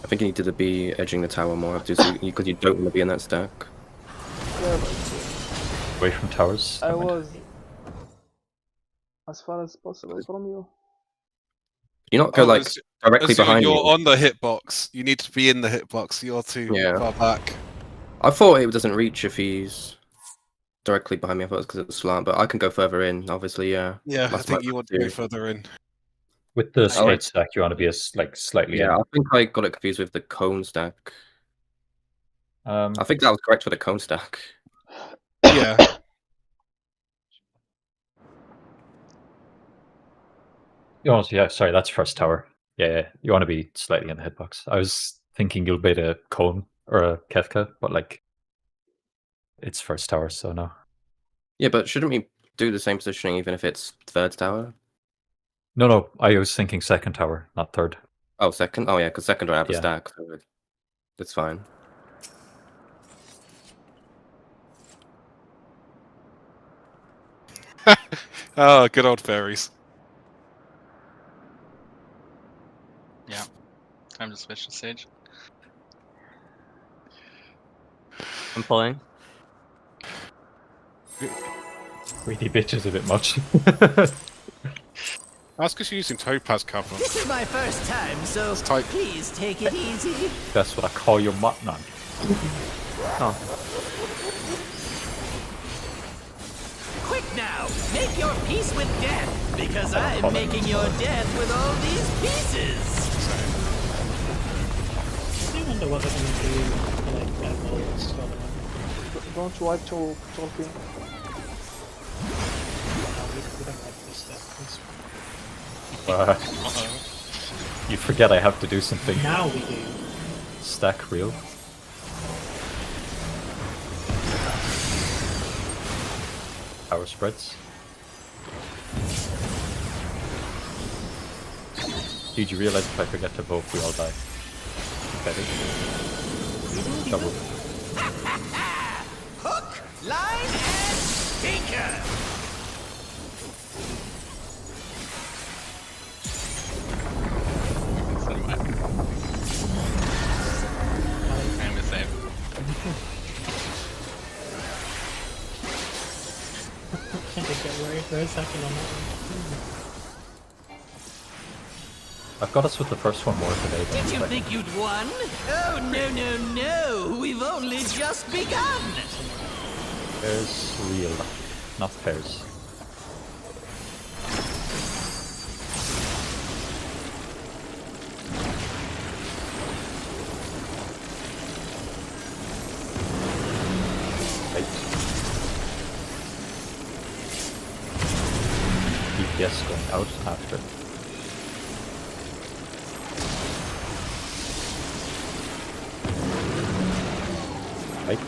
I think you need to be edging the tower more because you don't want to be in that stack. Yeah, Away from towers. I was as far as possible from you. You not go like directly behind you're you. on the hitbox. You need to be in the hitbox. You're too far back. I thought it doesn't reach if he's directly behind me. I thought it was because it's slant, but I can go further in. Obviously, yeah. Yeah, I That's think what you I want do. to go further in. With the straight stack, you want to be like slightly. Yeah, in. I think I got it confused with the cone stack. I think that was correct for the cone stack. Yeah. Yeah, sorry, that's first tower. Yeah, you want to be slightly in the hitbox. I was thinking you'll bait a cone or a Kefka, but like it's first tower, so no. Yeah, but shouldn't we do the same positioning even if it's third tower? No, I was thinking second tower, not third. Oh, second? Oh, yeah, because second don't have a Yeah. stack, so that's fine. Oh, good old fairies. Yeah. Time to switch to Sage. I'm pulling. Greedy bitch is a bit much. That's because you're using Topaz cover. This is my first time, so tight. please take it easy. That's what I call your mutton. Oh. Quick now, make your peace with death, because I'm making your death with all these pieces. I do wonder what they're going to do for like emeralds. Don't wipe to talking. We don't like this stuff. You forget I have to do something. Now we do. Stack real. tower spreads. Dude, you realize if I forget to vote, we all die. Okay. Double. Hook, line, and sinker! I'm the same. I did get worried for a second on that one. I've got us with the first one more today than Did you expected. think you'd won? Oh, no, no, no! We've only just begun! Pairs real, not pairs. Right. DPS going out after. Right.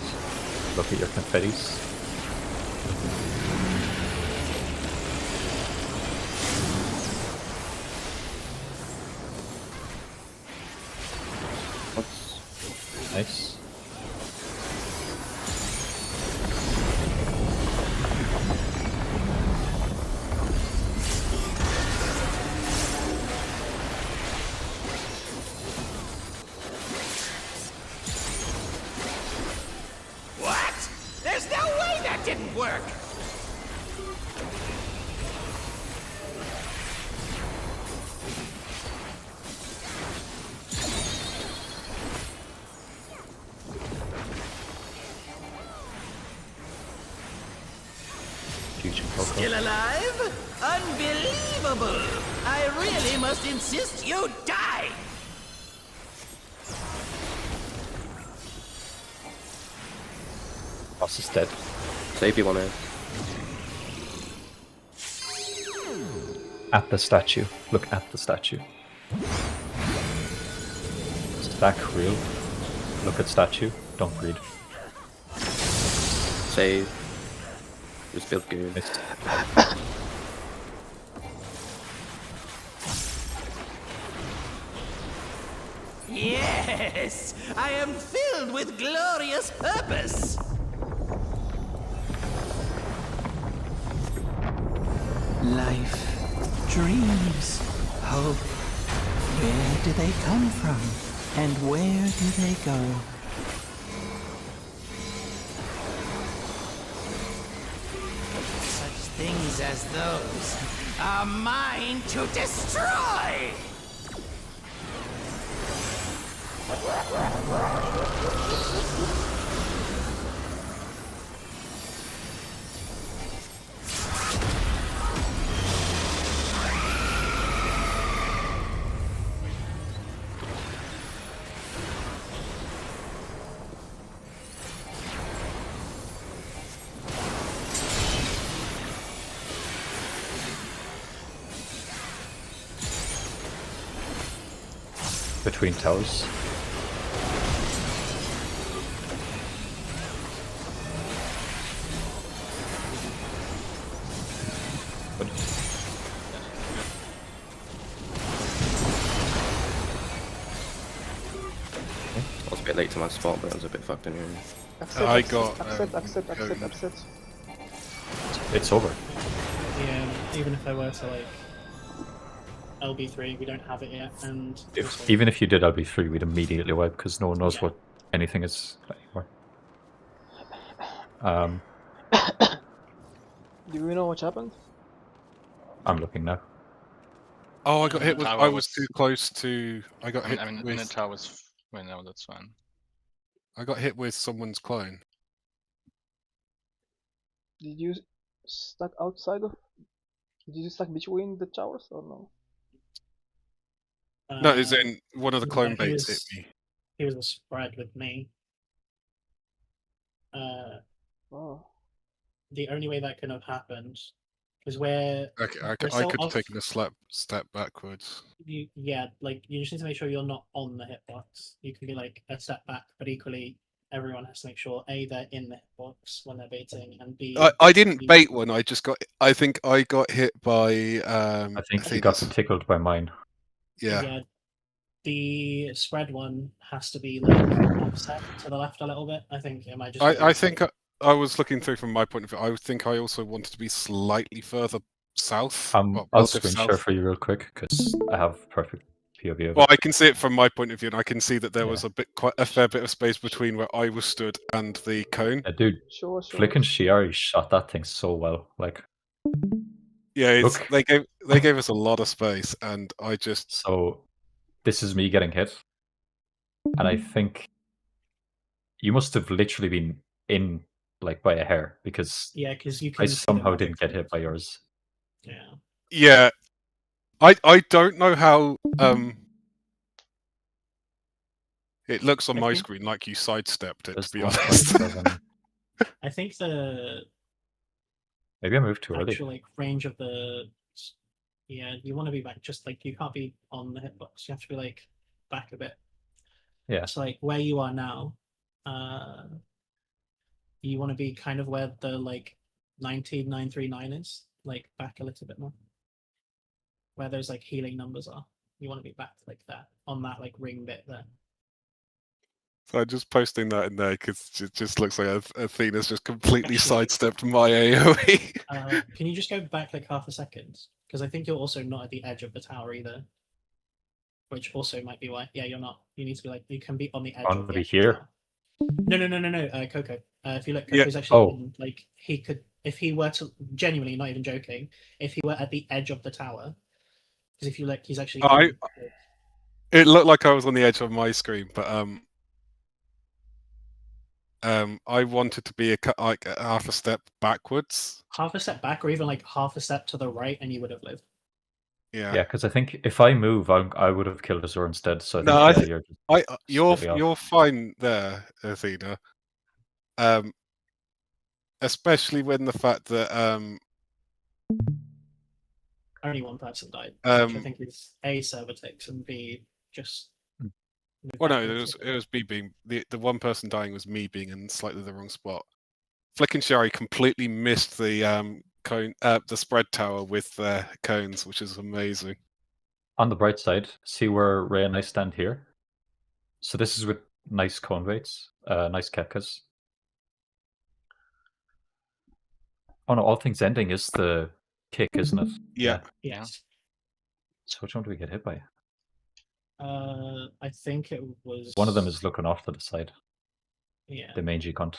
Look at your confettis. Nice. What? There's no way that didn't work! Still alive? Unbelievable! I really must insist you die! Boss is dead. Save you one here. At the statue. Look at the statue. Stack real. Look at statue. Don't read. Save. Just build good. Missed. Yes! I am filled with glorious purpose! Life, dreams, hope. Where do they come from? And where do they go? Such things as those are mine to destroy! Between towers. Good. I was a bit late to my spot, but I was a bit fucked anyway. Accept. It's over. Yeah, even if I were to like LB3, we don't have it yet, and Even if you did LB3, we'd immediately wipe because no one knows what anything is anymore. Do we know what happened? I'm looking now. Oh, I got hit with. Tower I was was- too close to. I got hit I mean, with. the tower was. Well, no, that's fine. I got hit with someone's clone. Did you stack outside of? Did you stack between the towers or no? No, it's in one of the clone he baits was- hit me. He was a spread with me. Oh. The only way that could have happened is where I we're could still have off- taken a step backwards. yeah, like you just need to make sure you're not on the hitbox. You can be like a step back, but equally everyone has to make sure A, they're in the hitbox when they're baiting, and B, I didn't bait one. I just got. I think I got hit by. I think you got tickled by mine. Yeah. The spread one has to be like offset to the left a little bit. I think it might just. I think I was looking through from my point of view. I think I also wanted to be slightly further south. I'll screen share for you real quick because I have perfect POV of Well, it. I can see it from my point of view, and I can see that there was quite a fair bit of space between where I was stood and the cone. Dude, Flick and Shiari shot that thing so well. Like, yeah, look. they gave us a lot of space, and I just so. This is me getting hit, and I think you must have literally been in like by a hair because because you can I somehow didn't get hit by yours. Yeah, I don't know how it looks on my screen like you sidestepped it. To be honest, I think the maybe I moved too early. actual like range of the you want to be back. Just like you can't be on the hitbox. You have to be like back a bit. Yeah. So like where you are now, you want to be kind of where the like 19939 is, like back a little bit more. Where those like healing numbers are, you want to be back like that on that like ring bit there. So I'm just posting that in there because it just looks like Athena's just completely sidestepped my AoE. Can you just go back like half a second? Because I think you're also not at the edge of the tower either. Which also might be why. Yeah, you're not. You need to be like, you can be on the edge of the here. No, Coco. If you look, Coco's actually in, like, he could, if he were to, genuinely, not even joking, if he were at the edge of the tower, because if you look, he's actually. It looked like I was on the edge of my screen, but I wanted to be like half a step backwards. Half a step back, or even like half a step to the right, and you would have lived. Yeah, because I think if I move, I would have killed Azor instead. So you're fine there, Athena. Especially when the fact that only one person died, which I think is A, server ticks, and B, just. Well, no, it was me being the one person dying was me being in slightly the wrong spot. Flick and Sherry completely missed the cone, the spread tower with their cones, which is amazing. On the bright side, see where Ray and I stand here. So this is with nice cone weights, nice Kepkas. Oh no, all things ending is the kick, isn't it? Yeah. Yes. So which one do we get hit by? I think it was. One of them is looking off to the side. Yeah. The mangy cunt.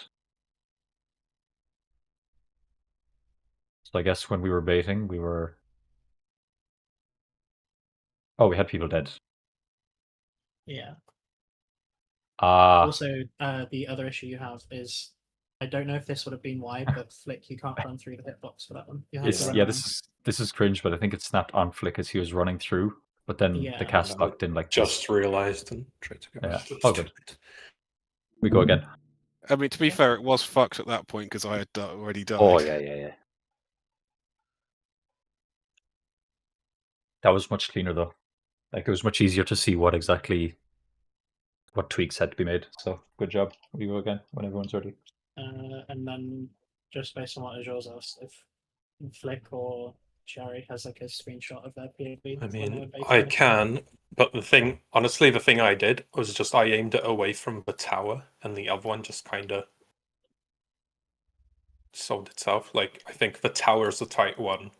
So I guess when we were baiting, we were. Oh, we had people dead. Yeah. Also, the other issue you have is, I don't know if this would have been wide, but Flick, you can't run through the hitbox for that one. You have to run around. this is cringe, but I think it snapped on Flick as he was running through, but then the cast locked in like just realized and tried to go. Yeah, all good. We go again. I mean, to be fair, it was fucked at that point because I had already died. Oh yeah. That was much cleaner though. Like it was much easier to see what tweaks had to be made. So good job. We go again when everyone's ready. And then just based on what Azur's asked, if Flick or Sherry has like a screenshot of their POV. I mean, I can, but the thing I did was just I aimed it away from the tower, and the other one just kind of solved itself. Like I think the tower's the tight one.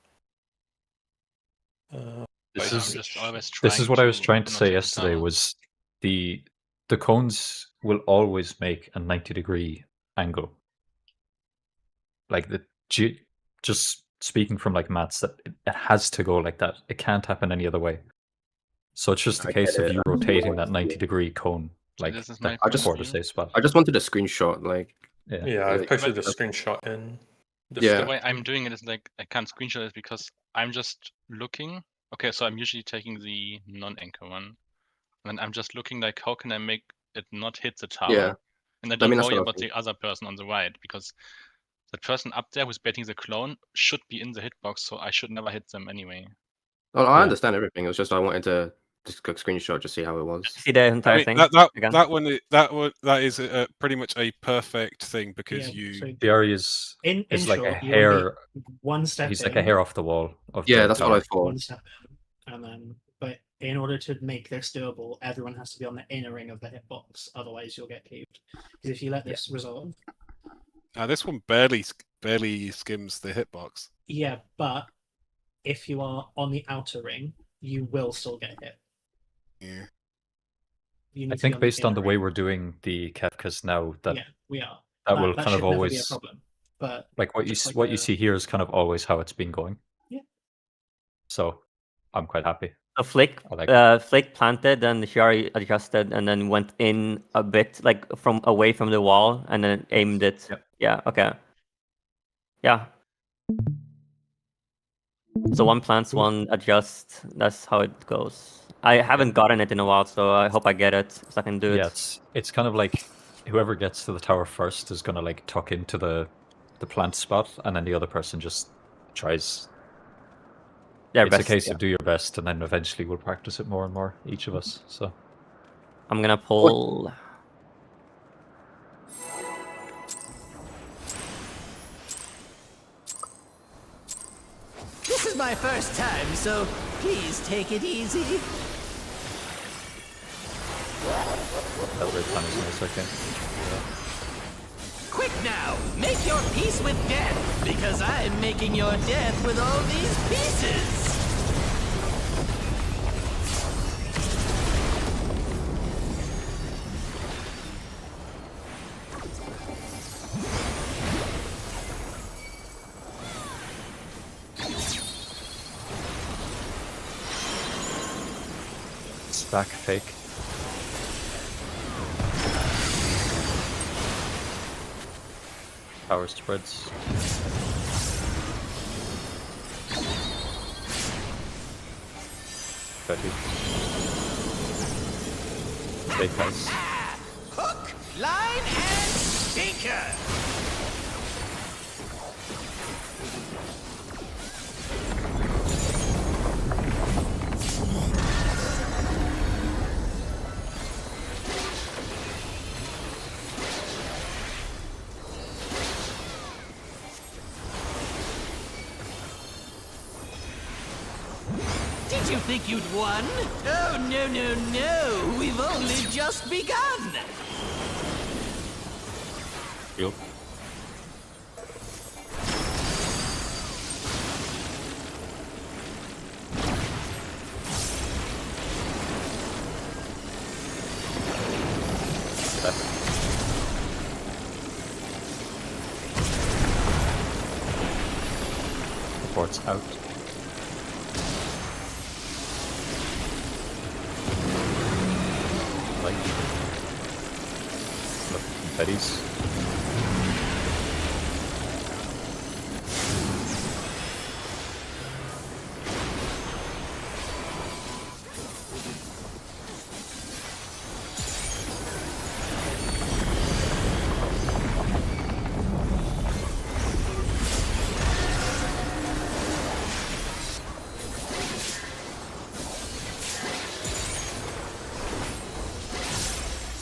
This is what I was trying to say yesterday. Was the cones will always make a 90-degree angle. Like just speaking from like maths, that it has to go like that. It can't happen any other way. So it's just a case of you rotating that 90-degree cone, like that quarter safe spot. I just wanted a screenshot, like. Yeah, I posted a screenshot in. The way I'm doing it is like I can't screenshot it because I'm just looking. Okay, so I'm usually taking the non-anchor one, and I'm just looking like how can I make it not hit the tower? Yeah. And I don't worry about the other person on the right because the person up there who's baiting the clone should be in the hitbox, so I should never hit them anyway. Oh, I understand everything. It was just I wanted to just go screenshot to see how it was. See the entire I mean, thing again? that is pretty much a perfect thing because Fury is in like short, a hair. one step He's in. like a hair off the wall of Yeah, the that's tower. what I thought. One step in, and then, but in order to make this doable, everyone has to be on the inner ring of the hitbox. Otherwise, you'll get caved. Because if you let this resolve, this one barely skims the hitbox. yeah, but if you are on the outer ring, you will still get hit. Yeah. I think based on the way we're doing the Kefkas now, that we are. That will kind of should never always be a problem. But like what you see here is kind of always how it's been going. Yeah. So I'm quite happy. So Flick, I like Flick planted, and Shiari adjusted, and then went in a bit, like from away from the wall, and then aimed it. Yep. Yeah. Okay. Yeah. So one plants, one adjusts. That's how it goes. I haven't gotten it in a while, so I hope I get it so I can do it. Yeah, it's kind of like whoever gets to the tower first is gonna like tuck into the plant spot, and then the other person just tries. Their It's best, a case yeah. of do your best, and then eventually we'll practice it more and more, each of us. So I'm gonna pull. This is my first time, so please take it easy. that red plan is nice. Okay. Quick now, make your peace with death, because I'm making your death with all these pieces. Stack fake. Power spreads. Fake ice. Hook, line, and sinker. Did you think you'd won? Oh, no, no, no. We've only just begun. Yep. Reports out. Light. Look, confettis.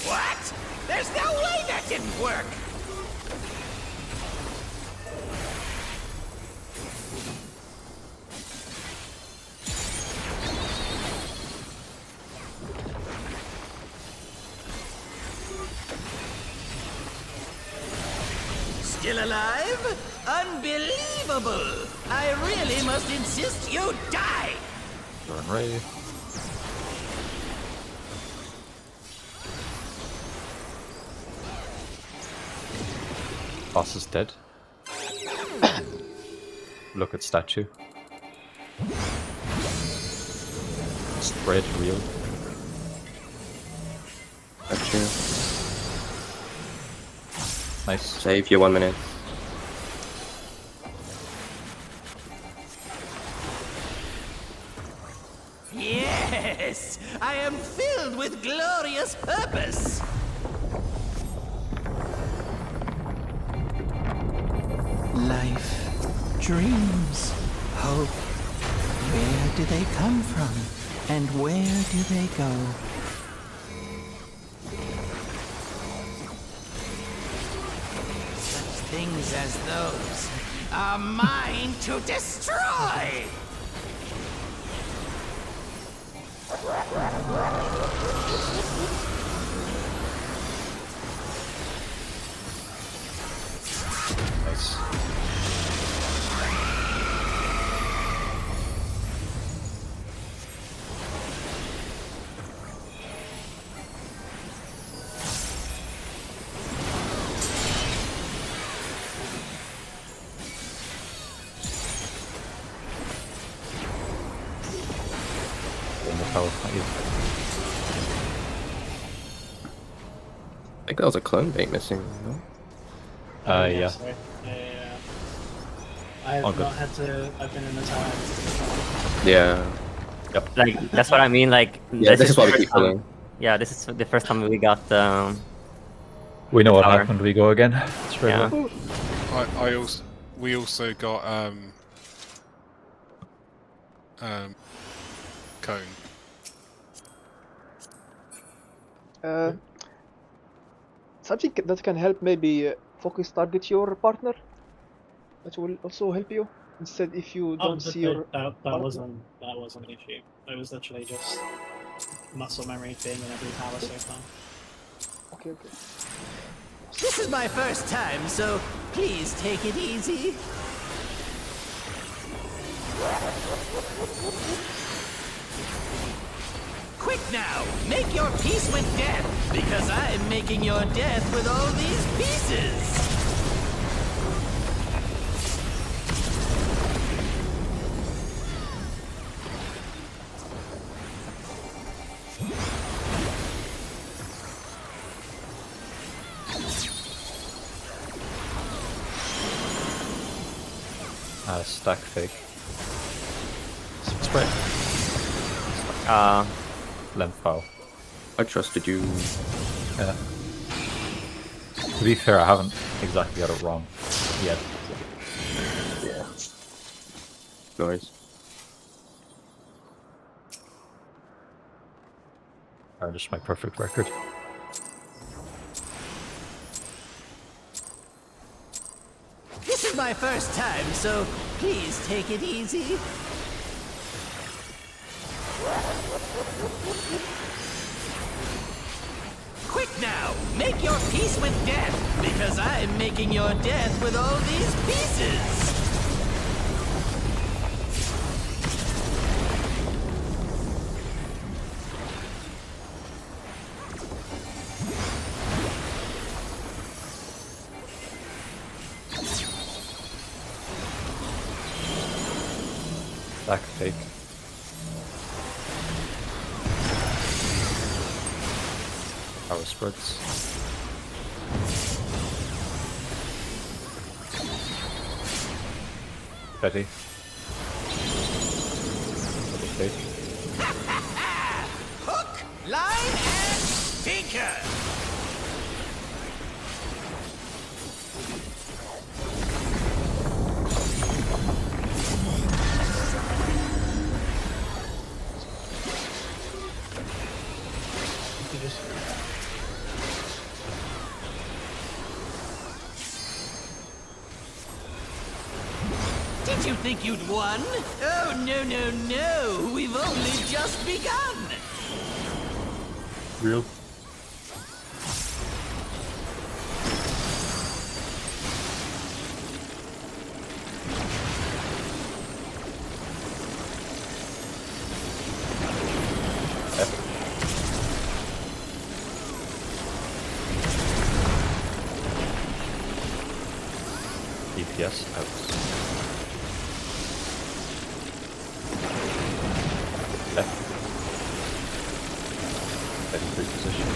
What? There's no way that didn't work. Still alive? Unbelievable! I really must insist you die! Burn Ray. Boss is dead. Look at statue. Spread real. Statue. Nice. Save you 1 minute. Yes! I am filled with glorious purpose! Life, dreams, hope. Where do they come from? and where do they go? Such things as those are mine to destroy! Nice. I think there was a clone bait missing. No? Yeah. Sorry. I've All good. not had to. I've been in the tower. Yeah. Yep. Like that's what I mean. Like Yeah, this is why the we first keep time- pulling. Yeah, this is the first time we got. We know what tower. happened. We go again. Straight Yeah. away. We also got cone. Something that can help maybe focus target your partner. That will also help you. Instead, if you don't see your that partner. wasn't an issue. It was literally just muscle memory being in every tower so far. Okay, okay. This is my first time, so please take it easy. Quick now, make your peace with death, because I'm making your death with all these pieces. Stack fake. Spread. Length foul. I trusted you. Yeah. To be fair, I haven't exactly got it wrong yet. Yeah. Noise. Or just my perfect record. This is my first time, so please take it easy. Quick now, make your peace with death, because I'm making your death with all these pieces. Stack fake. Power spreads. Ready. Fake. Hook, line, and sinker. Did you think you'd won? Oh, no, no, no. We've only just begun. Real. DPS out. Left. Heavy free position.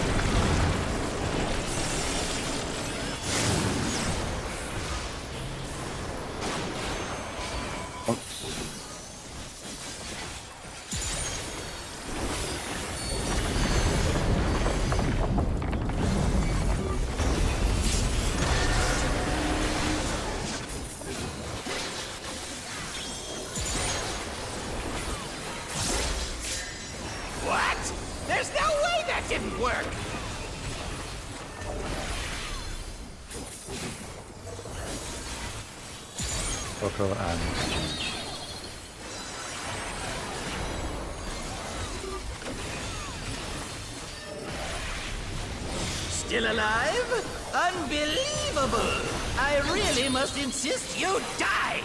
won't work. Coco and Still alive? Unbelievable! I really must insist you die!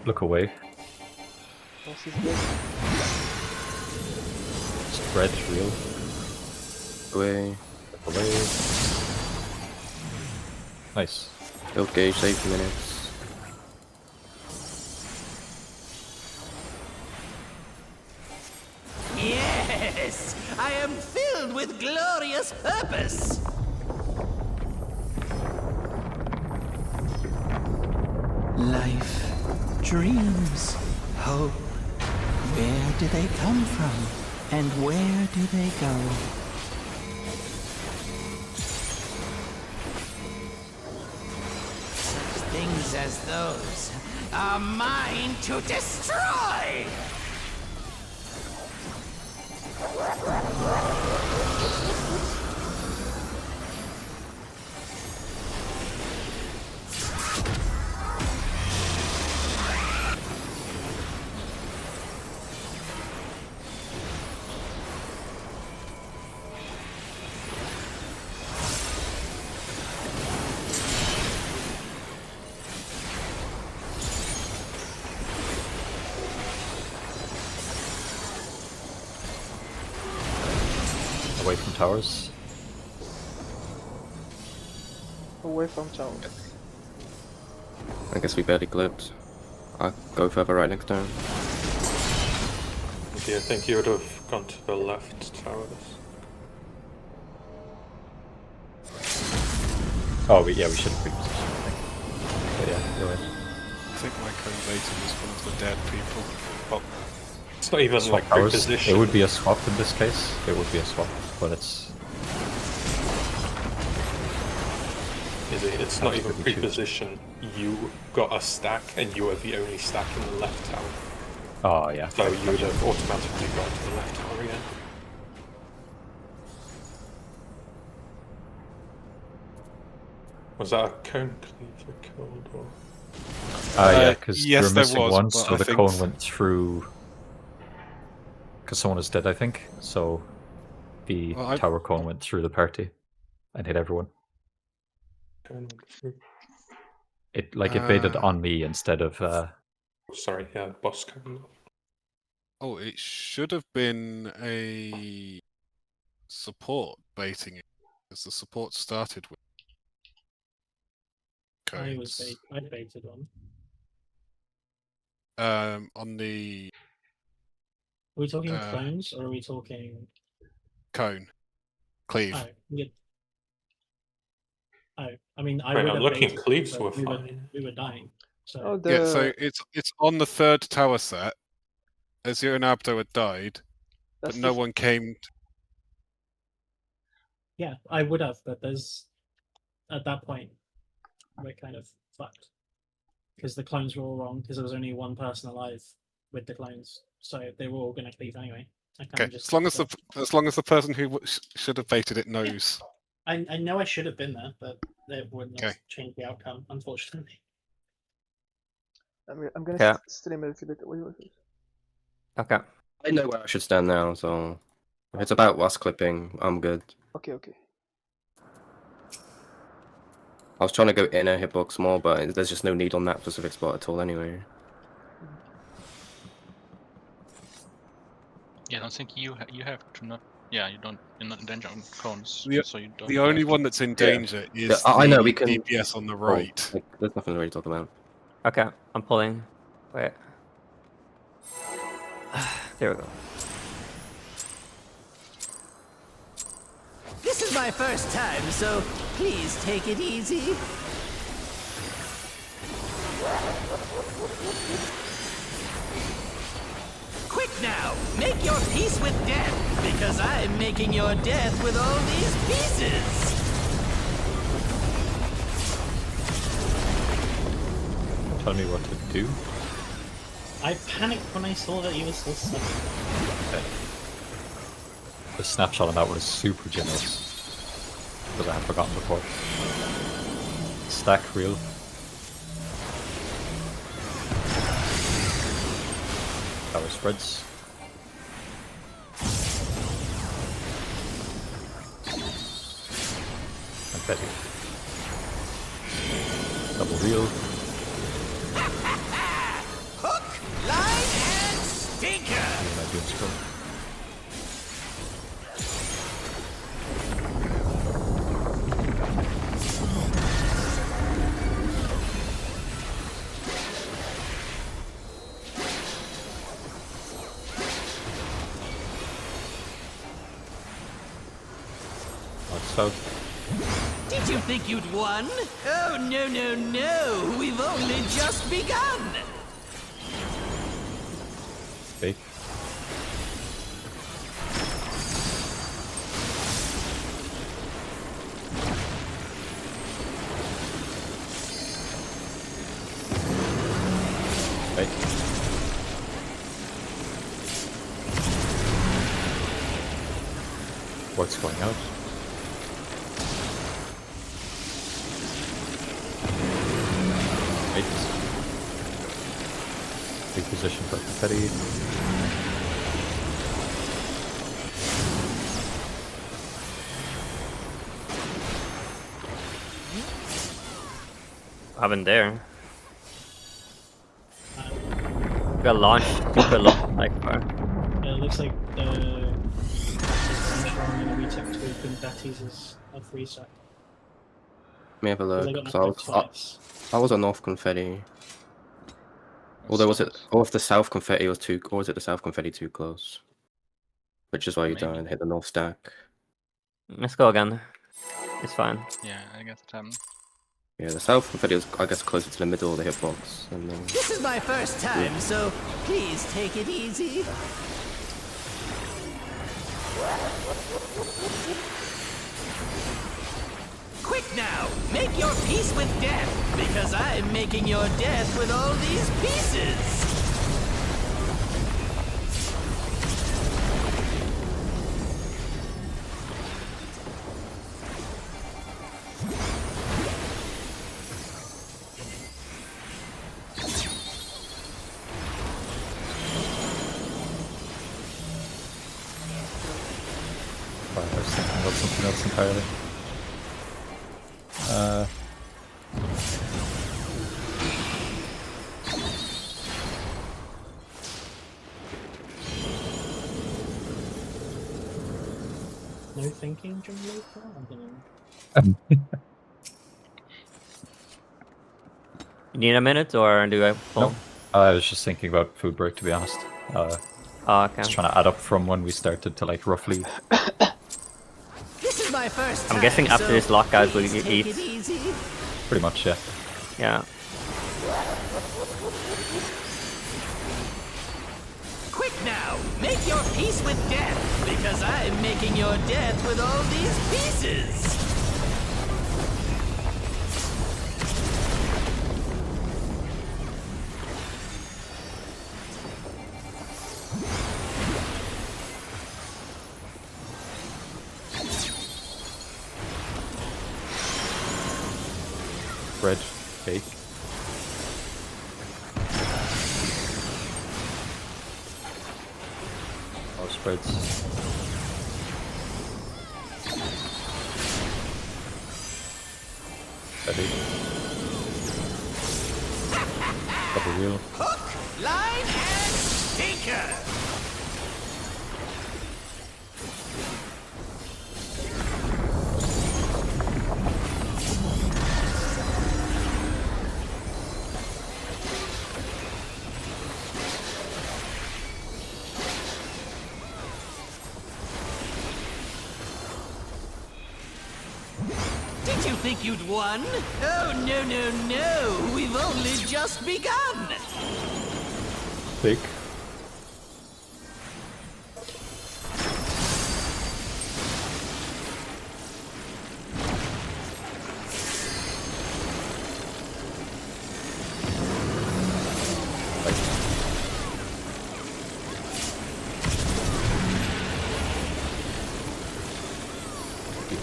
look away. Boss is dead. Spread real. Away. Look away. Nice. Build gauge, 8 minutes. Yes! I am filled with glorious purpose! Life, dreams, hope. Where do they come from? And where do they go? Such things as those are mine to destroy! Away from towers. Away from towers. I guess we barely clipped. I'll go further right next turn. Do you think you would have gone to the left towers? Oh, yeah, we should have repositioned, I think. But yeah, you're right. I think my co-invader was one of the dead people. Well, it's not even Swap like towers. pre-position. It would be a swap in this case. It would be a swap, but it's... Is it? It's not even pre-position. You got a stack and you were the only stack in the left tower. Oh, yeah. So you would have automatically gone to the left tower again. Was that a cone cleave that killed or? Yeah, because yes, you're there missing was, one, but so I the think cone went through... Because someone is dead, I think. So the tower cone went through the party and hit everyone. Cone went through. It baited on me instead of... Sorry, yeah, boss cone. Oh, it should have been a support baiting it, because the support started with cones. I baited one. On the... Are we talking clones or are we talking cone? Cleave. Oh, yeah. Oh, I mean, I Right, would I'm have looking baited, cleaves but were we fine. we were dying. So Oh, Yeah, so it's on the third tower set. Azir and Abdo had died, but That's no the- one came. yeah, I would have, but there's at that point we're kind of fucked because the clones were all wrong because there was only one person alive with the clones, so they were all going to cleave anyway. Okay, as long as the person who should have baited it knows. I know I should have been there, but it wouldn't have changed the outcome, unfortunately. I'm gonna Yeah. stream a little bit. Wait. Okay. I know where I should stand now, so if it's about last clipping, I'm good. Okay. I was trying to go inner hitbox more, but there's just no need on that specific spot at all anyway. Yeah, I don't think you have to not. Yeah, you're not in danger on cones, so you don't. The only one that's in danger is I know we can. DPS on the right. Oh, there's nothing really to talk about. Okay, I'm pulling. Wait. There we go. This is my first time, so please take it easy. Quick now, make your peace with death, because I'm making your death with all these pieces. tell me what to do? I panicked when I saw that you were still stuck. Okay. The snapshot on that was super generous. Because I had forgotten before. Stack real. Tower spreads. Confetti. Double reel. Hook, line, and stinker! What am I doing scroll? South. Did you think you'd won? Oh, no, no, no! We've only just begun! Fake. Fake. What's going out? Big position for confetti. What happened there? Got launched super low, like far. Yeah, it looks like the we took to confettis is a 3-stack. Let me have a They look. got So knocked out twice. I was on North Confetti. Although was it, or if the South Confetti was too, or was it the South Confetti too close? Which is why you don't hit the North stack. Let's go again. It's fine. Yeah, I guess it happened. Yeah, the South Confetti was, I guess, closer to the middle of the hitbox. And then... This is my first time, so please take it easy. Quick now, make your peace with death, because I'm making your death with all these pieces. I was thinking about something else entirely. No thinking, John Luke? I don't know. You need a minute, or do I pull? No, I was just thinking about food break, to be honest. Oh, okay. Just trying to add up from when we started to like roughly. This is my first time, I'm guessing after so this lockout we'll please eat. take it easy. Pretty much, yeah. Yeah. Quick now, make your peace with death, because I'm making your death with all these pieces. Bread, fake. All spreads. Ready. Double wheel. Hook, line, and stinker. Did you think you'd won? Oh, no, no, no. We've only just begun. Fake.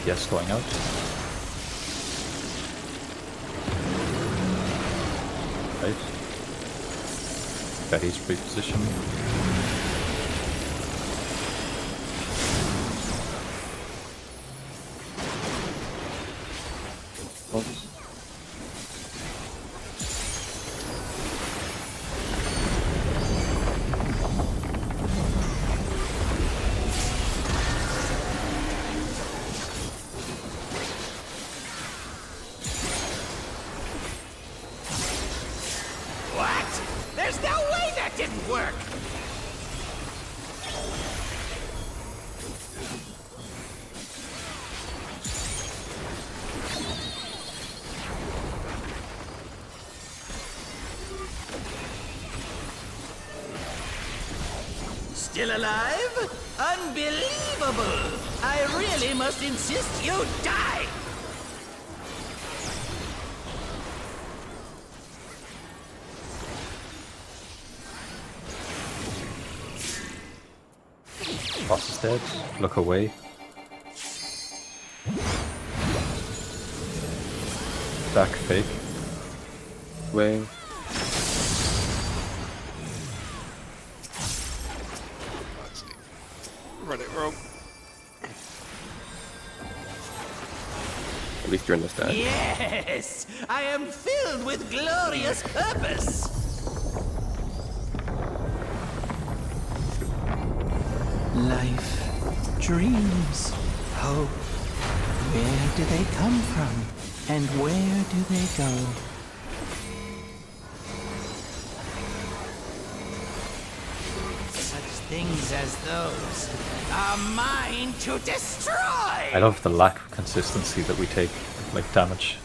DPS going out. Right. Betty's reposition. What? There's no way that didn't work! Still alive? Unbelievable! I really must insist you die! Boss is dead. Look away. Back fake. Way. Read it wrong. At least you understand. Yes! I am filled with glorious purpose! Life, dreams, hope. Where do they come from? And where do they go? Such things as those are mine to destroy! I love the lack of consistency that we take, like damage.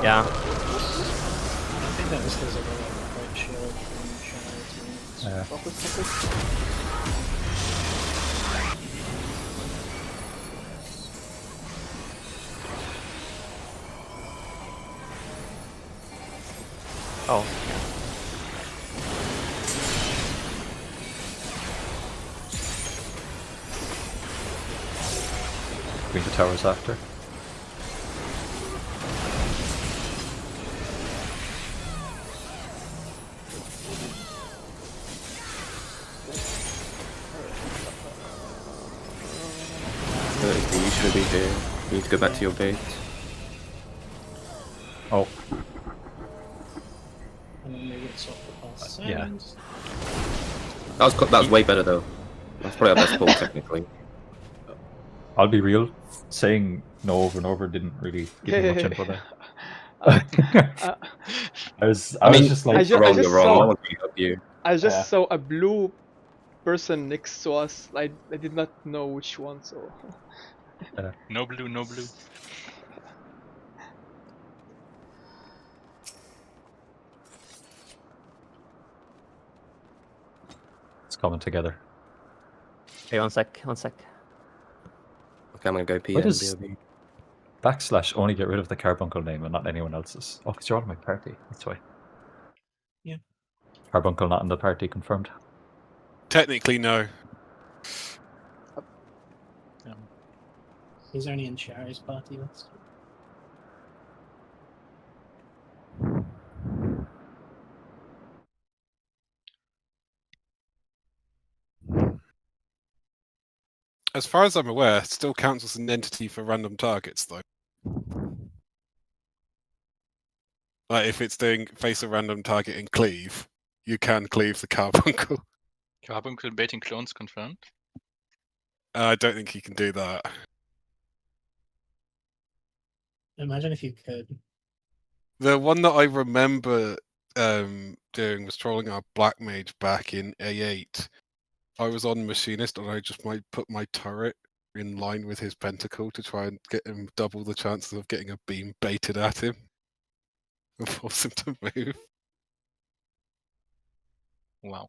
Yeah. I think that was because of the white shield from Shadow. Yeah. Oh. Between the towers after. You should be here. You need to go back to your bait. Oh. And then maybe it's off the past Yeah. seconds. That was way better though. That's probably our best pull technically. I'll be real. Saying no over and over didn't really give me much info there. I was just like, you're wrong. No one can help you. I just saw a blue person next to us. I did not know which one, so. No blue, no blue. It's coming together. Hey, one sec, one sec. Okay, I'm gonna go PM. Why does / only get rid of the Carbuncle name and not anyone else's? Oh, because you're on my party. That's why. Yeah. Carbuncle not in the party, confirmed. Technically, no. He's only in Sherry's party list. As far as I'm aware, it still counts as an entity for random targets, though. Like, if it's doing face a random target and cleave, you can cleave the Carbuncle. Carbuncle baiting clones confirmed. I don't think you can do that. Imagine if you could. The one that I remember doing was trolling our Black Mage back in A8. I was on Machinist and I just might put my turret in line with his pentacle to try and get him double the chances of getting a beam baited at him and force him to move. Wow.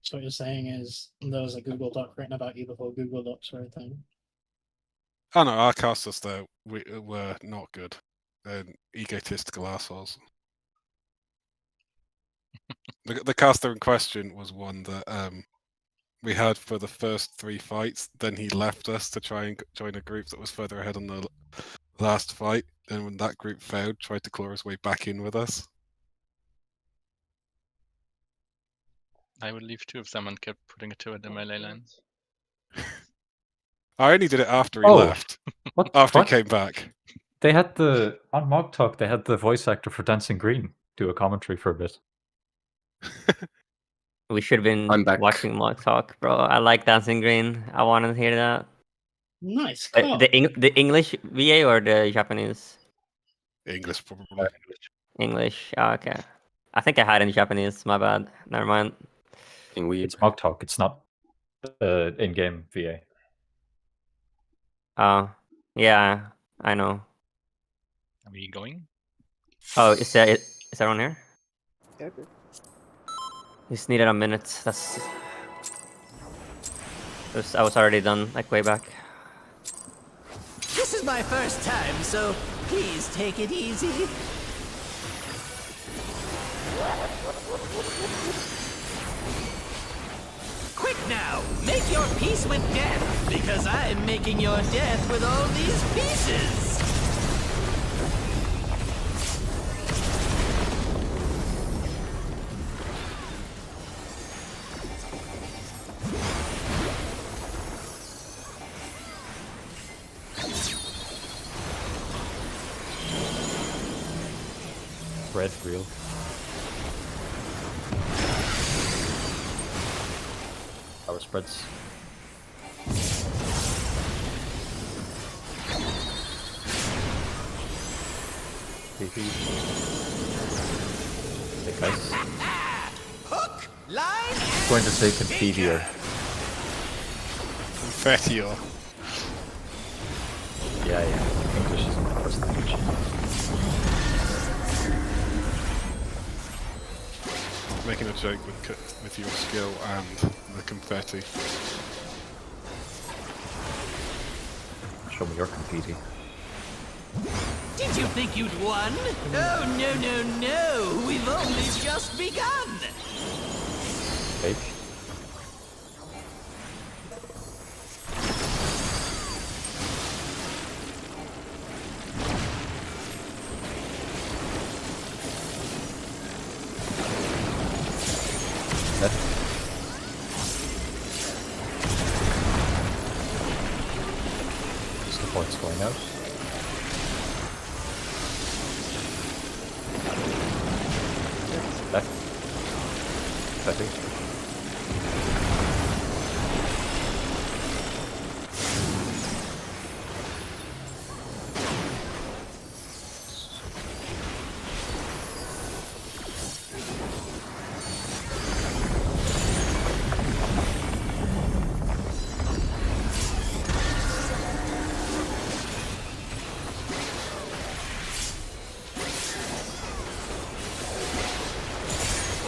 So what you're saying is there was a Google Doc written about you before Google Docs were a thing. Oh no, our casters though were not good and egotistical assholes. The caster in question was one that we had for the first 3 fights. Then he left us to try and join a group that was further ahead on the last fight. And when that group failed, tried to claw his way back in with us. I would leave too if someone kept putting a turret in my ley line. I only did it after he Oh, left. What? After what? he came back. They had on Mog Talk. They had the voice actor for Dancing Green do a commentary for a bit. We should have been I'm back. watching Mock Talk, bro. I like Dancing Green. I want to hear that. Nice. Cool. The English VA or the Japanese? English, probably. English. Oh, okay. I think I had in Japanese. My bad. Never mind. It's Mog Talk. It's not in-game VA. Oh, yeah. I know. Are we going? Oh, is everyone here? Yeah. Just needed a minute. I was already done, like way back. This is my first time, so please take it easy. Quick now, make your peace with death, because I'm making your death with all these pieces. Red real. Power spreads. Hey guys. Hook, line, I'm going to say Confevier. Confettior. Yeah. English is my first language. Making a joke with your skill and the confetti. Show me your confetti. Did you think you'd won? Oh, no. We've only just begun. Fake. Just the points going out. Left. Perfect.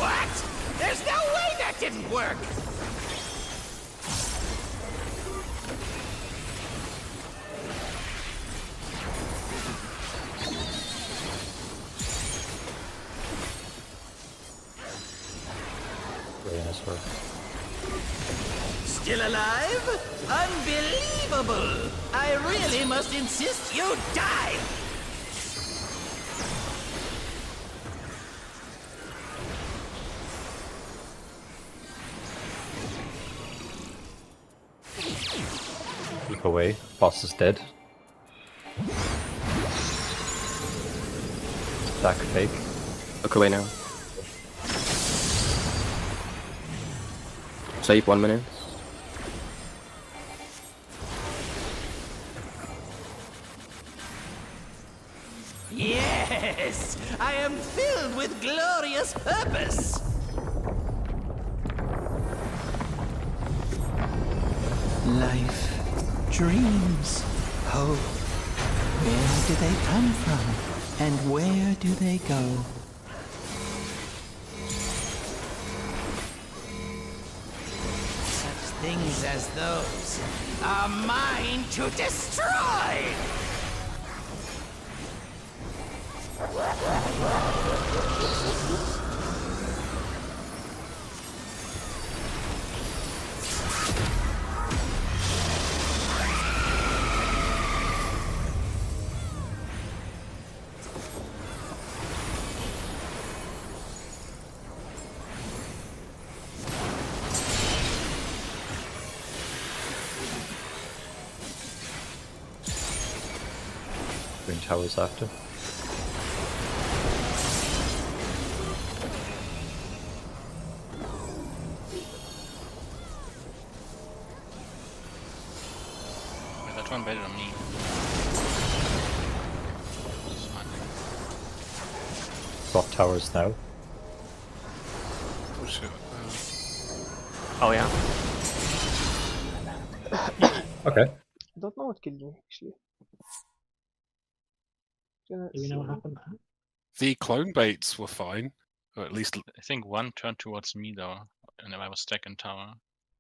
What? There's no way that didn't work. Very nice work. Still alive? Unbelievable! I really must insist you die! Keep away. Boss is dead. Stack fake. Look away now. Save 1 minute. Yes! I am filled with glorious purpose! Life, dreams, hope. Where do they come from? And where do they go? Such things as those are mine to destroy! towers after. Wait, that one better on me. Swap towers now. Oh shit. Oh yeah. Okay. I don't know what killed me actually. Do we know what happened there? The clone baits were fine, or at least I think one turned towards me though, and I was stuck in tower.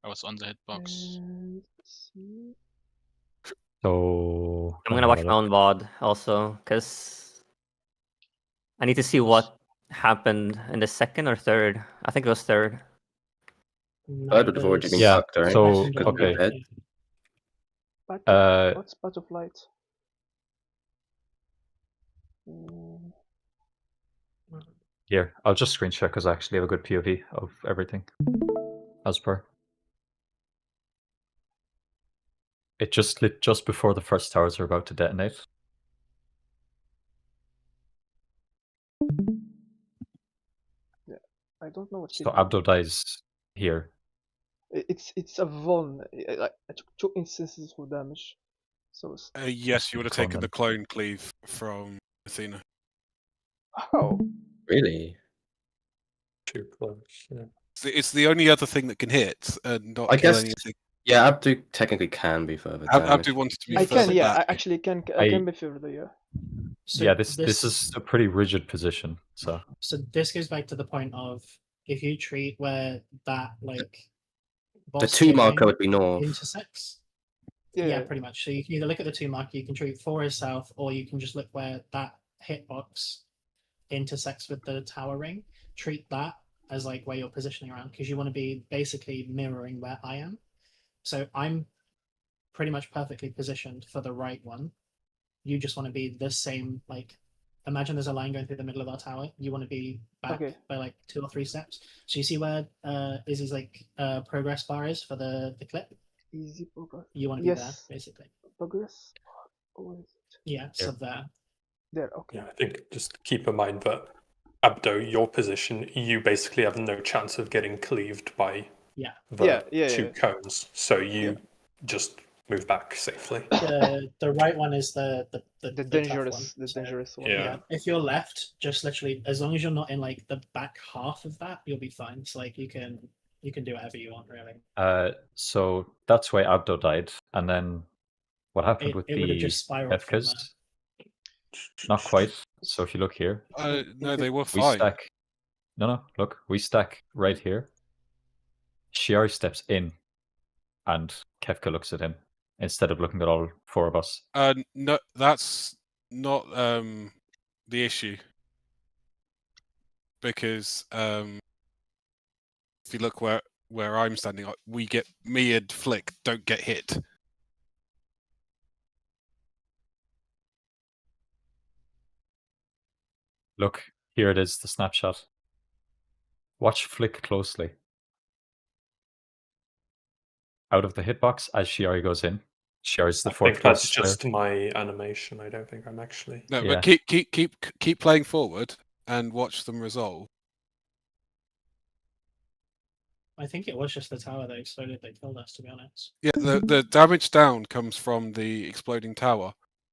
I was on the hitbox. So I'm gonna watch my own VOD also, because I need to see what happened in the second or third. I think it was third. Third would have already been Yeah, fucked, right? so, Couldn't be okay. dead. What's Patch of Light? Here, I'll just screen share because I actually have a good POV of everything. As per. It just lit just before the first towers are about to detonate. Yeah, I don't know what So killed me. Abdo dies here. It's a Von. I took 2 instances of damage. So it's... yes, you would have taken the clone cleave from Athena. Oh. Really? Too close. Yeah. It's the only other thing that can hit and not I kill guess. anything. Yeah, Abdu technically can be further down. Abdu wanted to be I further can, yeah. back. I actually can. I can be further, yeah. So yeah, this is a pretty rigid position. So this goes back to the point of if you treat where that like The 2 marker would be north. intersects. Yeah. Yeah, pretty much. So you can either look at the 2 marker, you can treat 4 as south, or you can just look where that hitbox intersects with the tower ring. Treat that as like where you're positioning around, because you want to be basically mirroring where I am. So I'm pretty much perfectly positioned for the right one. You just want to be the same, like, imagine there's a line going through the middle of our tower. You want to be back by like 2 or 3 steps. So you see where Izzy's like progress bar is for the clip? Easy progress. You want to be there, basically. Progress? Or is it? Yeah, so there. There, okay. Yeah, I think just keep in mind that Abdo, your position, you basically have no chance of getting cleaved by the 2 cones. So you just move back safely. The right one is the dangerous, one. the dangerous one. Yeah. If you're left, just literally, as long as you're not in like the back half of that, you'll be fine. It's like you can do whatever you want, really. So that's why Abdo died, and then what happened with it would have the just spiraled from FFXIV? Not quite. So if you look here, No, they were we fine. stack. No, look, we stack right here. Shiari steps in, and Kefka looks at him instead of looking at all 4 of us. No, that's not the issue. Because if you look where I'm standing, me and Flick don't get hit. Look, here it is, the snapshot. Watch Flick closely. Out of the hitbox as Shiari goes in. Shiari's the 4th. I think that's just my animation. I don't think I'm actually. No, but keep playing forward and watch them resolve. I think it was just the tower that exploded that killed us, to be honest. Yeah, the damage down comes from the exploding tower.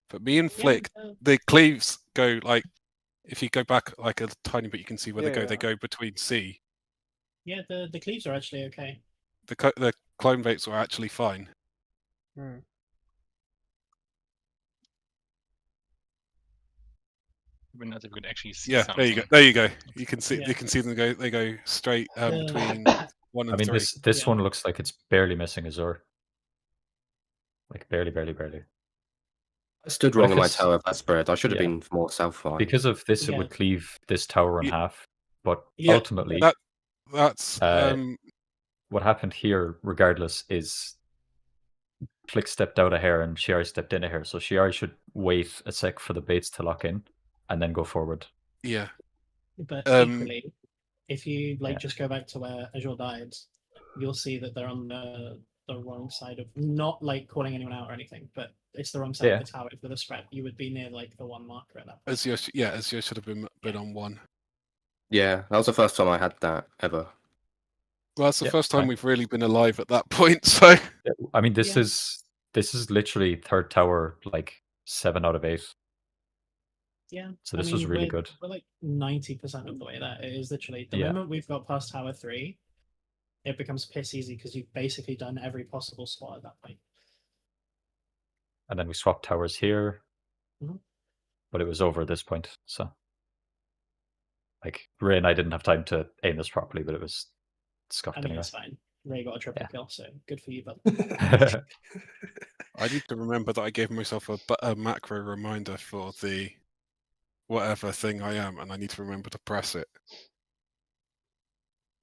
But me and Flick, the cleaves go like, if you go back like a tiny bit, you can see where they go. They go between C. Yeah, the cleaves are actually okay. The clone baits were actually fine. Even if we could actually see Yeah, something. there you go. You can see you can see them go. They go straight between 1 and 3. This one looks like it's barely missing Azure. Like barely. I stood wrong on my tower that spread. I should have been more south-wide. Because of this, it would cleave this tower in half. But Yeah, ultimately, that's what happened here, regardless, is Flick stepped out a hair and Shiari stepped in a hair. So Shiari should wait a sec for the baits to lock in and then go forward. Yeah. But equally, if you just go back to where Azure died, you'll see that they're on the the wrong side of, not like calling anyone out or anything, but it's the wrong side of the tower for the spread. You would be near like the 1 marker at that point. Ezio should have been on 1. Yeah, that was the first time I had that ever. Well, that's the first time we've really been alive at that point. So I mean, this is literally third tower, like 7 out of 8. Yeah. So this was really good. We're like 90% of the way there. It is literally the moment we've got past tower 3, it becomes piss easy because you've basically done every possible spot at that point. And then we swapped towers here, but it was over at this point. So, like, Ray and I didn't have time to aim this properly, but it was scuffed anyway. It's fine. Ray got a triple kill, so good for you, bud. I need to remember that I gave myself a macro reminder for the whatever thing I am, and I need to remember to press it.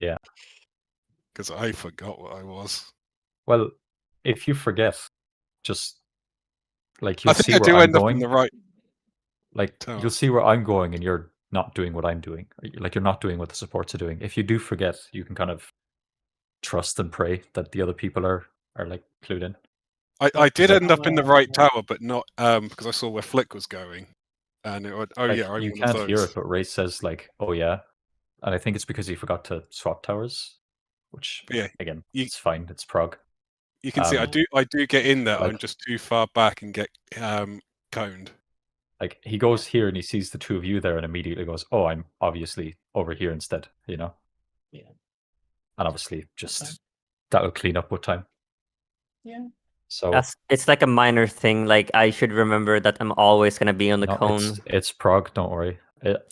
Yeah. Because I forgot what I was. Well, if you forget, just like you'll I think see I where do I'm end going. up in the right. Like tower. you'll see where I'm going, and you're not doing what I'm doing. Like you're not doing what the supports are doing. If you do forget, you can kind of trust and pray that the other people are like clued in. I did end up in the right tower, but not because I saw where Flick was going, and it would, Like, I'm you one can't of hear those. it, but Ray says like, "Oh yeah," and I think it's because he forgot to swap towers, which again, it's fine. It's prog. You can see I do get in there. I'm just too far back and get coned. Like he goes here and he sees the 2 of you there and immediately goes, "Oh, I'm obviously over here instead," you know. Yeah. And obviously, just that'll clean up with time. Yeah. So it's like a minor thing. Like I should remember that I'm always gonna be on the cone. It's prog. Don't worry.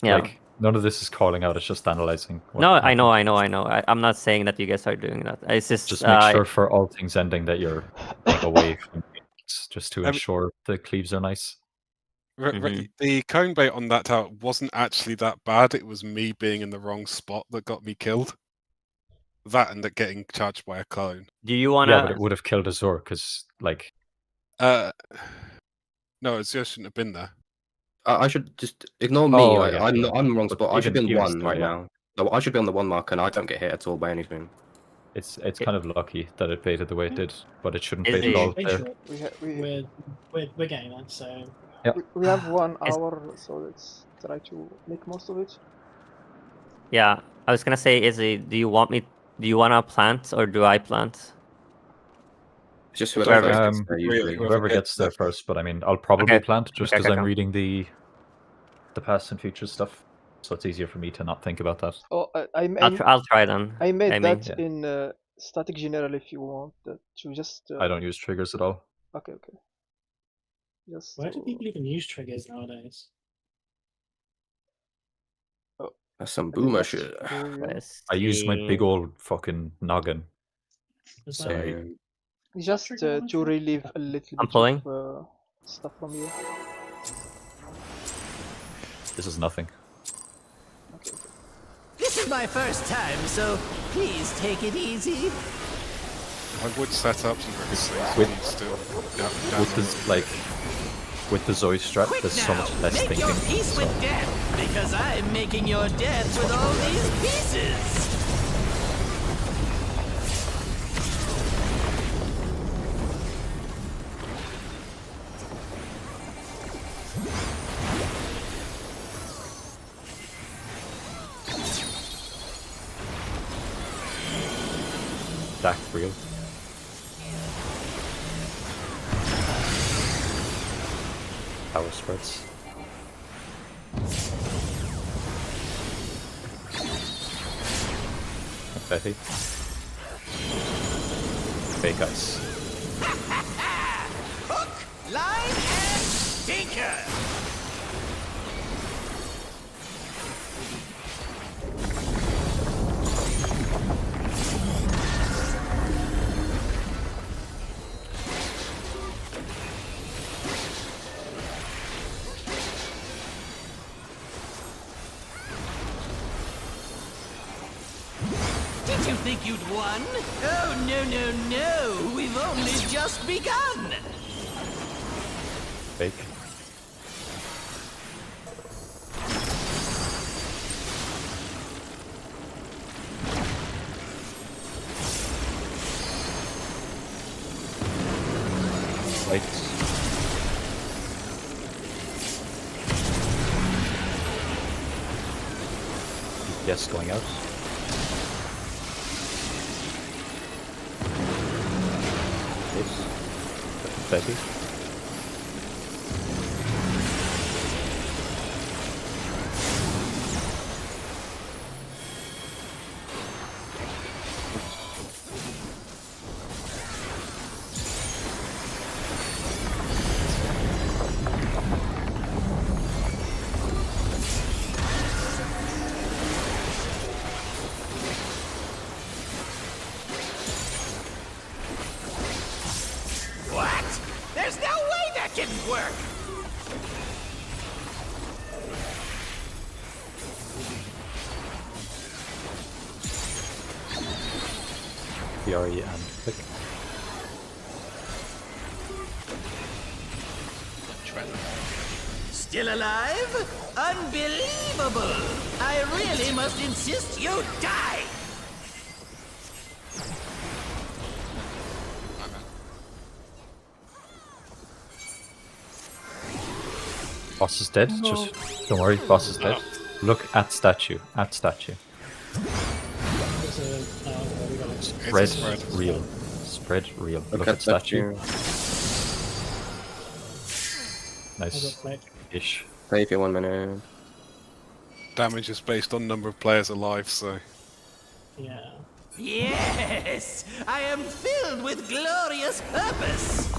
Like none of this is calling out. It's just analyzing. I know. I'm not saying that you guys are doing that. It's just make sure for all things ending that you're like, away from it, just to ensure the cleaves are nice. The cone bait on that tower wasn't actually that bad. It was me being in the wrong spot that got me killed. That and that getting charged by a clone. Do you want to? Yeah, but it would have killed Azor because, like, no, Azor shouldn't have been there. I should just ignore me. Oh, I'm in the wrong spot. I should be on 1 still, right now. No, I should be on the 1 mark, and I don't get hit at all by anything. It's kind of lucky that it baited the way it did, but it shouldn't bait at all. We're getting that, so. Yeah. We have 1 hour, so let's try to make most of it. Yeah, I was gonna say, Izzy, do you want to plant or do I plant? Just whoever gets there first, but I mean, I'll probably plant just because I'm reading the past and future stuff, so it's easier for me to not think about that. Oh, I'll try then. I made that in static general if you want to just. I don't use triggers at all. Okay. Just. Why do people even use triggers nowadays? That's some boomer shit. I use my big old fucking noggin. So, just to relieve a little I'm bit pulling. of stuff from you. This is nothing. This is my first time, so please take it easy. I would set up some with the Zoe strat, there's so much less Make thinking. your peace with death, because I'm making your death with all these pieces. That real. Power spreads. Betty. Fake ice. Hook, line, and sinker. Did you think you'd won? Oh, no. We've only just begun. Fake. lights. Yes, going out. Yes. Confetti. What? There's no way that didn't work! Fury and Flick. Still alive? Unbelievable! I really must insist you die! Boss is dead. No. Just don't worry, boss is dead. Look at statue. At statue. Spread real. Spread real. Look at statue. Nice. Ish. Save you 1 minute. Damage is based on number of players alive, so. Yeah. Yes! I am filled with glorious purpose!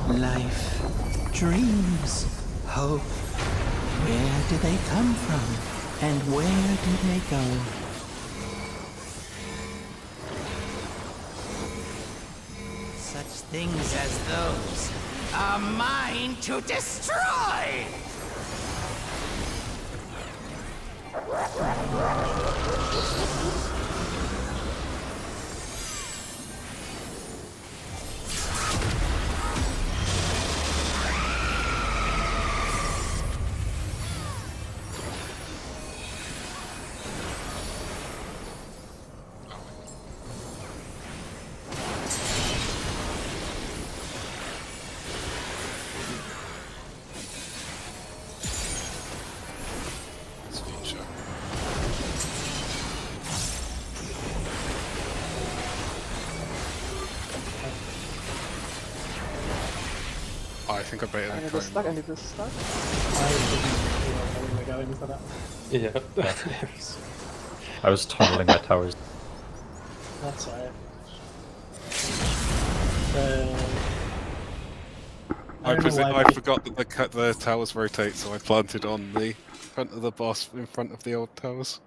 Life, dreams, hope. Where do they come from? And where do they go? Such things as those are mine to destroy! I think I baited I a need a cone. stack, I need a stack. We're going for that. Yeah. I was tunneling my towers. That's alright. I forgot that the towers rotate, so I planted on the front of the boss in front of the old towers.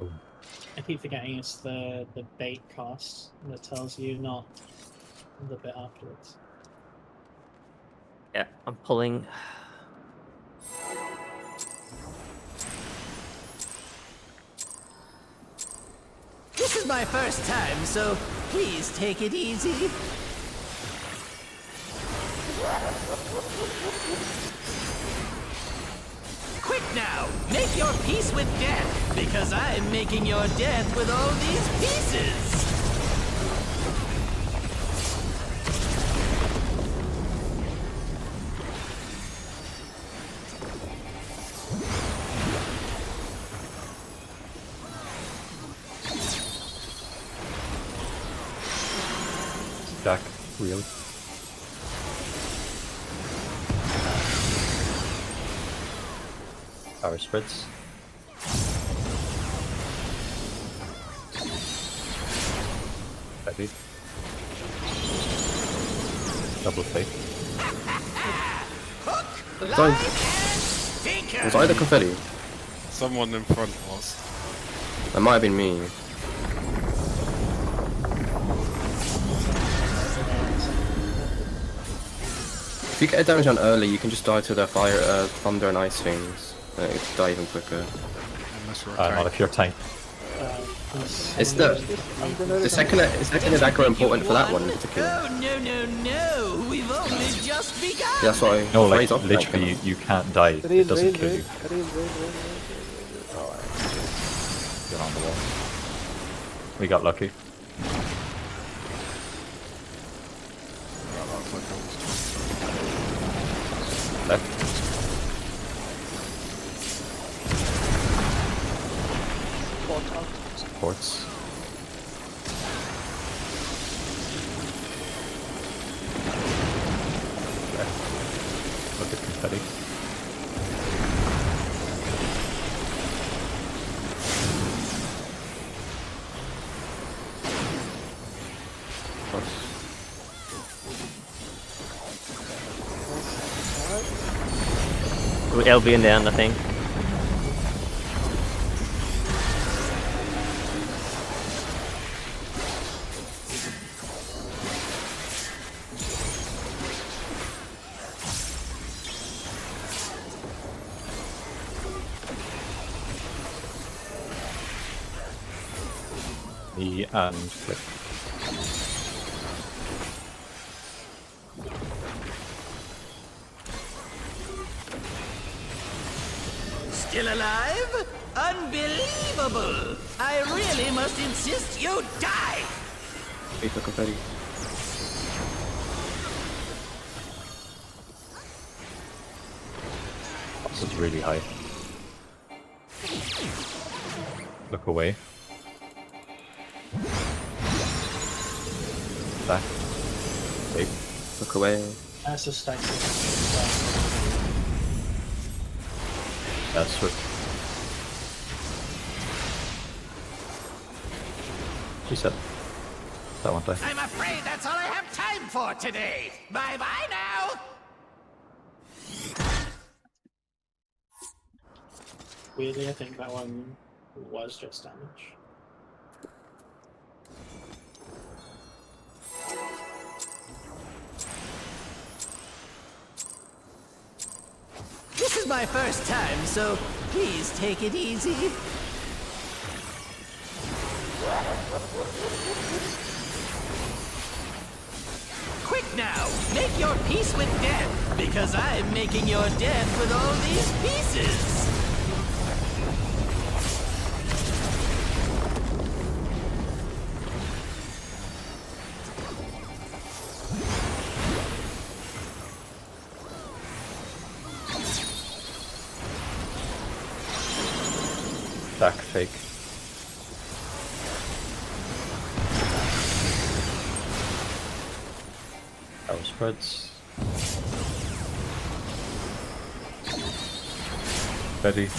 I keep forgetting it's the bait cost that tells you, not the bit afterwards. Yeah, I'm pulling. This is my first time, so please take it easy. Quick now! Make your peace with death, because I'm making your death with all these pieces! Stack real. Power spreads. Heavy. Double fake. Was I the confetti? Someone in front was. That might have been me. If you get a damage on early, you can just die to the fire, thunder and ice things. You die even quicker. Not if you're tank. It's the second attack are important for that one in particular. Oh, no, we've only just begun! Yeah, that's why I No, like raise off literally, you can't die. Raid, It doesn't raid, kill raid, you. raid, raid, raid, raid. Get on the wall. We got lucky. Left. Supports. Left. Look at confetti. It'll be in the end, I think. Knee and flip. Still alive? Unbelievable! I really must insist you die! Paper confetti. This is really high. Look away. Back. Wait. Look away. That's a stack. That's what she said. That one time. I'm afraid that's all I have time for today. Bye-bye now! Weirdly, I think that one was just damage. This is my first time, so please take it easy. Quick now, make your peace with death, because I'm making your death with all these pieces. Back fake. Power spreads. Ready.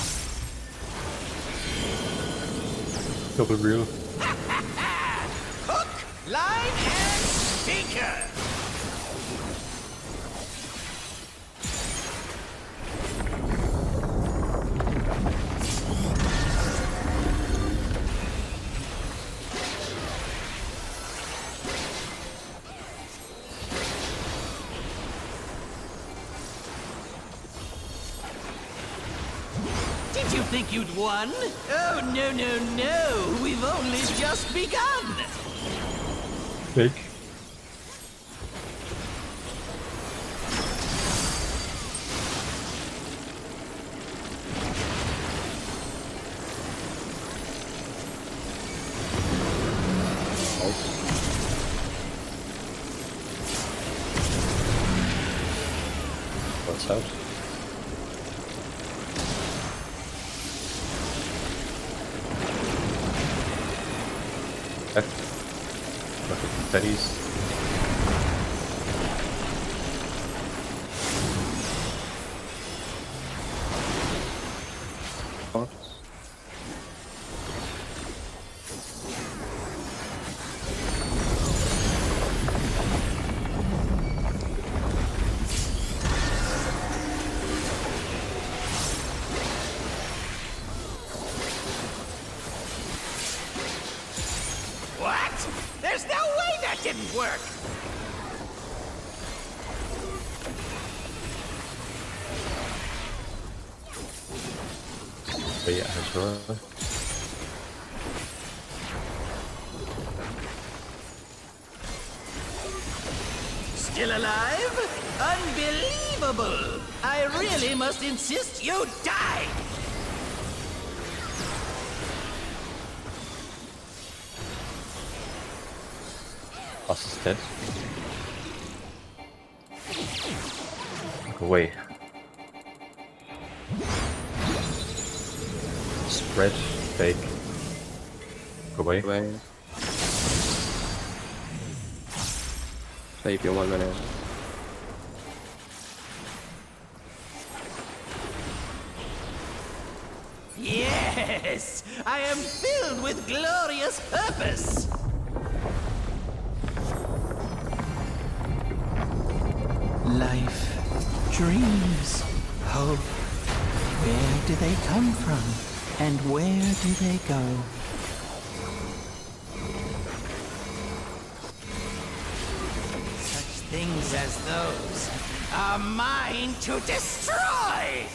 Double reel. Hook, line, and sinker. Did you think you'd won? Oh, no, no, no. We've only just begun. Fake. What's out? Look at the confettis. What? There's no way that didn't work. But yeah, sure. Still alive? Unbelievable! I really must insist you die! Boss is dead. Go away. Spread. Fake. Go away. Save your 1 minute. Yes! I am filled with glorious purpose! Life, dreams, hope. Where do they come from? And where do they go? Such things as those are mine to destroy!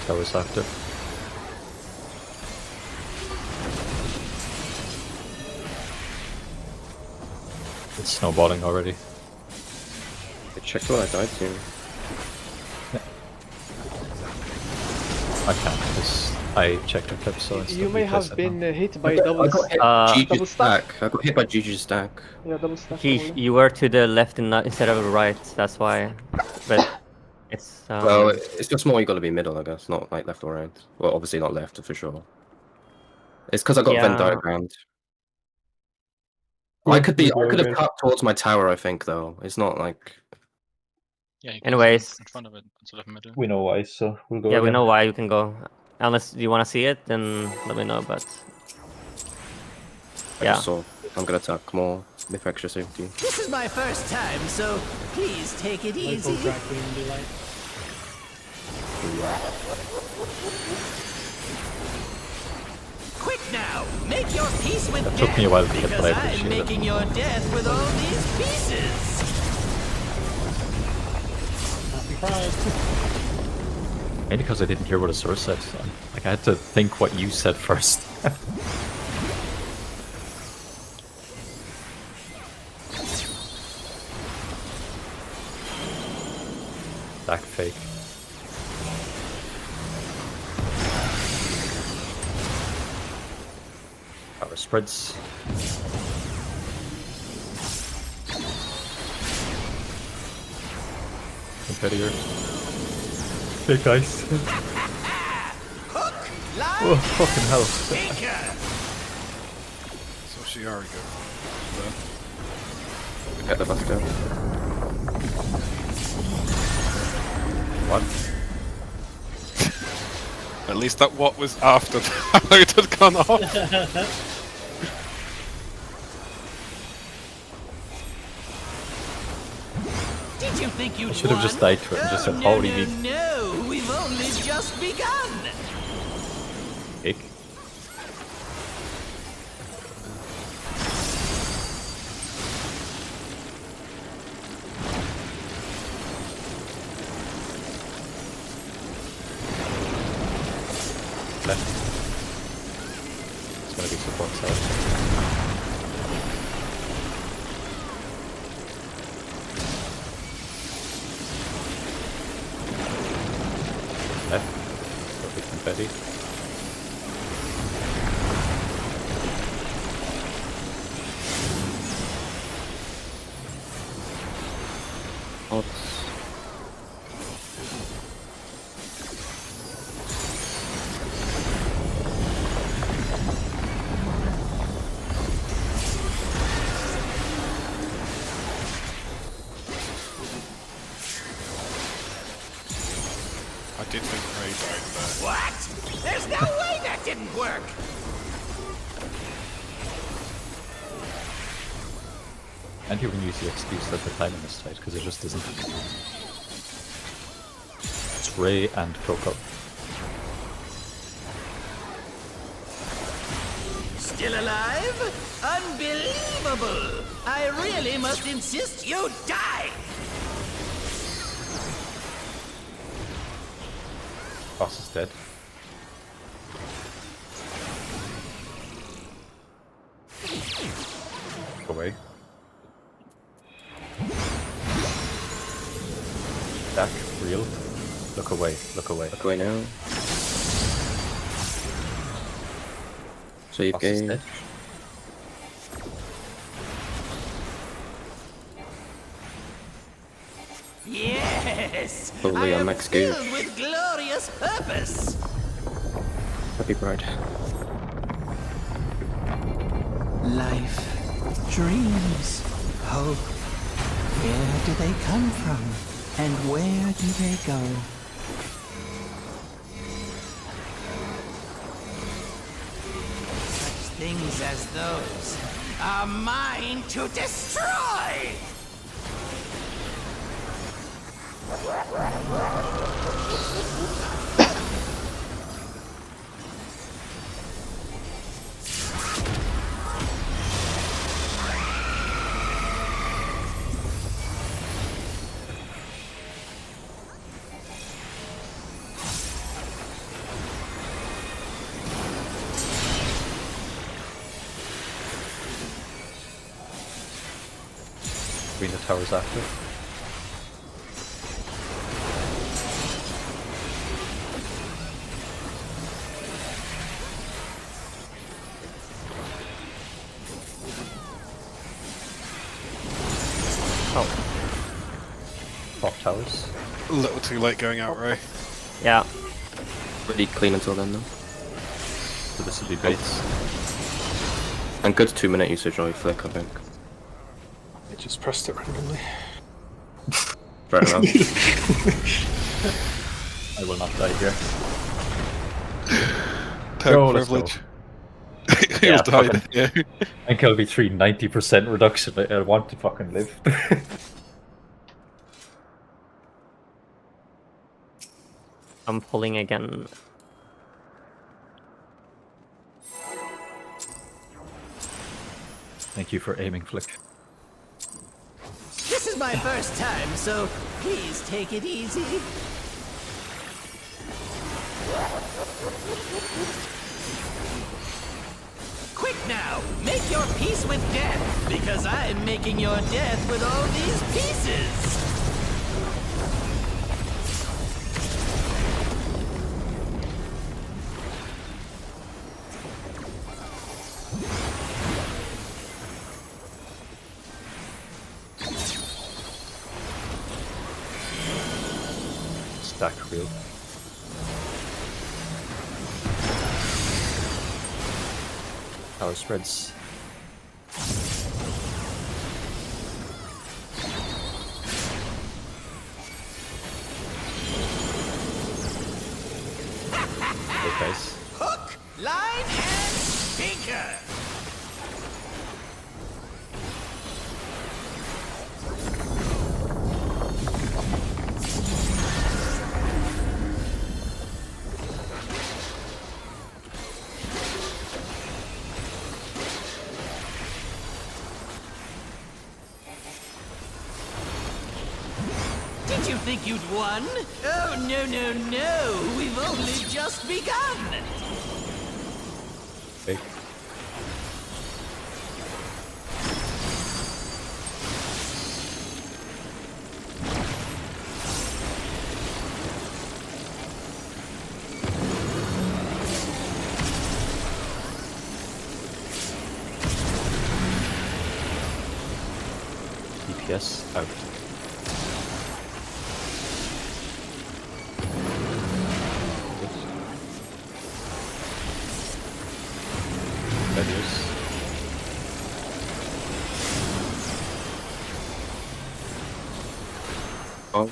Towers after. It's snowballing already. I checked what I died to. Yeah. I can't because I checked the clip, so You may have been hit by I double got stack. I got hit by Gigi's stack. Yeah, double stack. You were to the left and not instead of the right. That's why. But it's. Well, it's just more you got to be middle, I guess, not like left or right. Well, obviously not left for sure. It's because I got Venn diagrammed. I could have cut towards my tower, I think, though. It's not like. Yeah, you can Anyways, in front of it instead of middle. We know why, so we'll go. Yeah, again. we know why you can go. Unless you want to see it, then let me know. But yeah, So I'm gonna attack more with extra safety. This is my first time, so please take it easy. Quick now, make your peace with It took me a while to get, because but I I'm appreciate it. making your death with all these pieces. Maybe because I didn't hear what Azur said. So, like, I had to think what you said first. Back fake. Power spreads. Competitor. Big ice. Oh, fucking hell. So Shiari go. Get the bus down. What? At least that what was after the load had gone off. Did you think you'd I should have just died to it and just said, holy beat. No, we've only just begun. Big. Left. It's gonna be support side. Left. Perfect confetti. I did think Ray died there. What? There's no way that didn't work. And you can use the excuse that the timing is tight, because it just isn't. It's Ray and Coco. still alive? Unbelievable! I really must insist you die! Boss is dead. Go away. Back, real. Look away, look away. Look away now. Save Boss is game. dead. Yes! Probably I on am max gauge. filled with glorious purpose! Happy Bride. Life, dreams, hope. Where do they come from? And where do they go? Such things as those are mine to destroy! Between the towers after. Top towers. A little too late going out, Ray. Yeah. Pretty clean until then, though. So this will be baits. And good 2-minute usage on flick, I think. I just pressed it randomly. Fair enough. I will not die here. Toad privilege. He'll die fucking, there. I think it'll be 90% reduction. I want to fucking live. I'm pulling again. Thank you for aiming, Flick. This is my first time, so please take it easy. Quick now! Make your peace with death, because I'm making your death with all these pieces! Stack real. Power spreads. Hey guys. Hook, line, and sinker! Did you think you'd won? Oh, no, no, no! We've only just begun! Big. DPS out. Oh.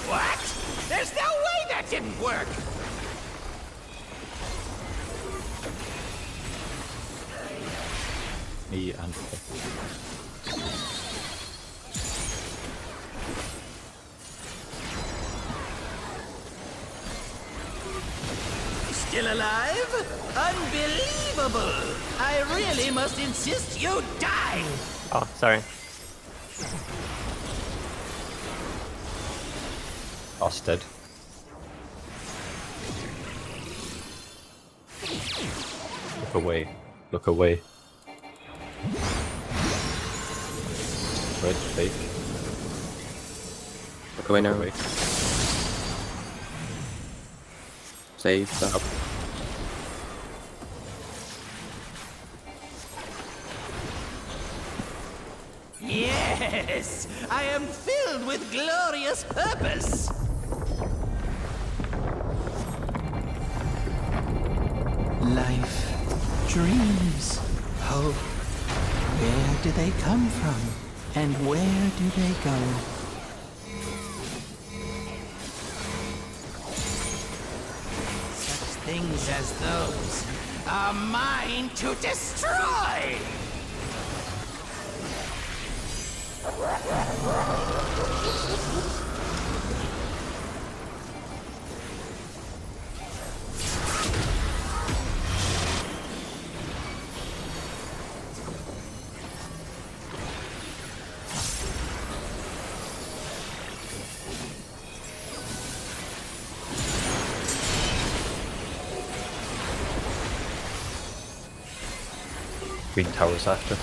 What? There's no way that didn't work! Me and Still alive? Unbelievable! I really must insist you die! Oh, sorry. Boss dead. Look away. Look away. Red fake. Look away now. Look away. Save that. Yes! I am filled with glorious purpose! Life, dreams, hope. Where do they come from? And where do they go? Such things as those are mine to destroy! Green towers after.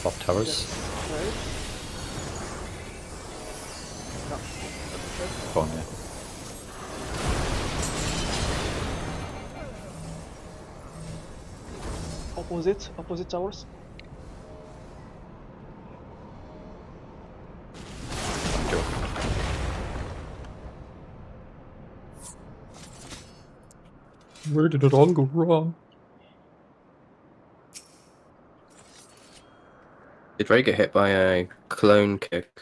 Top towers. Go on, yeah. Opposite towers. Where did it all go wrong? Did Ray get hit by a clone kick?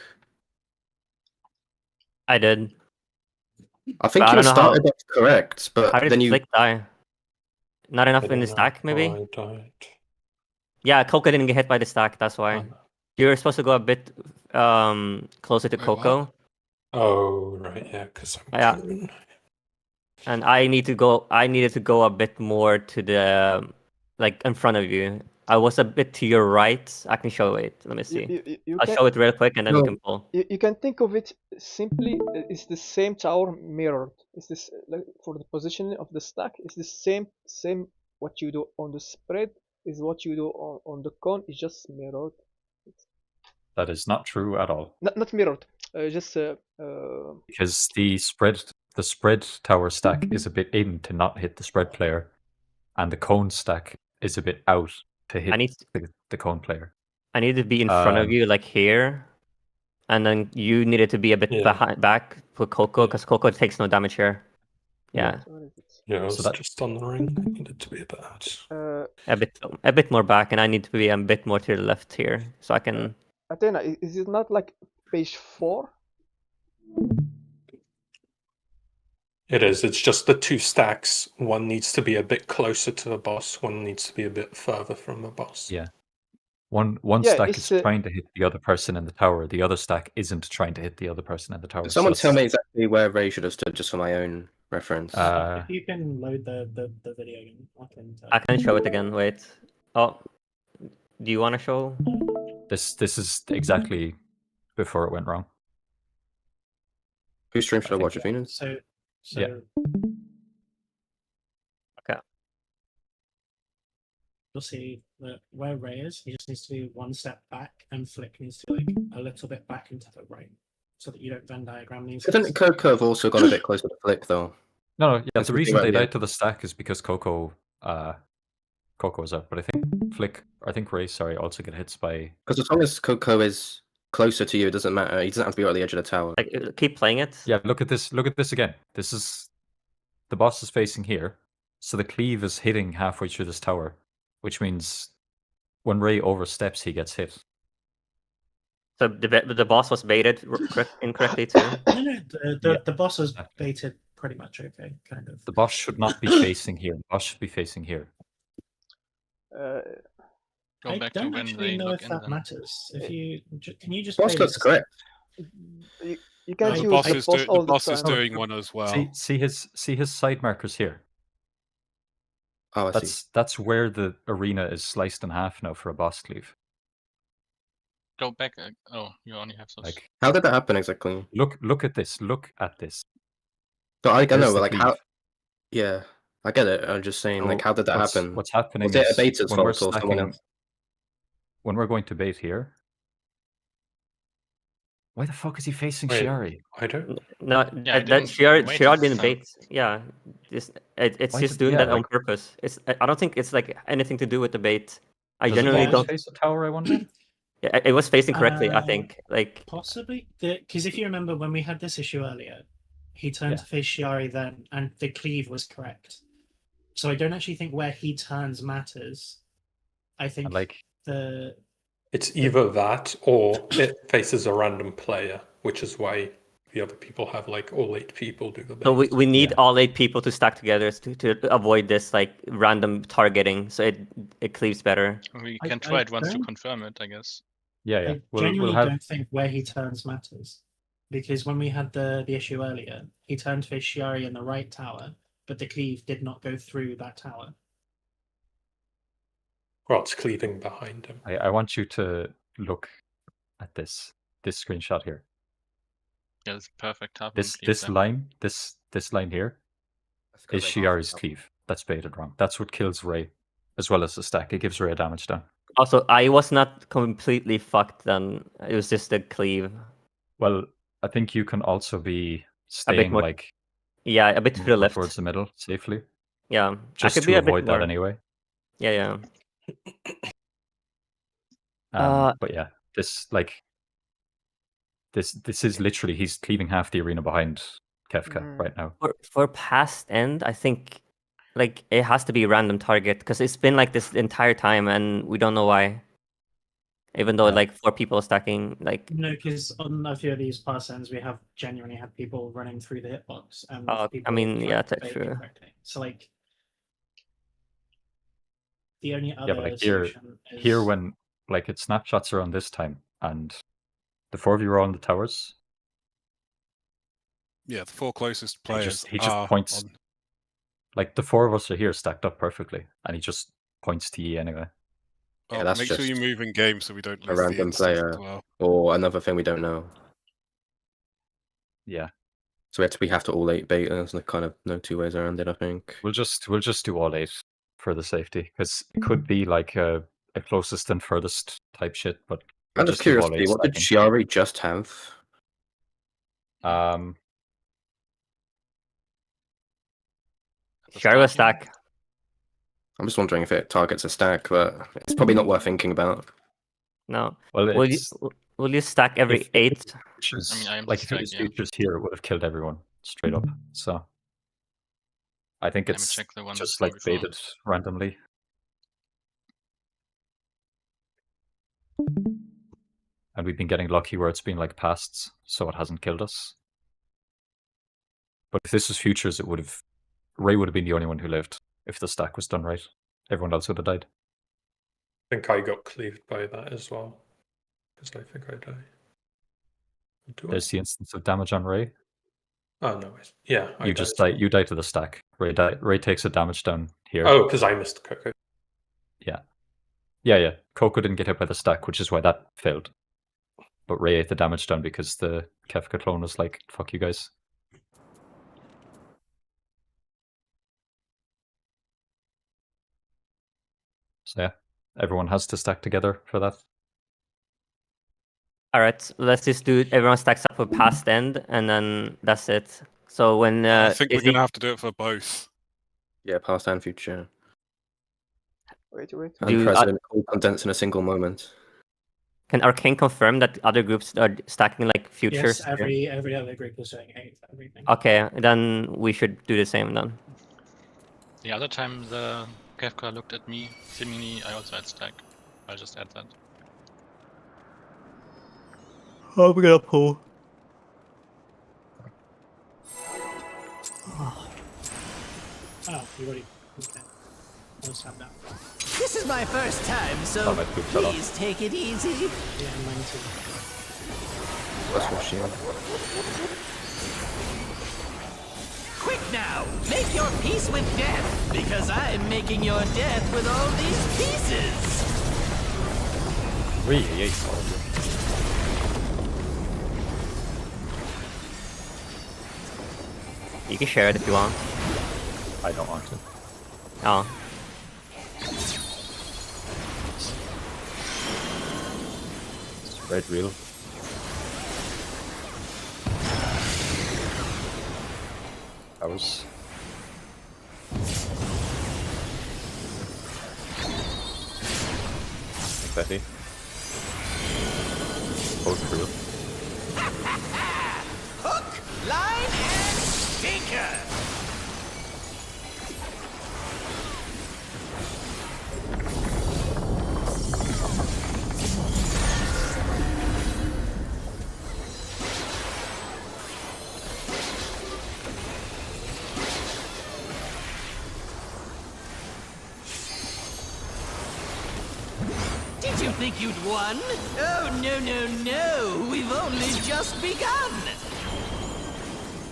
I did. I think But I you don't know started off correct, but How did then you. Flick die? Not enough in the stack, maybe? Yeah, Coco didn't get hit by the stack, that's why. You're supposed to go a bit closer to Coco. Oh, right, yeah, because I'm Yeah. clone. And I needed to go a bit more to the, like, in front of you. I was a bit to your right. I can show it. Let me see. I'll show it real quick and then you can pull. You can think of it simply. It's the same tower mirrored. It's this like, for the positioning of the stack. It's the same. What you do on the spread is what you do on the cone. It's just mirrored. That is not true at all. Not mirrored. Just Because the spread tower stack is a bit in to not hit the spread player, and the cone stack is a bit out to hit the cone player. I need to be in front of you, like here, and then you needed to be a bit back for Coco, because Coco takes no damage here. Yeah. Yeah, I was just on the ring. I needed to be a bit out. A bit more back, and I need to be a bit more to the left here, so I can. Athena, is it not like page 4? It is. It's just the two stacks. One needs to be a bit closer to the boss. One needs to be a bit further from the boss. Yeah. One stack is trying to hit the other person in the tower. The other stack isn't trying to hit the other person in the tower. Someone tell me exactly where Ray should have stood, just for my own reference. If you can load the video again, I can show it again. Wait. Oh, do you want to show? This is exactly before it went wrong. Whose stream should I watch? Athena's? So yeah. Okay. You'll see that where Ray is, he just needs to be one step back, and Flick needs to be like a little bit back into the right, so that you don't Venn diagram these. Couldn't Coco have also gone a bit closer to Flick though? No, yeah. The reason they died to the stack is because Coco was out, but I think Ray, also get hits by. Because as long as Coco is closer to you, it doesn't matter. He doesn't have to be right at the edge of the tower. Like, keep playing it. Yeah, look at this. Look at this again. This is the boss is facing here, so the cleave is hitting halfway through this tower, which means when Ray oversteps, he gets hit. So the boss was baited incorrectly too. No, the boss was baited pretty much okay, kind of. The boss should not be facing here. The boss should be facing here. Go back to don't when actually they know look if in that then. matters. If you can you just Boss play looks this? correct. You can't The use boss the is, boss all the boss the is time. doing one as well. See his side markers here. Oh, I see. That's where the arena is sliced in half now for a boss cleave. Go back. Oh, you only have those. Like, how did that happen exactly? Look at this. Look at this. So I don't know, like cleave. how. Yeah, I get it. I'm just saying, So like, how did that happen? What's happening Was it a is beta's when we're fault or someone stacking, else? when we're going to bait here. Why the fuck is he facing Shiari? I don't. No, Yeah, that Shiari didn't bait. Yeah, it's Why just did- doing yeah, that on like- purpose. I don't think it's like anything to do with the bait. I Does generally the boss don't. face a tower, I wonder? Yeah, it was facing correctly. I think like Possibly, because if you remember when we had this issue earlier, he turned to face Shiari then, and the cleave was correct. So I don't actually think where he turns matters. I think it's either that or it faces a random player, which is why the other people have like all 8 people do the bait. so we need all 8 people to stack together to avoid this like random targeting, so it cleaves better. We can try it once to confirm it, I guess. Yeah. I genuinely don't think where he turns matters, because when we had the issue earlier, he turned to face Shiari in the right tower, but the cleave did not go through that tower. Well, it's cleaving behind him. I want you to look at this screenshot here. Yeah, it's perfect. This line here is Shiari's cleave. That's baited wrong. That's what kills Ray, as well as the stack. It gives Ray a damage down. Also, I was not completely fucked then. It was just the cleave. Well, I think you can also be staying more, like a bit to the left towards the middle safely. Yeah, just I could to be avoid a bit that more. anyway. Yeah. But yeah, this is literally he's cleaving half the arena behind Kefka right now. For past end, I think like it has to be a random target because it's been like this the entire time and we don't know why. Even though like 4 people stacking, like no, because on a few of these pass ends we have genuinely had people running through the hitbox and I mean, yeah, that's true. So like the only other but like solution is... here when like its snapshots are on this time and the 4 of you are on the towers. Yeah, the 4 closest players. He just points. Like the 4 of us are here stacked up perfectly, and he just points to ye anyway. Yeah, that's make sure you move in game so we don't lose a random player or another thing we don't know. Yeah. So we have to all 8 bait. There's kind of no 2 ways around it. I think we'll just do all 8 for the safety because it could be like a closest and furthest type shit. But I'm just curious. What did Shiari just have? Shiari was stack. I'm just wondering if it targets a stack, but it's probably not worth thinking about. No. Well, will you stack every 8? Like if it was futures here, it would have killed everyone straight up. So I think it's just like baited randomly. And we've been getting lucky where it's been like pasts, so it hasn't killed us. But if this was futures, Ray would have been the only one who lived if the stack was done right. Everyone else would have died. I think I got cleaved by that as well. Because I think I die. There's the instance of damage on Ray. Oh no! Yeah, you just die. You die to the stack. Ray takes a damage down here. Oh, because I missed Coco. Yeah. Coco didn't get hit by the stack, which is why that failed. But Ray ate the damage down because the Kefka clone was like, "Fuck you guys." So yeah, everyone has to stack together for that. All right, let's just do. Everyone stacks up for past end, and then that's it. So when I think we're gonna have to do it for both. Yeah, past and future. Wait. And President all condensed in a single moment. Can Arcane confirm that other groups are stacking like futures? Yes, every other group is doing 8 everything. Okay, then we should do the same then. The other time the Kefka looked at me, seemingly I also had stack. I'll just add that. Oh, we're gonna pull. Oh, you already. Okay. I'll just have that. This is my first time, so please take it easy. Yeah, mine too. That's what shield. Quick now, make your peace with death, because I'm making your death with all these pieces. Really? You can share it if you want. I don't want to. Oh. Red real. Towers. Confetti. Both real. Hook, line, and sinker. Did you think you'd won? Oh, no, no, no. We've only just begun.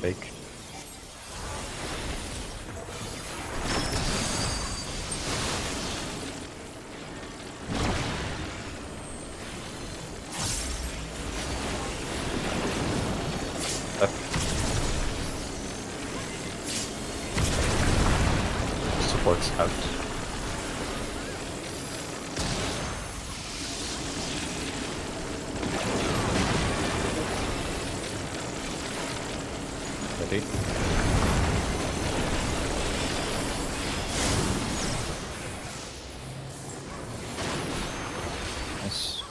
Fake. Supports out. Ready? Nice.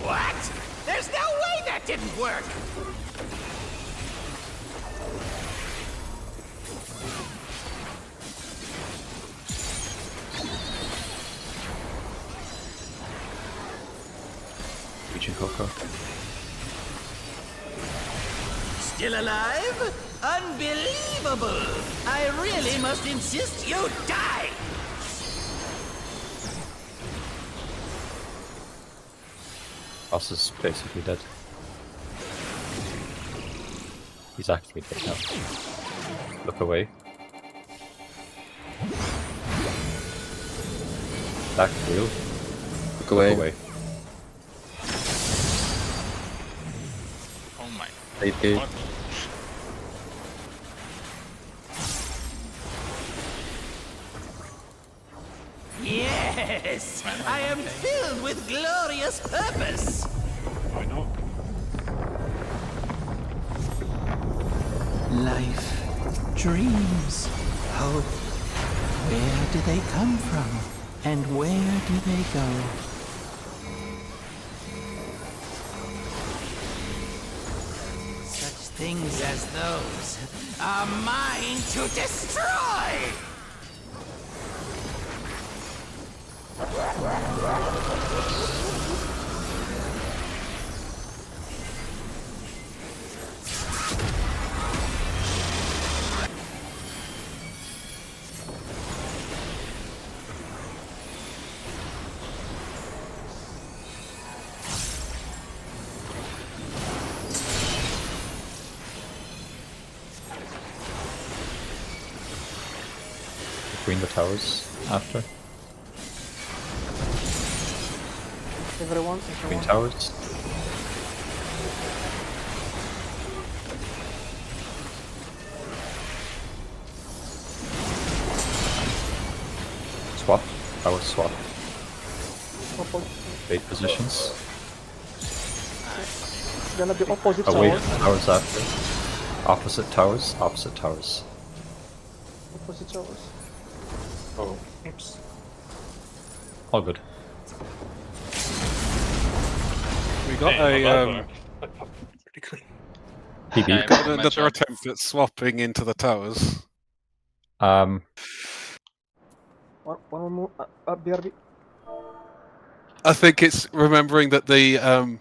What? There's no way that didn't work. Reaching Coco. Still alive? Unbelievable! I really must insist you die! Boss is basically dead. He's actually dead now. Look away. Back wheel. Look away. Look away. Oh my. They do. God. Yes! I am filled with glorious purpose! Why not? Life, dreams, hope. Where do they come from? And where do they go? Such things as those are mine to destroy! Between the towers after. Everyone. Between towers. Swap. Tower swap. Bait positions. It's gonna be opposite Away towers. from towers after. Opposite towers. Opposite towers. Opposite towers. Oh, Oops. All good. We got pretty clean. PB. Got another attempt at swapping into the towers. One more. BRB. I think it's remembering that the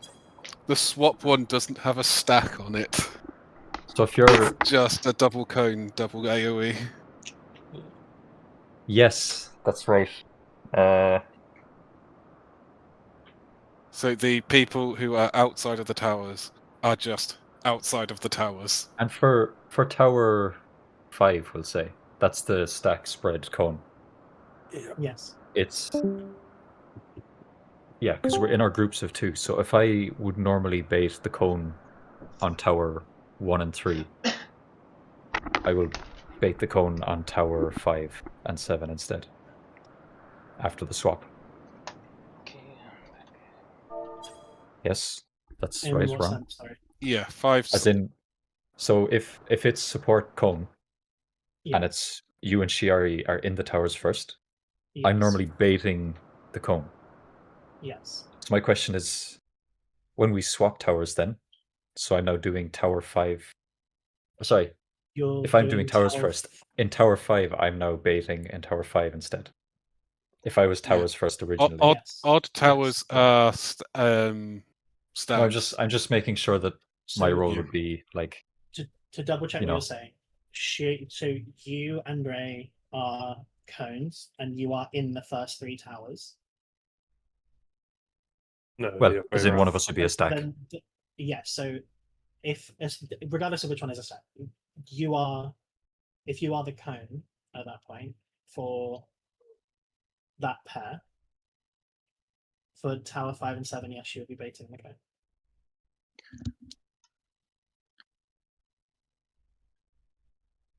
swap one doesn't have a stack on it. So if you're just a double cone, double AoE. Yes, that's right. So the people who are outside of the towers are just outside of the towers. And for Tower 5, we'll say, that's the stack spread cone. Yeah. Yes. It's... Yeah, because we're in our groups of 2. So if I would normally bait the cone on Tower 1 and 3, I will bait the cone on Tower 5 and 7 instead. After the swap. Yes, that's In right, what wrong. sense, sorry? Yeah, 5. As in, so if it's support cone, Yeah. and it's you and Shiari are in the towers first, Yes. I'm normally baiting the cone. Yes. So my question is, when we swap towers then, so I'm now doing Tower 5... Sorry, if I'm doing towers first, in Tower 5 I'm now baiting in Tower 5 instead. If I was towers first originally. Odd towers are stacks. No, I'm just making sure that my role would be like... To double check you what know. you're saying, so you and Ray are cones, and you are in the first 3 towers. No, well, as in one of us would be a stack. Then, yeah, so regardless of which one is a stack, if you are the cone at that point for that pair, for Tower 5 and 7, yes, you would be baiting the cone.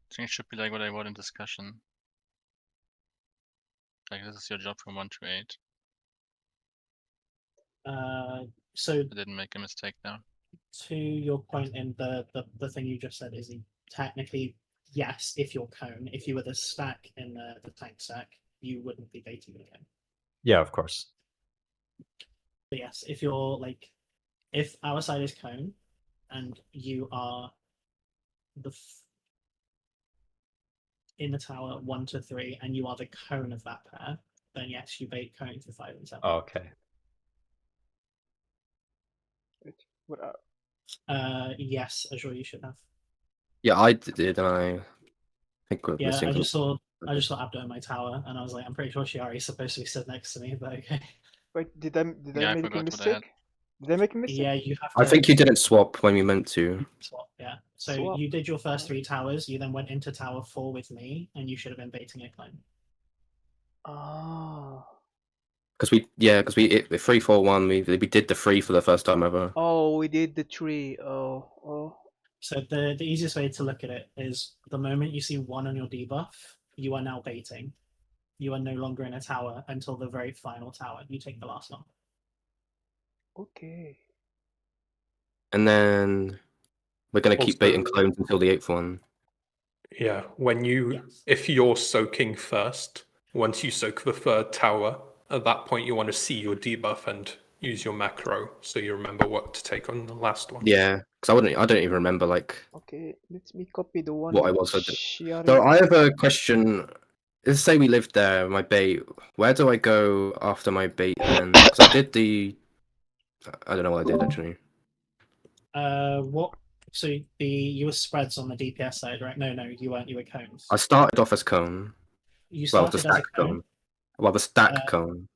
I think it should be like what I wrote in discussion. Like, this is your job from 1 to 8. So I didn't make a mistake there. To your point in the thing you just said, is technically, yes, if you're cone, if you were the stack in the tank stack, you wouldn't be baiting the cone. Yeah, of course. But yes, if you're if our side is cone, and you are in the tower 1 to 3, and you are the cone of that pair, then yes, you bait cone for 5 and 7. Okay. Yes, Azure, you should have. Yeah, I did, and I think we're Yeah, missing. I just saw Abdo in my tower, and I was like, I'm pretty sure Shiari's supposed to be stood next to me, but okay. Wait, did I make a mistake? Did I make a mistake? Yeah, you have to. I think you didn't swap when we meant to. Swap, yeah. So you did your first 3 towers, you then went into tower 4 with me, and you should have been baiting a clone. Ah. Because we 3-4-1, we did the 3 for the first time ever. Oh, we did the 3. Oh. So the easiest way to look at it is the moment you see 1 on your debuff, you are now baiting. You are no longer in a tower until the very final tower. You take the last one. Okay. And then we're going to keep baiting clones until the 8th one. Yeah, if you're soaking first, once you soak the 3rd tower, at that point you want to see your debuff and use your macro so you remember what to take on the last one. Yeah, because I don't even remember Okay, let me copy the one. what I was. So I have a question. Let's say we lived there, my bait. Where do I go after my bait then? Because I did I don't know what I did actually. What? So you were spreads on the DPS side, right? No, you weren't. You were cones. I started off as cone. You started the stack as a cone. Well, the stack cone.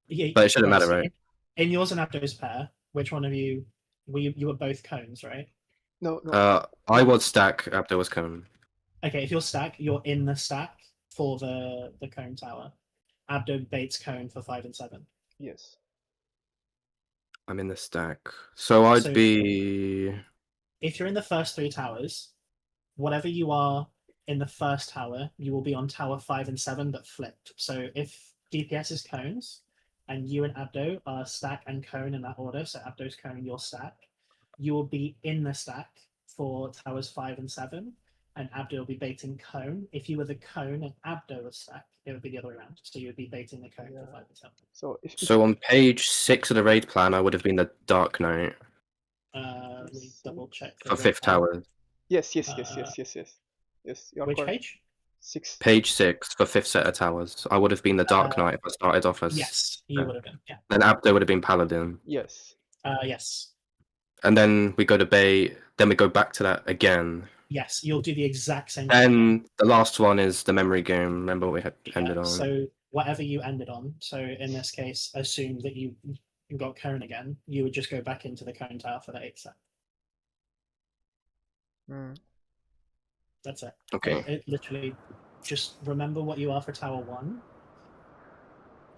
Yeah, but it shouldn't matter, right? In yours and Abdo's pair, which one of you? You were both cones, right? No. I was stack. Abdo was cone. Okay, if you're stack, you're in the stack for the cone tower. Abdo baits cone for 5 and 7. Yes. I'm in the stack, so I'd be. If you're in the first 3 towers, whatever you are in the first tower, you will be on tower 5 and 7, but flipped. So if DPS is cones, and you and Abdo are stack and cone in that order, so Abdo's cone, your stack, you will be in the stack for towers 5 and 7, and Abdo will be baiting cone. If you were the cone and Abdo was stack, it would be the other way around. So you would be baiting the cone for 5 and 7. So on page 6 of the raid plan, I would have been the Dark Knight. Let me double check. For 5th tower. Yes. Yes, you are which correct. page? 6. Page 6 for 5th set of towers. I would have been the Dark Knight if I started off as. Yes, you would have been. Yeah. Then Abdo would have been Paladin. Yes. Yes. And then we go to bait. Then we go back to that again. Yes, you'll do the exact same. And the last one is the memory game. Remember what we had ended on. So whatever you ended on. So in this case, assume that you got cone again. You would just go back into the cone tower for the 8th set. That's it. Okay. It literally just remember what you are for tower 1,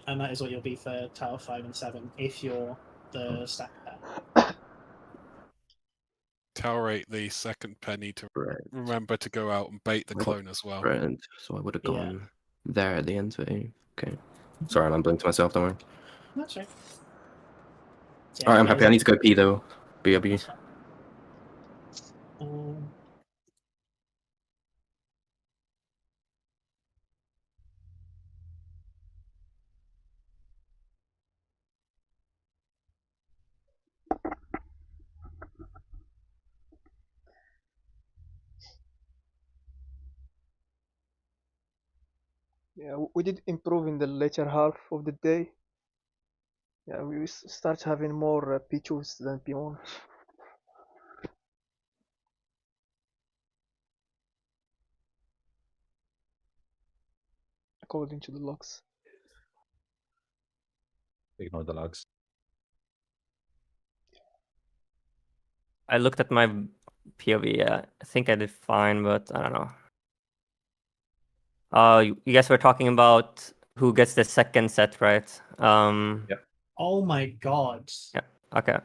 and that is what you'll be for tower 5 and 7 if you're the stack there. Tower 8, the second penny to remember to go out and bait the clone as well. Right. So I would have gone there at the end of it. Okay. Sorry, I'm mumbling to myself, don't worry. That's right. Yeah, alright, I'm happy. I need to go pee though. BRB. Yeah, we did improve in the later half of the day. Yeah, we start having more P2s than P1s. According to the logs. Ignore the logs. I looked at my POV. Yeah, I think I did fine, but I don't know. You guys were talking about who gets the second set, right? Yeah. Oh my god. Yeah. Okay.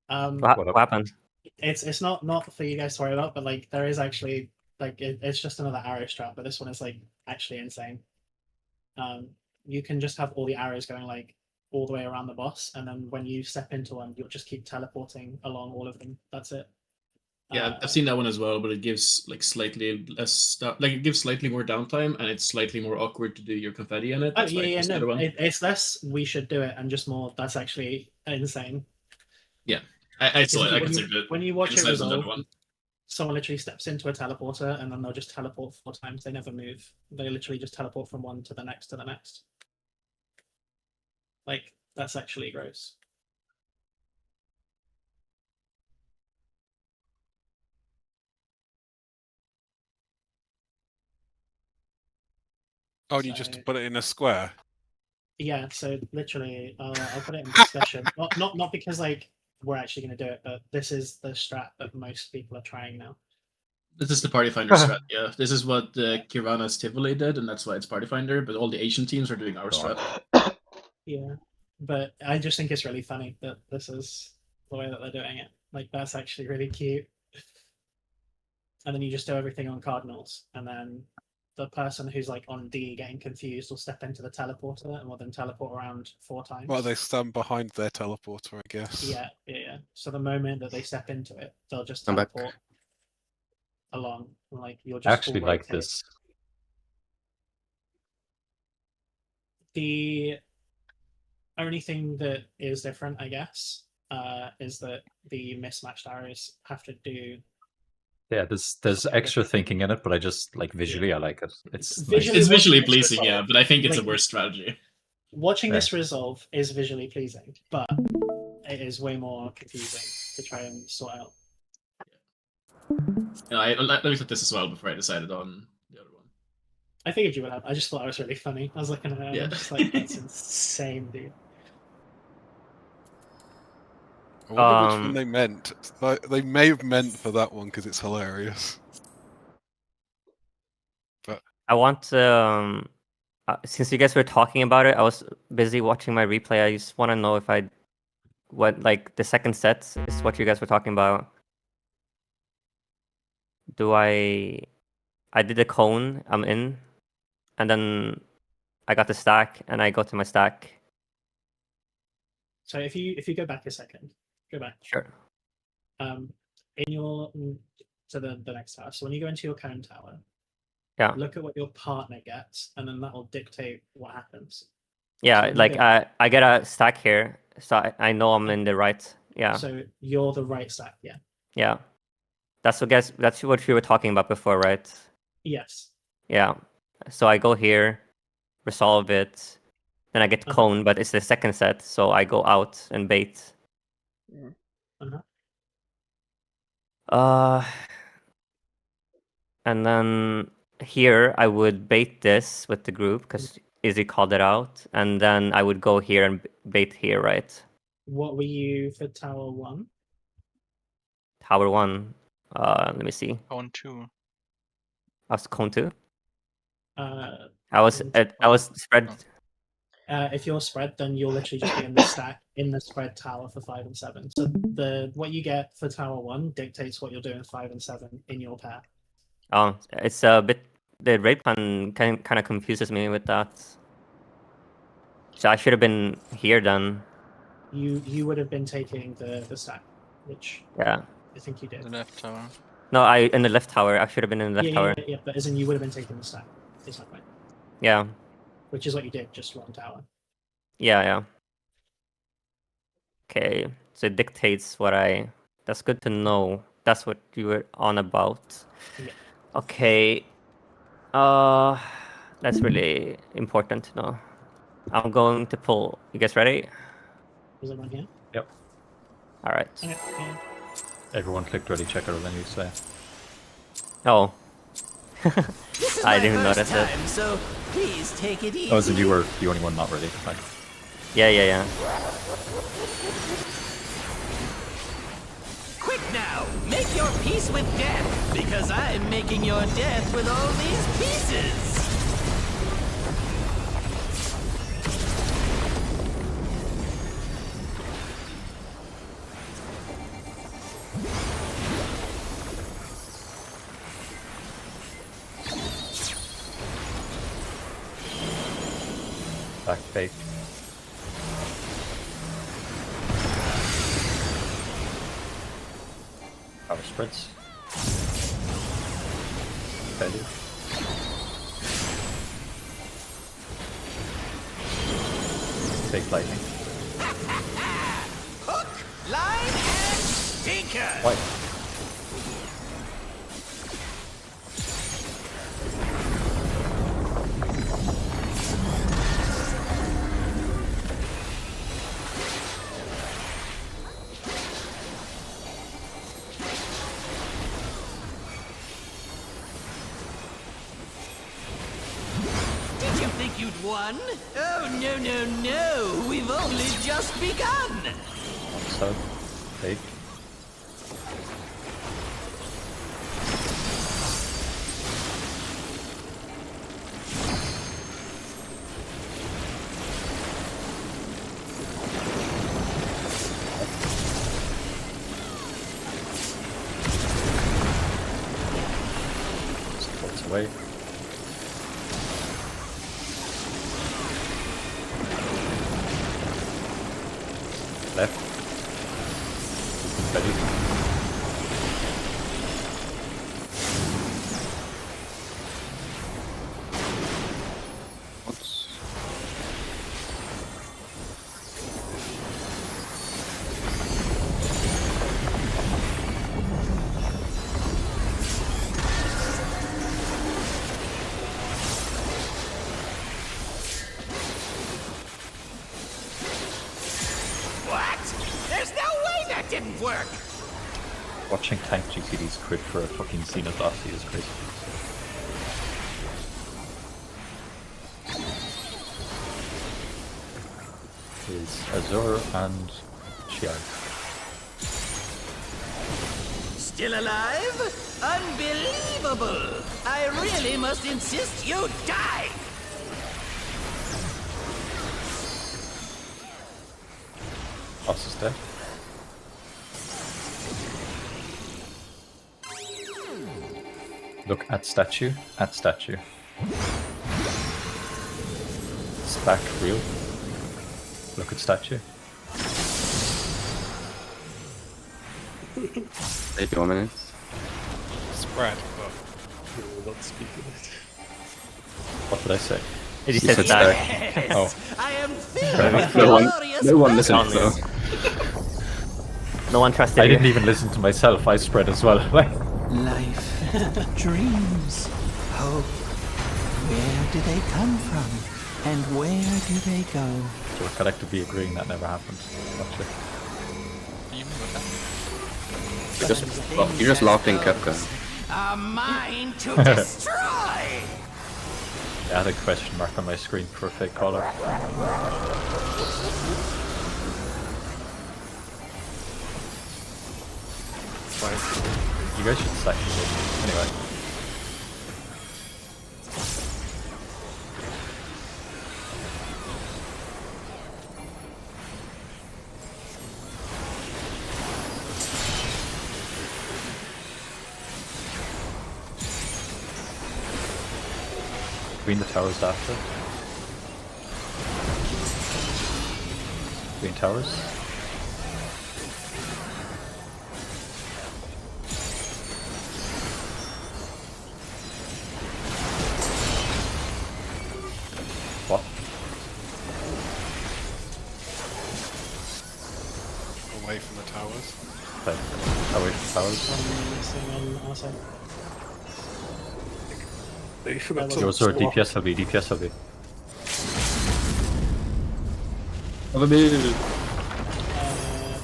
What happened? It's not for you guys to worry about, but like there is actually like it's just another arrow strap, but this one is like actually insane. You can just have all the arrows going like all the way around the boss, and then when you step into one, you'll just keep teleporting along all of them. That's it. Yeah, I've seen that one as well, but it gives like slightly less it gives slightly more downtime, and it's slightly more awkward to do your confetti in it. Oh, it's less we should do it, and just more that's actually insane. Yeah, I consider it. When you watch it resolve, someone literally steps into a teleporter, and then they'll just teleport 4 times. They never move. They literally just teleport from one to the next to the next. Like that's actually gross. Oh, and you just put it in a square? Yeah, so literally, I'll put it in discussion. not because like we're actually going to do it, but this is the strat that most people are trying now. This is the Party Finder strat, yeah. This is what Kirana's Tivoli did, and that's why it's Party Finder, but all the Asian teams are doing our strat. Yeah, but I just think it's really funny that this is the way that they're doing it. Like, that's actually really cute. And then you just do everything on Cardinals, and then the person who's like on D getting confused will step into the teleporter and will then teleport around 4 times. Well, they stand behind their teleporter, I guess. Yeah. So the moment that they step into it, they'll just teleport along. Like you'll just I actually like this. The only thing that is different, I guess, is that the mismatched arrows have to do. Yeah, there's extra thinking in it, but I just like visually, I like it. It's visually pleasing, yeah, but I think it's a worse strategy. Watching this resolve is visually pleasing, but it is way more confusing to try and sort out. I looked at this as well before I decided on the other one. I figured you would have. I just thought it was really funny. I was looking at it, and just like, it's insane, dude. I wonder which one they meant. They may have meant for that one because it's hilarious. But I want to, since you guys were talking about it, I was busy watching my replay. I just want to know if what like the second set is what you guys were talking about. I did a cone, I'm in, and then I got the stack, and I go to my stack. So if you go back a second, go back. Sure. In your to the next tower. So when you go into your cone tower, Yeah. look at what your partner gets, and then that will dictate what happens. Yeah, So like I get a stack here, so I know I'm in the right. Yeah. So you're the right stack, yeah. Yeah. That's what we were talking about before, right? Yes. Yeah. So I go here, resolve it, then I get cone, but it's the second set, so I go out and bait. And then here I would bait this with the group because Izzy called it out, and then I would go here and bait here, right? What were you for tower 1? Tower 1. Let me see. Cone 2. I was cone 2. I was spread. If you're spread, then you'll literally just be in the spread tower for 5 and 7. So what you get for tower 1 dictates what you're doing 5 and 7 in your pair. Oh, it's a bit. The raid plan kind of confuses me with that. So I should have been here then. You would have been taking the stack, which I think you did. The left tower. No, in the left tower. I should have been in the left tower. Yeah, but as in you would have been taking the stack. Is my point. Yeah. Which is what you did, just 1 tower. Yeah. Okay, so it dictates what I. That's good to know. That's what you were on about. Yeah. Okay. That's really important to know. I'm going to pull. You guys ready? Is it one here? Yep. All right. Okay. Everyone clicked ready checker, then you say. Oh. This is I my didn't first notice time, it. so please take it easy. Oh, so you were the only one not ready. Fine. Yeah. Quick now, make your peace with death, because I'm making your death with all these pieces. Back fake. Power spreads. Failure. Fake lightning. Hook, line, and sinker. White. Did you think you'd won? Oh, no. We've only just begun. Sub. Fake. Supports away. Left. Ready. Once. What? There's no way that didn't work. Watching tank GCDs crit for a fucking Zenith Aussie is crazy. Is Azure and Shiar. Still alive? Unbelievable! I really must insist you die! Boss is dead. Look at statue, Stack real. Look at statue. They dominance. spread, but We will not speak of it. What did I say? He said stack. Oh. I am No one listened though. No one trusted I you. didn't even listen to myself. I spread as well. Life, dreams, hope. Where do they come from? And where do they go? So we're collectively agreeing that never happened. Actually. You're just laughing, Kepka. a mine to destroy. I had a question mark on my screen for a fake caller. You guys should stack it anyway. Between the towers after. Between towers. What? away from the towers. Okay. Away from the towers. They forgot to Yours are DPS LB, DPS LB.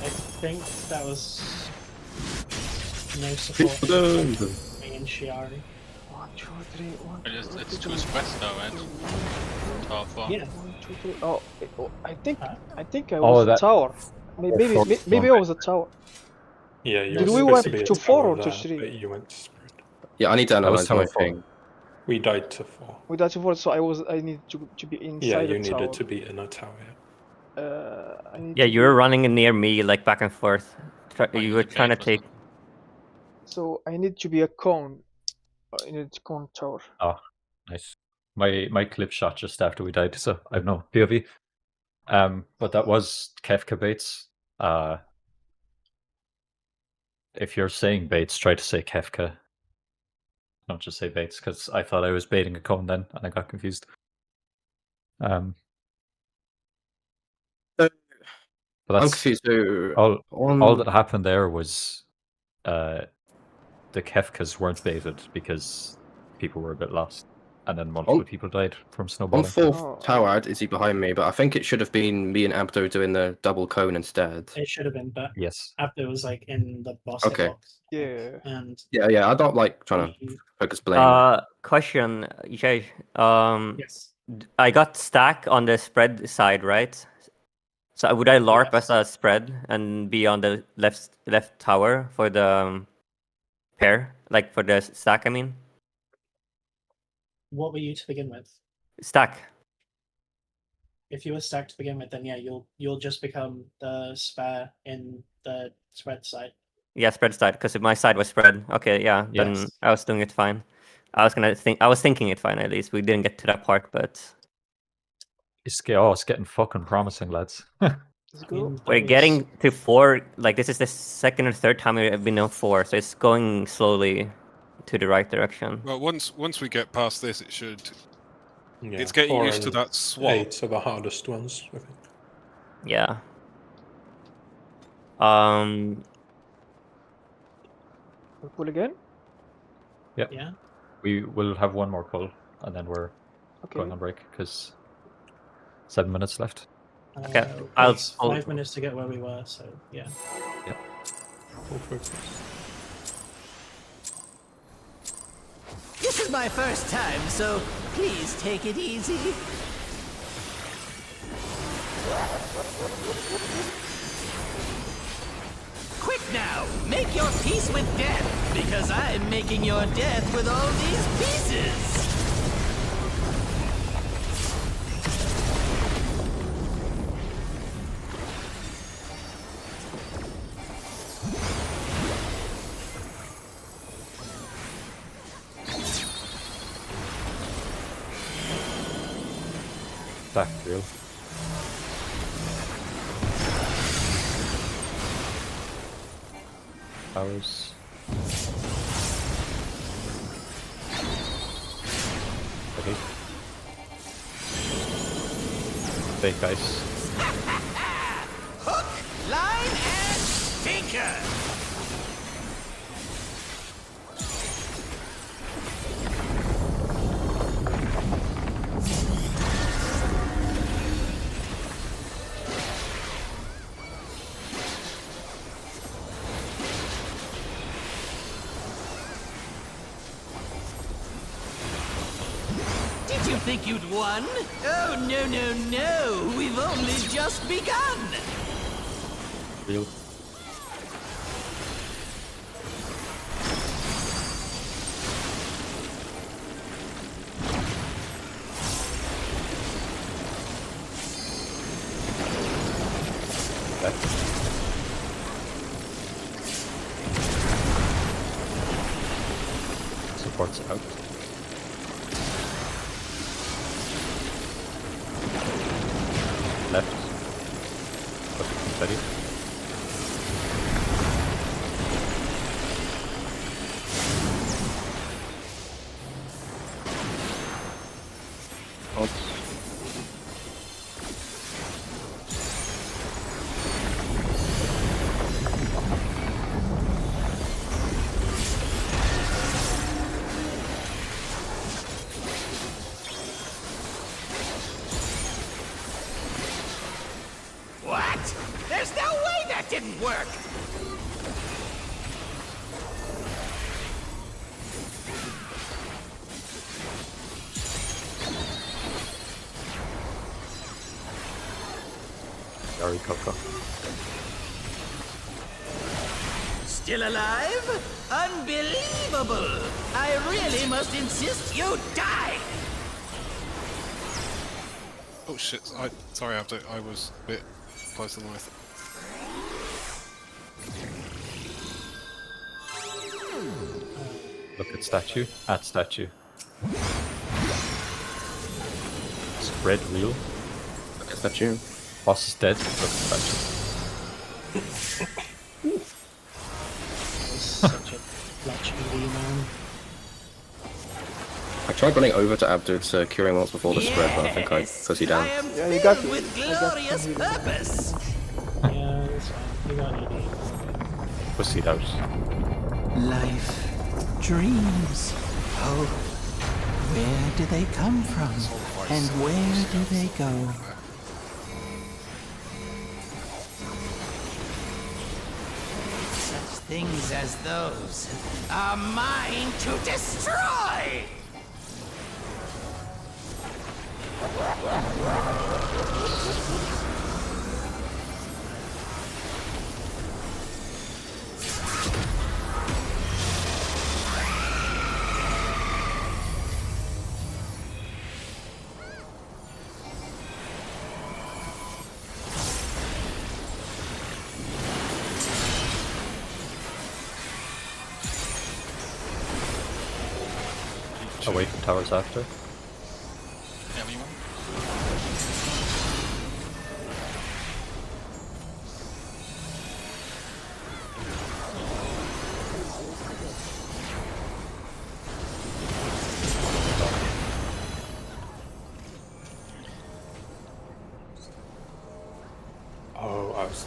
I think that was no support from me and Shiari. 1, 2, 3, 1. It's two spreads though, right? Tower 4. Yeah. 1, 2, 3. Oh, I think I Oh, was that- a tower. Maybe I was a tower. Yeah, you Did were we supposed went to be a to 4 or tower to there, 3? but you went to spread. Yeah, I need to analyze my tower four. thing. We died to 4. We died to 4, so I need to be inside Yeah, the you tower. needed to be in a tower. I need Yeah, to you were be- running near me, like back and forth. You were trying to take. So I need to be a cone. I need a cone tower. Oh, nice. My clip shot just after we died, so I have no POV. But that was Kefka baits. If you're saying baits, try to say Kefka. Don't just say baits, because I thought I was baiting a cone then, and I got confused. But I'm that's confused. So all that happened there was the Kefkas weren't baited because people were a bit lost, and then multiple people died from on snowballing. 4th tower, is he behind me? But I think it should have been me and Abdo doing the double cone instead. It should have been, but Yes. Abdo was like in the boss Okay. box. Yeah. And Yeah, I don't like trying to focus blame. Question, Jay. Yes. I got stack on the spread side, right? So would I LARP as a spread and be on the left tower for the pair, like for the stack? I mean, what were you to begin with? stack. If you were stacked to begin with, then yeah, you'll just become the spare in the spread side. Yeah, spread side, because my side was spread. Okay, yeah, then Yes. I was doing it fine. I was thinking it fine at least. We didn't get to that part, but It's getting fucking promising, lads. Let's go. we're getting to 4. Like this is the second or third time we've been on 4, so it's going slowly to the right direction. Well, once we get past this, it should. Yeah, It's getting 4 used to and that swap. 8 are the hardest ones, I think. Yeah. We'll pull again. Yep. Yeah. We will have one more pull, and then we're Okay. going on break because 7 minutes left. Okay, I'll- It's 5 minutes to get where we were, so yeah. Yep. Full focus. This is my first time, so please take it easy. Quick now, make your peace with death, because I'm making your death with all these pieces. Back real. Towers. Okay. Fake ice. Hook, line, and sinker! Did you think you'd won? Oh, no, no, no! We've only just begun! Real. Supports out. Left. Put the confetti. Oops. What? There's no way that didn't work! Sorry, Coco. Still alive? Unbelievable! I really must insist you die! Oh shit! Sorry, Abdo. I was a bit closer than I thought. Look at statue. At statue. Spread real. Look at statue. Boss is dead. Look at statue. Such a clutch EV, man. I tried running over to Abdu to cure him once before the spread, but I think I pussy down. Yeah, you got With glorious purpose! Yeah, that's fine. You got an EV. Pussied out. Life, dreams, hope. Where do they come from? And where do they go? Such things as those are mine to destroy! Away from towers after. Everyone. Oh, I was.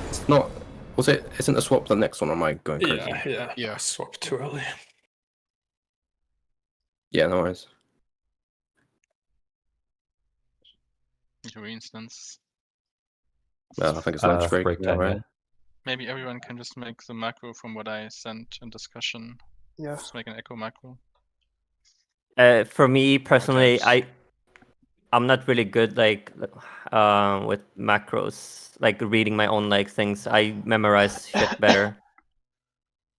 It's not. Was it? Isn't the swap the next one? Or am I going crazy? Yeah. I swapped too early. Yeah, no worries. For instance. Well, I think it's lunch break now, time, right? yeah. Maybe everyone can just make the macro from what I sent in discussion. Yeah. Just make an echo macro. For me personally, I'm not really good like with macros, like reading my own like things. I memorize shit better.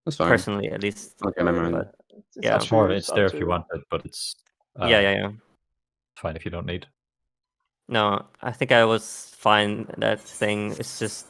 That's fine. Personally, at least. Okay, memorize. But, It's yeah. up It's to more. you, It's up there to if you you. want it, but it's. Yeah. Fine if you don't need. No, I think I was fine. That thing is just